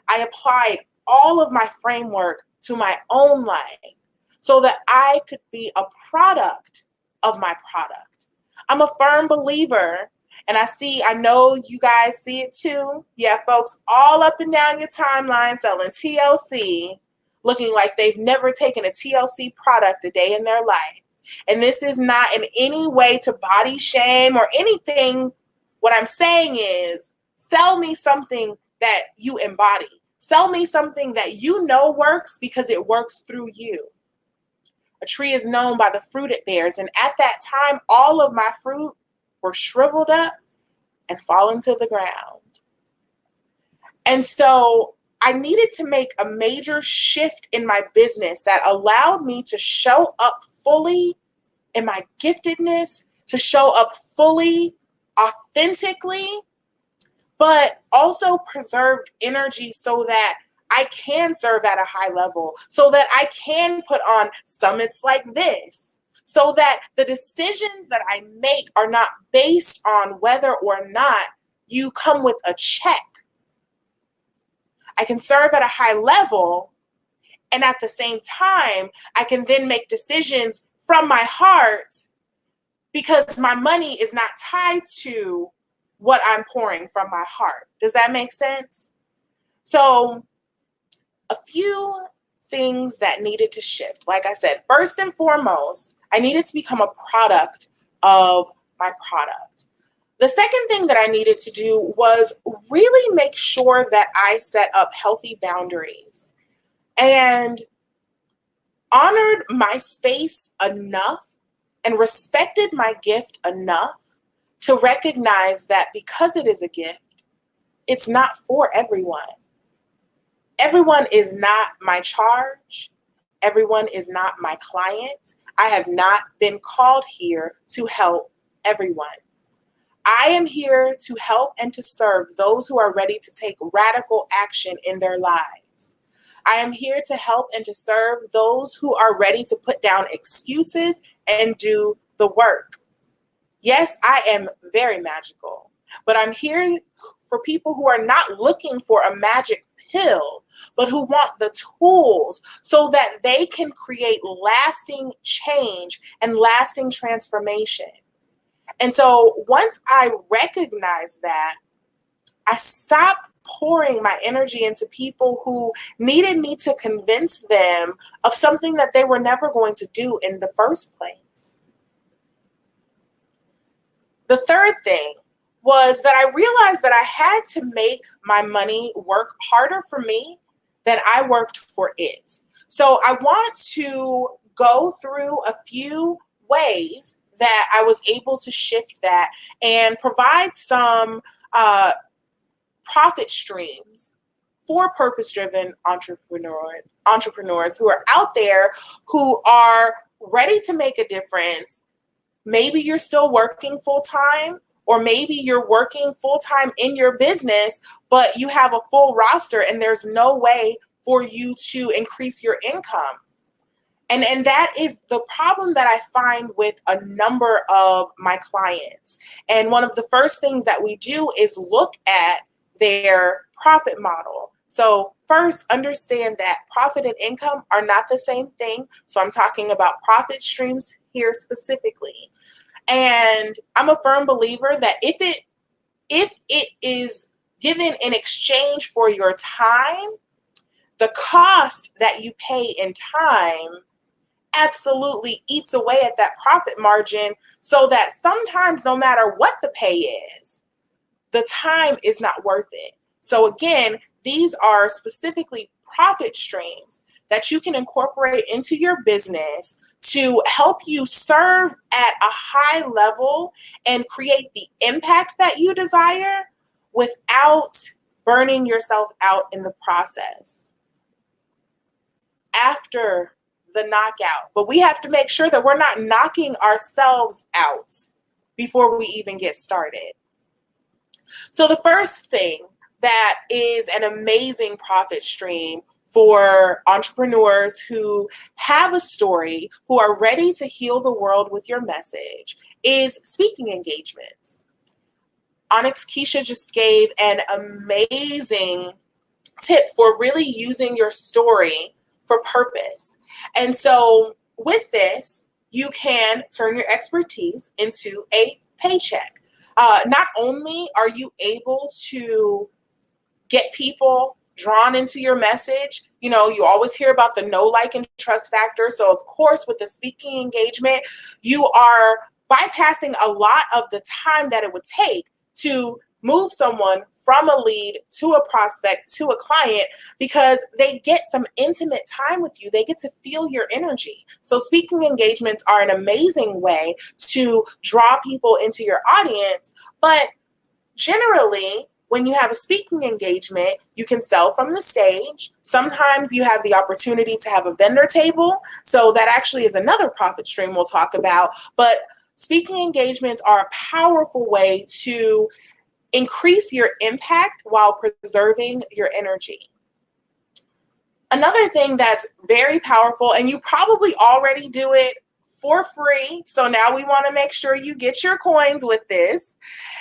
I applied all of my framework to my own life so that I could be a product of my product. I'm a firm believer, and I know you guys see it too. You have folks all up and down your timeline selling TLC, looking like they've never taken a TLC product a day in their life. And this is not in any way to body shame or anything. What I'm saying is, sell me something that you embody. Sell me something that you know works because it works through you. A tree is known by the fruit it bears. And at that time, all of my fruit were shriveled up and fallen to the ground. And so I needed to make a major shift in my business that allowed me to show up fully in my giftedness, to show up fully, authentically, but also preserved energy so that I can serve at a high level, so that I can put on summits like this, so that the decisions that I make are not based on whether or not you come with a check. I can serve at a high level, and at the same time, I can then make decisions from my heart because my money is not tied to what I'm pouring from my heart. Does that make sense? So a few things that needed to shift. Like I said, first and foremost, I needed to become a product of my product. The second thing that I needed to do was really make sure that I set up healthy boundaries and honored my space enough and respected my gift enough to recognize that because it is a gift, it's not for everyone. Everyone is not my charge. Everyone is not my client. I have not been called here to help everyone. I am here to help and to serve those who are ready to take radical action in their lives. I am here to help and to serve those who are ready to put down excuses and do the work. Yes, I am very magical, but I'm here for people who are not looking for a magic pill, but who want the tools so that they can create lasting change and lasting transformation. And so once I recognized that, I stopped pouring my energy into people who needed me to convince them of something that they were never going to do in the first place. The third thing was that I realized that I had to make my money work harder for me than I worked for it. So I want to go through a few ways that I was able to shift that and provide some profit streams for purpose-driven entrepreneurs who are out there who are ready to make a difference. Maybe you're still working full-time, or maybe you're working full-time in your business, but you have a full roster and there's no way for you to increase your income. And that is the problem that I find with a number of my clients. And one of the first things that we do is look at their profit model. So first, understand that profit and income are not the same thing. So I'm talking about profit streams here specifically. And I'm a firm believer that if it is given in exchange for your time, the cost that you pay in time absolutely eats away at that profit margin, so that sometimes no matter what the pay is, the time is not worth it. So again, these are specifically profit streams that you can incorporate into your business to help you serve at a high level and create the impact that you desire without burning yourself out in the process. After the knockout, but we have to make sure that we're not knocking ourselves out before we even get started. So the first thing that is an amazing profit stream for entrepreneurs who have a story, who are ready to heal the world with your message, is speaking engagements. Onyx Keesha just gave an amazing tip for really using your story for purpose. And so with this, you can turn your expertise into a paycheck. Not only are you able to get people drawn into your message, you know, you always hear about the know, like, and trust factor. So of course, with the speaking engagement, you are bypassing a lot of the time that it would take to move someone from a lead to a prospect to a client, because they get some intimate time with you. They get to feel your energy. So speaking engagements are an amazing way to draw people into your audience. But generally, when you have a speaking engagement, you can sell from the stage. Sometimes you have the opportunity to have a vendor table. So that actually is another profit stream we'll talk about. But speaking engagements are a powerful way to increase your impact while preserving your energy. Another thing that's very powerful, and you probably already do it for free, so now we want to make sure you get your coins with this,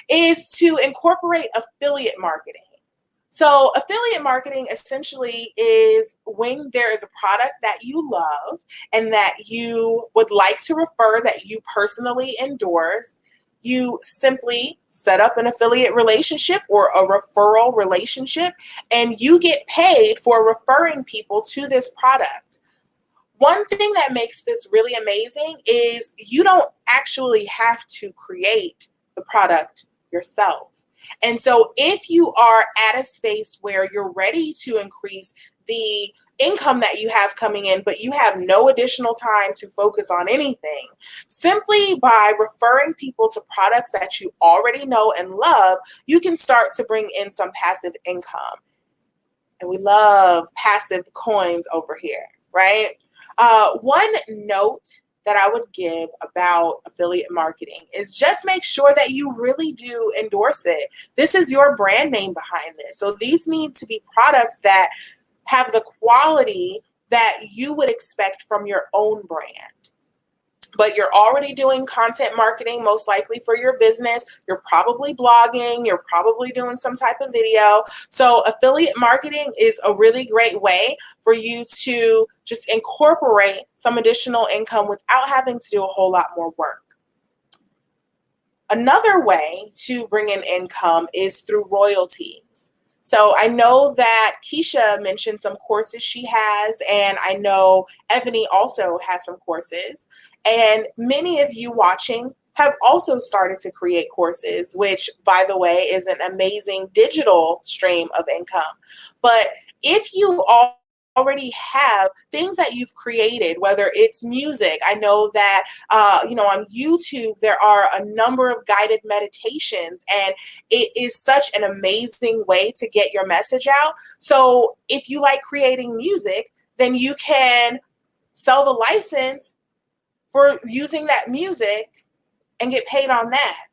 is to incorporate affiliate marketing. So affiliate marketing essentially is when there is a product that you love and that you would like to refer, that you personally endorse. You simply set up an affiliate relationship or a referral relationship, and you get paid for referring people to this product. One thing that makes this really amazing is you don't actually have to create the product yourself. And so if you are at a space where you're ready to increase the income that you have coming in, but you have no additional time to focus on anything, simply by referring people to products that you already know and love, you can start to bring in some passive income. And we love passive coins over here, right? One note that I would give about affiliate marketing is just make sure that you really do endorse it. This is your brand name behind this. So these need to be products that have the quality that you would expect from your own brand. But you're already doing content marketing, most likely for your business. You're probably blogging. You're probably doing some type of video. So affiliate marketing is a really great way for you to just incorporate some additional income without having to do a whole lot more work. Another way to bring in income is through royalties. So I know that Keesha mentioned some courses she has, and I know Ebony also has some courses. And many of you watching have also started to create courses, which, by the way, is an amazing digital stream of income. But if you already have things that you've created, whether it's music, I know that, on YouTube, there are a number of guided meditations, and it is such an amazing way to get your message out. So if you like creating music, then you can sell the license for using that music and get paid on that.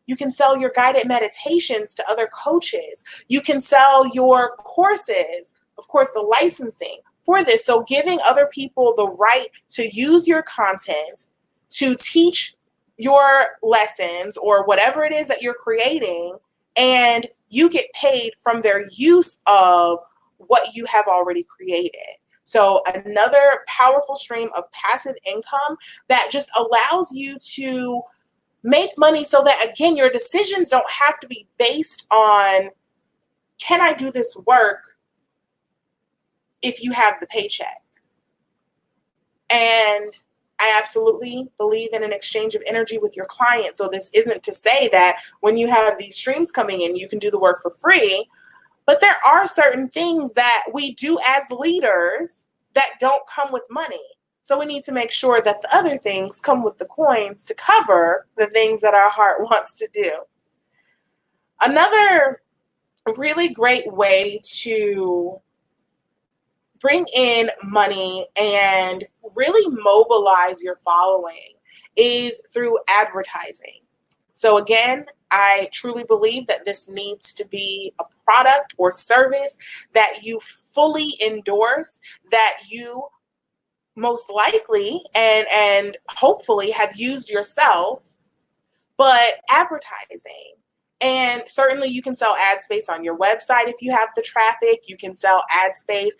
You can sell your guided meditations to other coaches. You can sell your courses, of course, the licensing for this. So giving other people the right to use your content, to teach your lessons or whatever it is that you're creating, and you get paid from their use of what you have already created. So another powerful stream of passive income that just allows you to make money so that, again, your decisions don't have to be based on, can I do this work if you have the paycheck? And I absolutely believe in an exchange of energy with your client. So this isn't to say that when you have these streams coming in, you can do the work for free. But there are certain things that we do as leaders that don't come with money. So we need to make sure that the other things come with the coins to cover the things that our heart wants to do. Another really great way to bring in money and really mobilize your following is through advertising. So again, I truly believe that this needs to be a product or service that you fully endorse, that you most likely and hopefully have used yourself, but advertising. And certainly you can sell ad space on your website if you have the traffic. You can sell ad space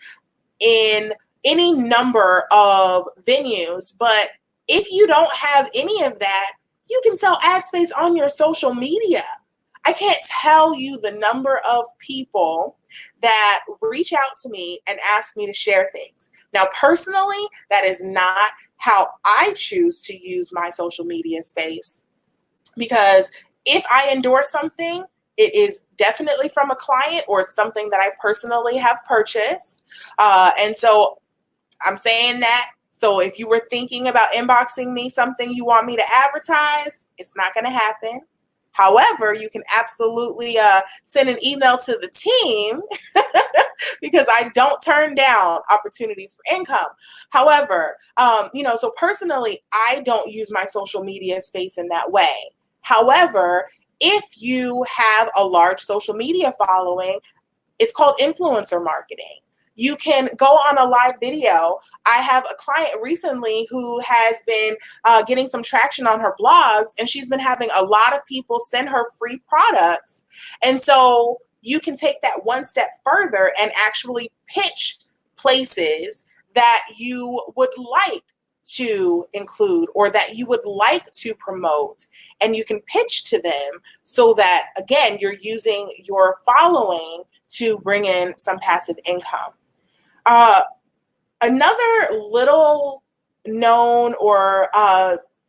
in any number of venues. But if you don't have any of that, you can sell ad space on your social media. I can't tell you the number of people that reach out to me and ask me to share things. Now, personally, that is not how I choose to use my social media space. Because if I endorse something, it is definitely from a client or it's something that I personally have purchased. And so I'm saying that. So if you were thinking about inboxing me something you want me to advertise, it's not going to happen. However, you can absolutely send an email to the team because I don't turn down opportunities for income. However, so personally, I don't use my social media space in that way. However, if you have a large social media following, it's called influencer marketing. You can go on a live video. I have a client recently who has been getting some traction on her blogs, and she's been having a lot of people send her free products. And so you can take that one step further and actually pitch places that you would like to include or that you would like to promote, and you can pitch to them so that, again, you're using your following to bring in some passive income. Another little known or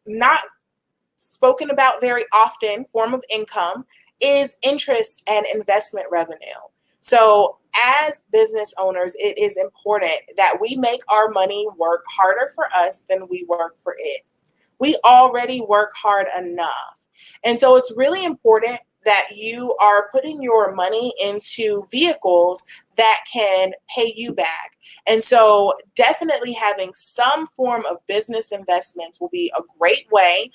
not spoken about very often form of income is interest and investment revenue. So as business owners, it is important that we make our money work harder for us than we work for it. We already work hard enough. And so it's really important that you are putting your money into vehicles that can pay you back. And so definitely having some form of business investments will be a great way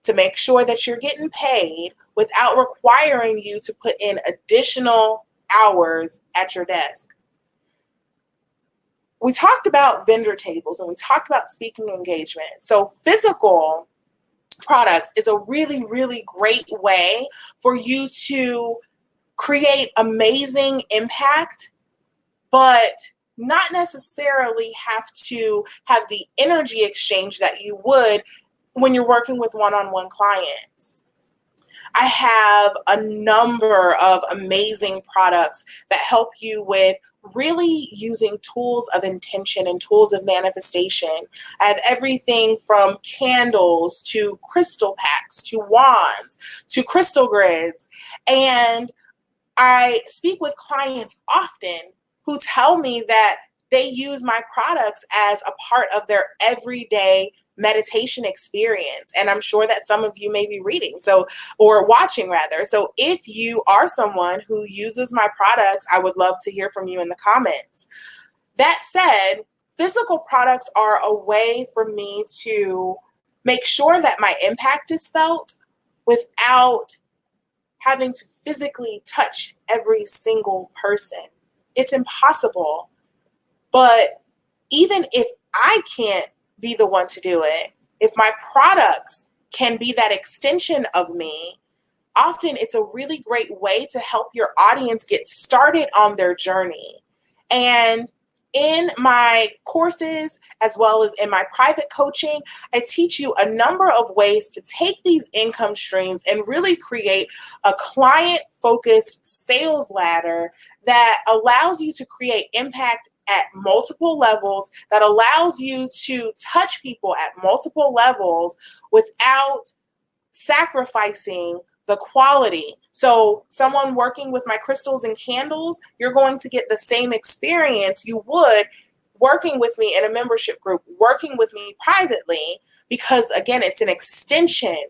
to make sure that you're getting paid without requiring you to put in additional hours at your desk. We talked about vendor tables and we talked about speaking engagement. So physical products is a really, really great way for you to create amazing impact, but not necessarily have to have the energy exchange that you would when you're working with one-on-one clients. I have a number of amazing products that help you with really using tools of intention and tools of manifestation. I have everything from candles to crystal packs to wands to crystal grids. And I speak with clients often who tell me that they use my products as a part of their everyday meditation experience. And I'm sure that some of you may be reading, or watching rather. So if you are someone who uses my products, I would love to hear from you in the comments. That said, physical products are a way for me to make sure that my impact is felt without having to physically touch every single person. It's impossible. But even if I can't be the one to do it, if my products can be that extension of me, often it's a really great way to help your audience get started on their journey. And in my courses, as well as in my private coaching, I teach you a number of ways to take these income streams and really create a client-focused sales ladder that allows you to create impact at multiple levels, that allows you to touch people at multiple levels without sacrificing the quality. So someone working with my crystals and candles, you're going to get the same experience you would working with me in a membership group, working with me privately, because again, it's an extension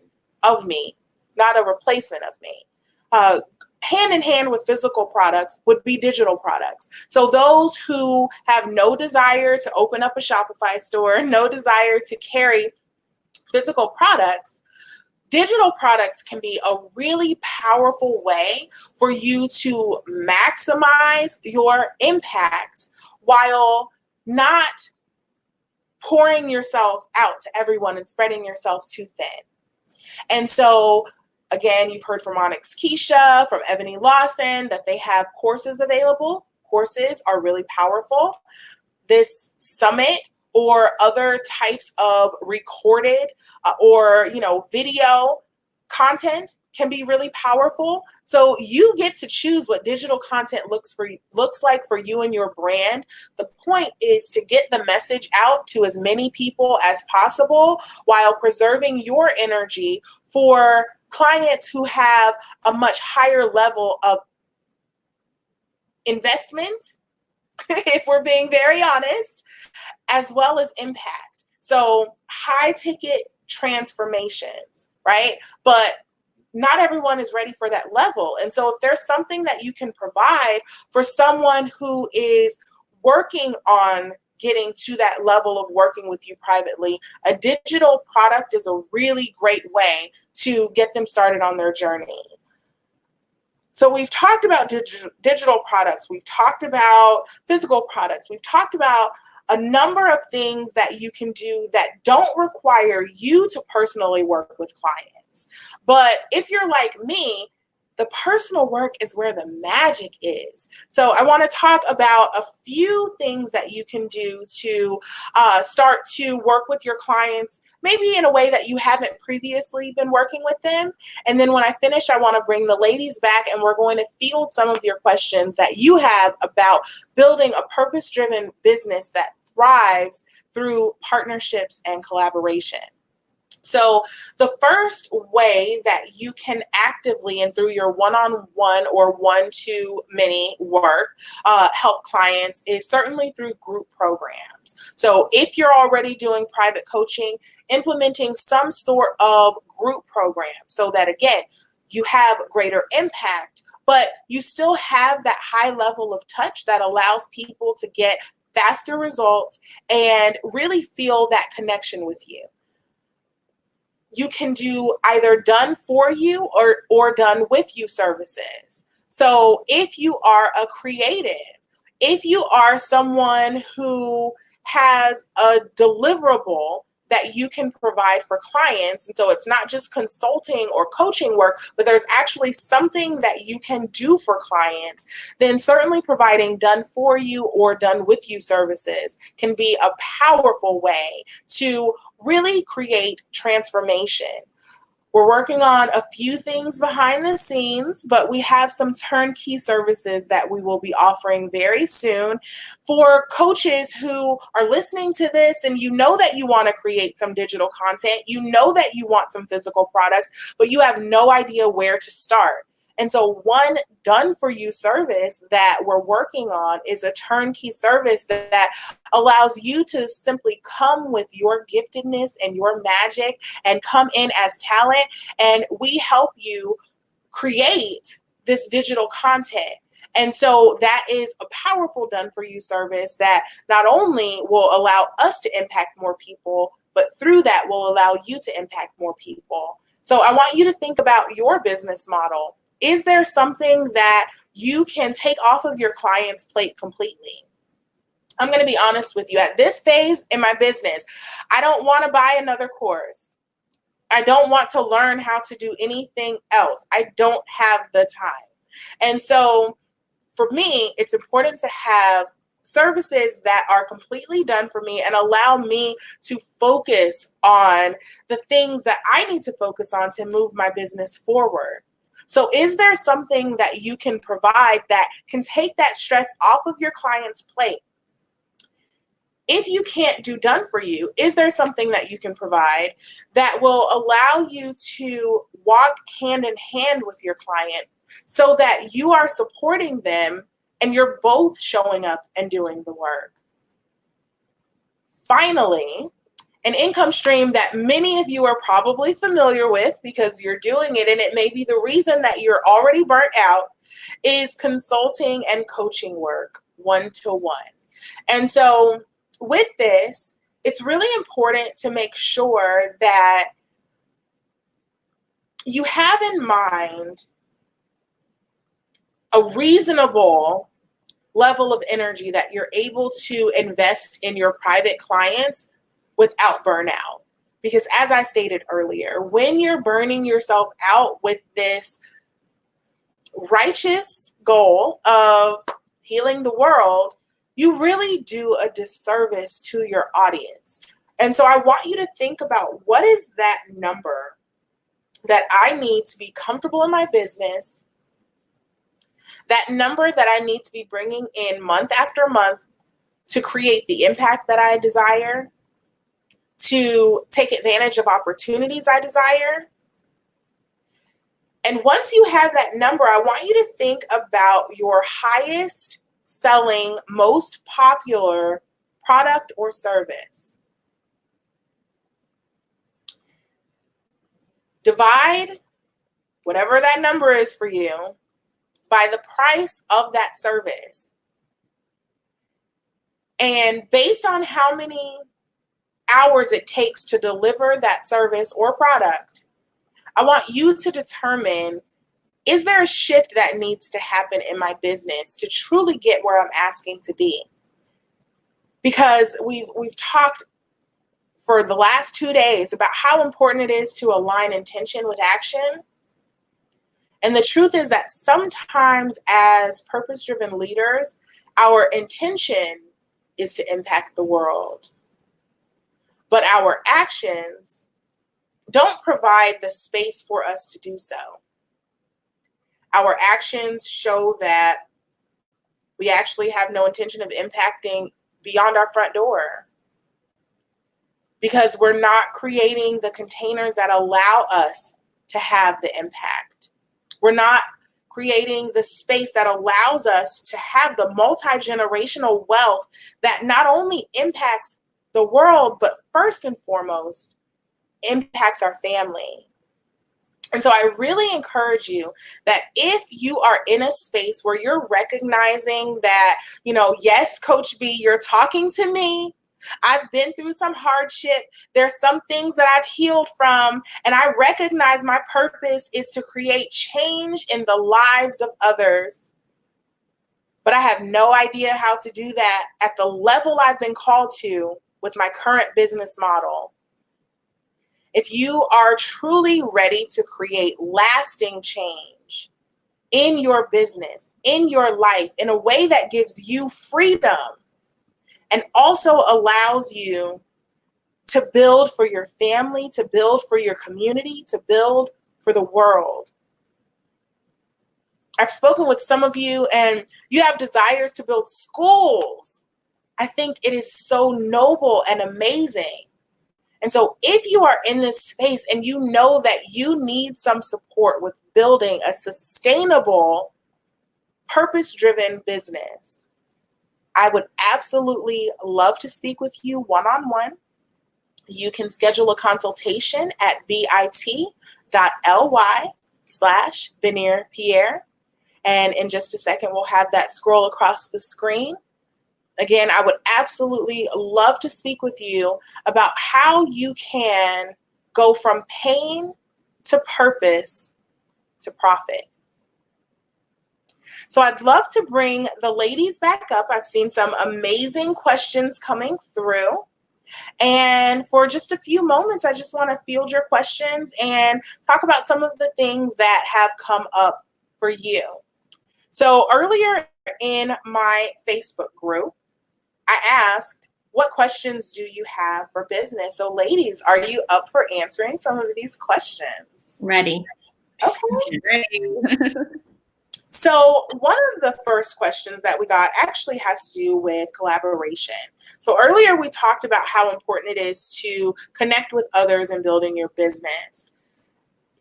of me, not a replacement of me. hand in hand with physical products would be digital products. So those who have no desire to open up a Shopify store, no desire to carry physical products, digital products can be a really powerful way for you to maximize your impact while not pouring yourself out to everyone and spreading yourself too thin. And so, again, you've heard from Onyx, Keesha, from Ebony Lawson, that they have courses available. Courses are really powerful. This summit or other types of recorded or video content can be really powerful. So you get to choose what digital content looks like for you and your brand. The point is to get the message out to as many people as possible while preserving your energy for clients who have a much higher level of investment, if we're being very honest, as well as impact. So high ticket transformations, right? But not everyone is ready for that level. And so if there's something that you can provide for someone who is working on getting to that level of working with you privately, a digital product is a really great way to get them started on their journey. So we've talked about digital products. We've talked about physical products. We've talked about a number of things that you can do that don't require you to personally work with clients. But if you're like me, the personal work is where the magic is. So I want to talk about a few things that you can do to start to work with your clients, maybe in a way that you haven't previously been working with them. And then when I finish, I want to bring the ladies back and we're going to field some of your questions that you have about building a purpose-driven business that thrives through partnerships and collaboration. So the first way that you can actively and through your one-on-one or one-to-many work help clients is certainly through group programs. So if you're already doing private coaching, implementing some sort of group program so that, again, you have greater impact, but you still have that high level of touch that allows people to get faster results and really feel that connection with you. You can do either done for you or done with you services. So if you are a creative, if you are someone who has a deliverable that you can provide for clients, and so it's not just consulting or coaching work, but there's actually something that you can do for clients, then certainly providing done for you or done with you services can be a powerful way to really create transformation. We're working on a few things behind the scenes, but we have some turnkey services that we will be offering very soon for coaches who are listening to this and you know that you want to create some digital content, you know that you want some physical products, but you have no idea where to start. And so one done for you service that we're working on is a turnkey service that allows you to simply come with your giftedness and your magic and come in as talent. And we help you create this digital content. And so that is a powerful done for you service that not only will allow us to impact more people, but through that will allow you to impact more people. So I want you to think about your business model. Is there something that you can take off of your client's plate completely? I'm going to be honest with you. At this phase in my business, I don't want to buy another course. I don't want to learn how to do anything else. I don't have the time. And so for me, it's important to have services that are completely done for me and allow me to focus on the things that I need to focus on to move my business forward. So is there something that you can provide that can take that stress off of your client's plate? If you can't do done for you, is there something that you can provide that will allow you to walk hand in hand with your client so that you are supporting them and you're both showing up and doing the work? Finally, An income stream that many of you are probably familiar with because you're doing it, and it may be the reason that you're already burnt out, is consulting and coaching work one-to-one. And so with this, it's really important to make sure that you have in mind a reasonable level of energy that you're able to invest in your private clients without burnout. Because as I stated earlier, when you're burning yourself out with this righteous goal of healing the world, you really do a disservice to your audience. And so I want you to think about, what is that number that I need to be comfortable in my business, that number that I need to be bringing in month after month to create the impact that I desire, to take advantage of opportunities I desire. And once you have that number, I want you to think about your highest selling, most popular product or service. Divide whatever that number is for you by the price of that service. And based on how many hours it takes to deliver that service or product, I want you to determine, is there a shift that needs to happen in my business to truly get where I'm asking to be? Because we've talked for the last 2 days about how important it is to align intention with action. And the truth is that sometimes as purpose-driven leaders, our intention is to impact the world. But our actions don't provide the space for us to do so. Our actions show that we actually have no intention of impacting beyond our front door, because we're not creating the containers that allow us to have the impact. We're not creating the space that allows us to have the multi-generational wealth that not only impacts the world, but first and foremost, impacts our family. And so I really encourage you that if you are in a space where you're recognizing that, yes, Coach B, you're talking to me. I've been through some hardship. There's some things that I've healed from, and I recognize my purpose is to create change in the lives of others. But I have no idea how to do that at the level I've been called to with my current business model. If you are truly ready to create lasting change in your business, in your life, in a way that gives you freedom and also allows you to build for your family, to build for your community, to build for the world. I've spoken with some of you and you have desires to build schools. I think it is so noble and amazing. And so if you are in this space and you know that you need some support with building a sustainable, purpose-driven business, I would absolutely love to speak with you one-on-one. You can schedule a consultation at bit.ly/Benir Pierre. And in just a second, we'll have that scroll across the screen. Again, I would absolutely love to speak with you about how you can go from pain to purpose to profit. So I'd love to bring the ladies back up. I've seen some amazing questions coming through. And for just a few moments, I just want to field your questions and talk about some of the things that have come up for you. So earlier in my Facebook group, I asked, what questions do you have for business? So ladies, are you up for answering some of these questions? Ready. Okay. Ready. So one of the first questions that we got actually has to do with collaboration. So earlier we talked about how important it is to connect with others in building your business.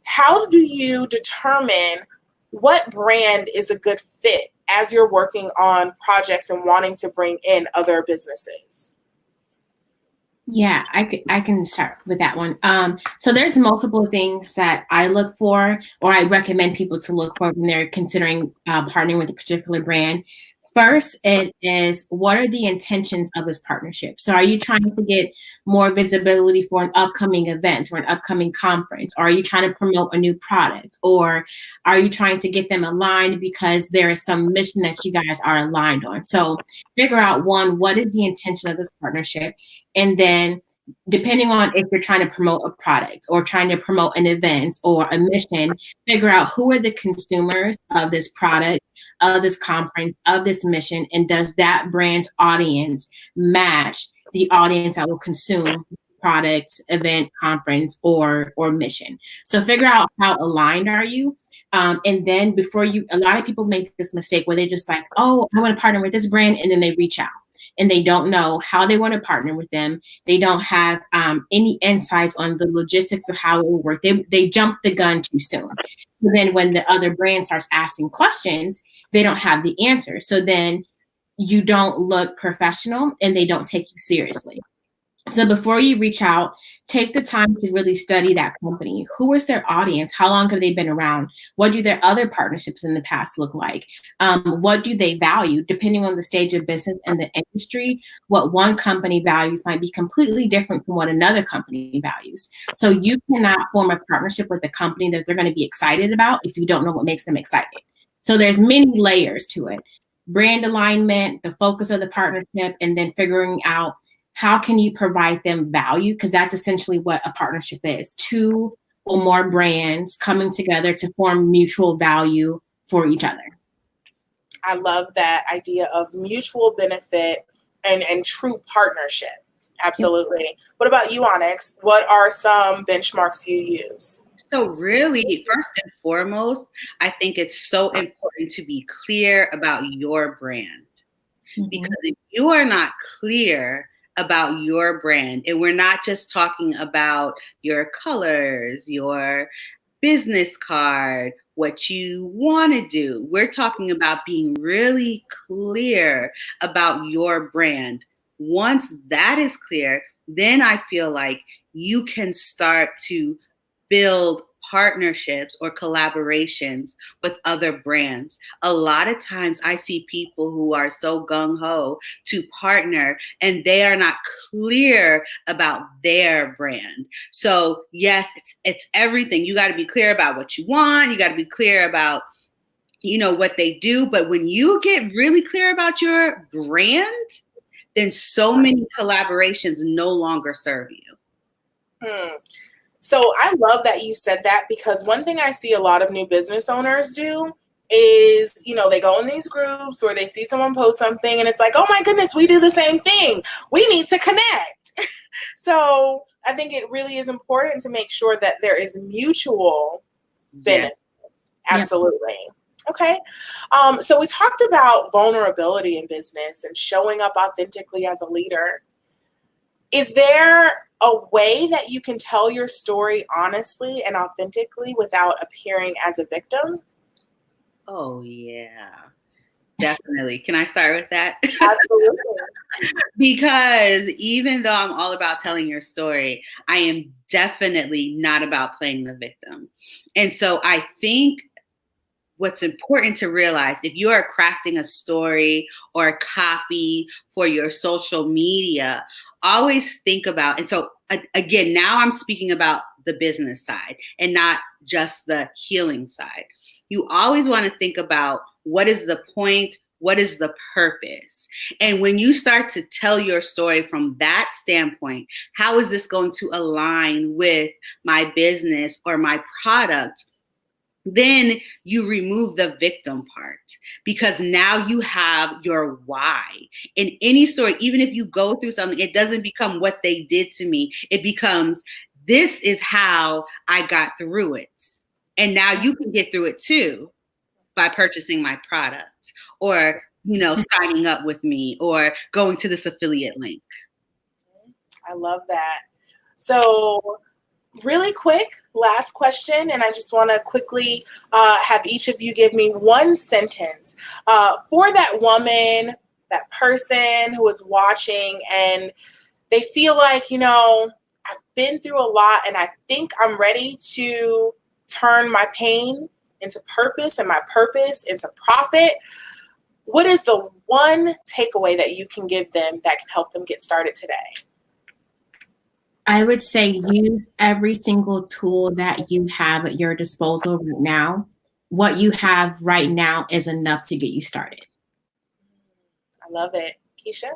How do you determine what brand is a good fit as you're working on projects and wanting to bring in other businesses? Yeah, I can start with that one. So there's multiple things that I look for, or I recommend people to look for when they're considering partnering with a particular brand. First, it is, what are the intentions of this partnership? So are you trying to get more visibility for an upcoming event or an upcoming conference? Or are you trying to promote a new product? Or are you trying to get them aligned because there is some mission that you guys are aligned on? So figure out, one, what is the intention of this partnership? And then, depending on if you're trying to promote a product or trying to promote an event or a mission, figure out who are the consumers of this product, of this conference, of this mission, and does that brand's audience match the audience that will consume product, event, conference, or mission? So figure out how aligned are you. And then before you, a lot of people make this mistake where they just like, oh, I want to partner with this brand, and then they reach out and they don't know how they want to partner with them. They don't have any insights on the logistics of how it will work. They jump the gun too soon. So then when the other brand starts asking questions, they don't have the answer. So then you don't look professional and they don't take you seriously. So before you reach out, take the time to really study that company. Who is their audience? How long have they been around? What do their other partnerships in the past look like? What do they value? Depending on the stage of business and the industry, what one company values might be completely different from what another company values. So you cannot form a partnership with a company that they're going to be excited about if you don't know what makes them excited. So there's many layers to it. Brand alignment, the focus of the partnership, and then figuring out, how can you provide them value? Because that's essentially what a partnership is. Two or more brands coming together to form mutual value for each other. I love that idea of mutual benefit and true partnership. Absolutely. Yep. What about you, Onyx? What are some benchmarks you use? So really, first and foremost, I think it's so important to be clear about your brand. Because if you are not clear about your brand, and we're not just talking about your colors, your business card, what you want to do. We're talking about being really clear about your brand. Once that is clear, then I feel like you can start to build partnerships or collaborations with other brands. A lot of times I see people who are so gung-ho to partner and they are not clear about their brand. So yes, it's everything. You got to be clear about what you want. You got to be clear about, what they do. But when you get really clear about your brand, then so many collaborations no longer serve you. So I love that you said that, because one thing I see a lot of new business owners do is, they go in these groups where they see someone post something and it's like, oh my goodness, we do the same thing. We need to connect. So I think it really is important to make sure that there is mutual benefit. Yeah. Absolutely. Yeah. Okay. So we talked about vulnerability in business and showing up authentically as a leader. Is there a way that you can tell your story honestly and authentically without appearing as a victim? Oh, yeah, definitely. Can I start with that? Absolutely. Because even though I'm all about telling your story, I am definitely not about playing the victim. And so I think what's important to realize, if you are crafting a story or a copy for your social media, always think about, and so again, now I'm speaking about the business side and not just the healing side. You always want to think about, what is the point? What is the purpose? And when you start to tell your story from that standpoint, how is this going to align with my business or my product? Then you remove the victim part, because now you have your why. In any story, even if you go through something, it doesn't become what they did to me. It becomes, this is how I got through it. And now you can get through it too by purchasing my product or, signing up with me or going to this affiliate link. I love that. So really quick, last question, and I just want to quickly have each of you give me one sentence for that woman, that person who is watching, and they feel like, I've been through a lot and I think I'm ready to turn my pain into purpose and my purpose into profit. What is the one takeaway that you can give them that can help them get started today? I would say use every single tool that you have at your disposal right now. What you have right now is enough to get you started. I love it. Keesha?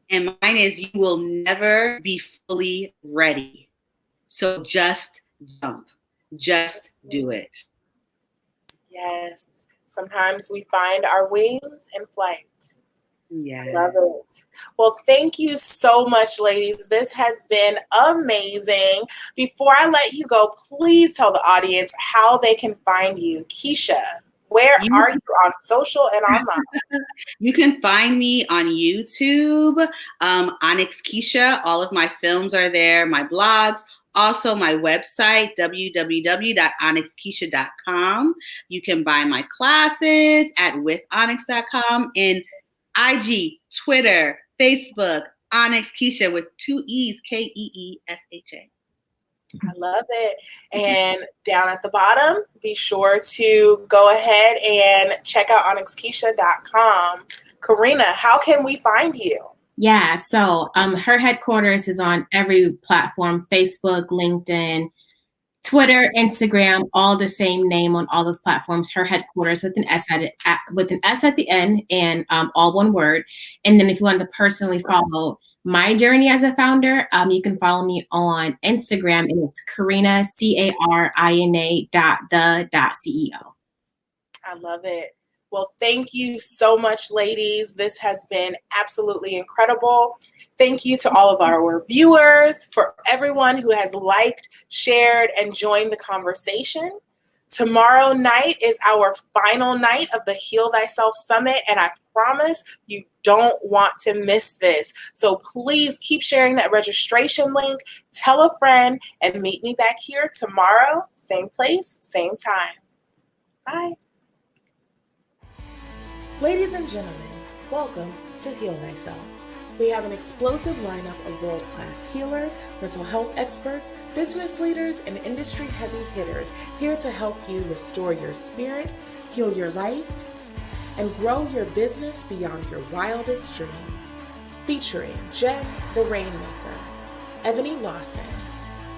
And mine is, you will never be fully ready. So just jump. Just do it. Yes. Sometimes we find our wings in flight. Yeah. I love it. Well, thank you so much, ladies. This has been amazing. Before I let you go, please tell the audience how they can find you. Keesha, where are you on social and online? You can find me on YouTube, Onyx Keesha. All of my films are there, my blogs. Also, my website, www.onyxkeesha.com. You can buy my classes at withonyx.com, and IG, Twitter, Facebook, Onyx Keesha with 2 E's, Keesha. I love it. And down at the bottom, be sure to go ahead and check out onyxkeesha.com. Carina, how can we find you? Yeah, so HerHeadquarters is on every platform: Facebook, LinkedIn, Twitter, Instagram, all the same name on all those platforms. HerHeadquarters with an S at the end, and all one word. And then if you want to personally follow my journey as a founder, you can follow me on Instagram, and it's Carina, CARINA.the.CEO. I love it. Well, thank you so much, ladies. This has been absolutely incredible. Thank you to all of our viewers, for everyone who has liked, shared, and joined the conversation. Tomorrow night is our final night of the Heal Thyself Summit, and I promise you don't want to miss this. So please keep sharing that registration link, tell a friend, and meet me back here tomorrow, same place, same time. Bye. Ladies and gentlemen, welcome to Heal Thyself. We have an explosive lineup of world-class healers, mental health experts, business leaders, and industry heavy hitters here to help you restore your spirit, heal your life, and grow your business beyond your wildest dreams. Featuring Jen the Rainmaker, Ebony Lawson,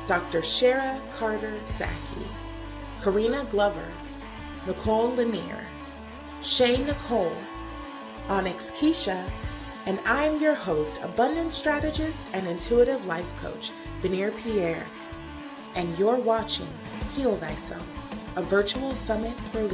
Dr. Shara Carter-Zaki, Carina Glover, Nicole Lanier, Shay Nicole, Onyx Keesha, and I'm your host, abundance strategist and intuitive life coach, Benir Pierre, and you're watching Heal Thyself, a virtual summit for leaders.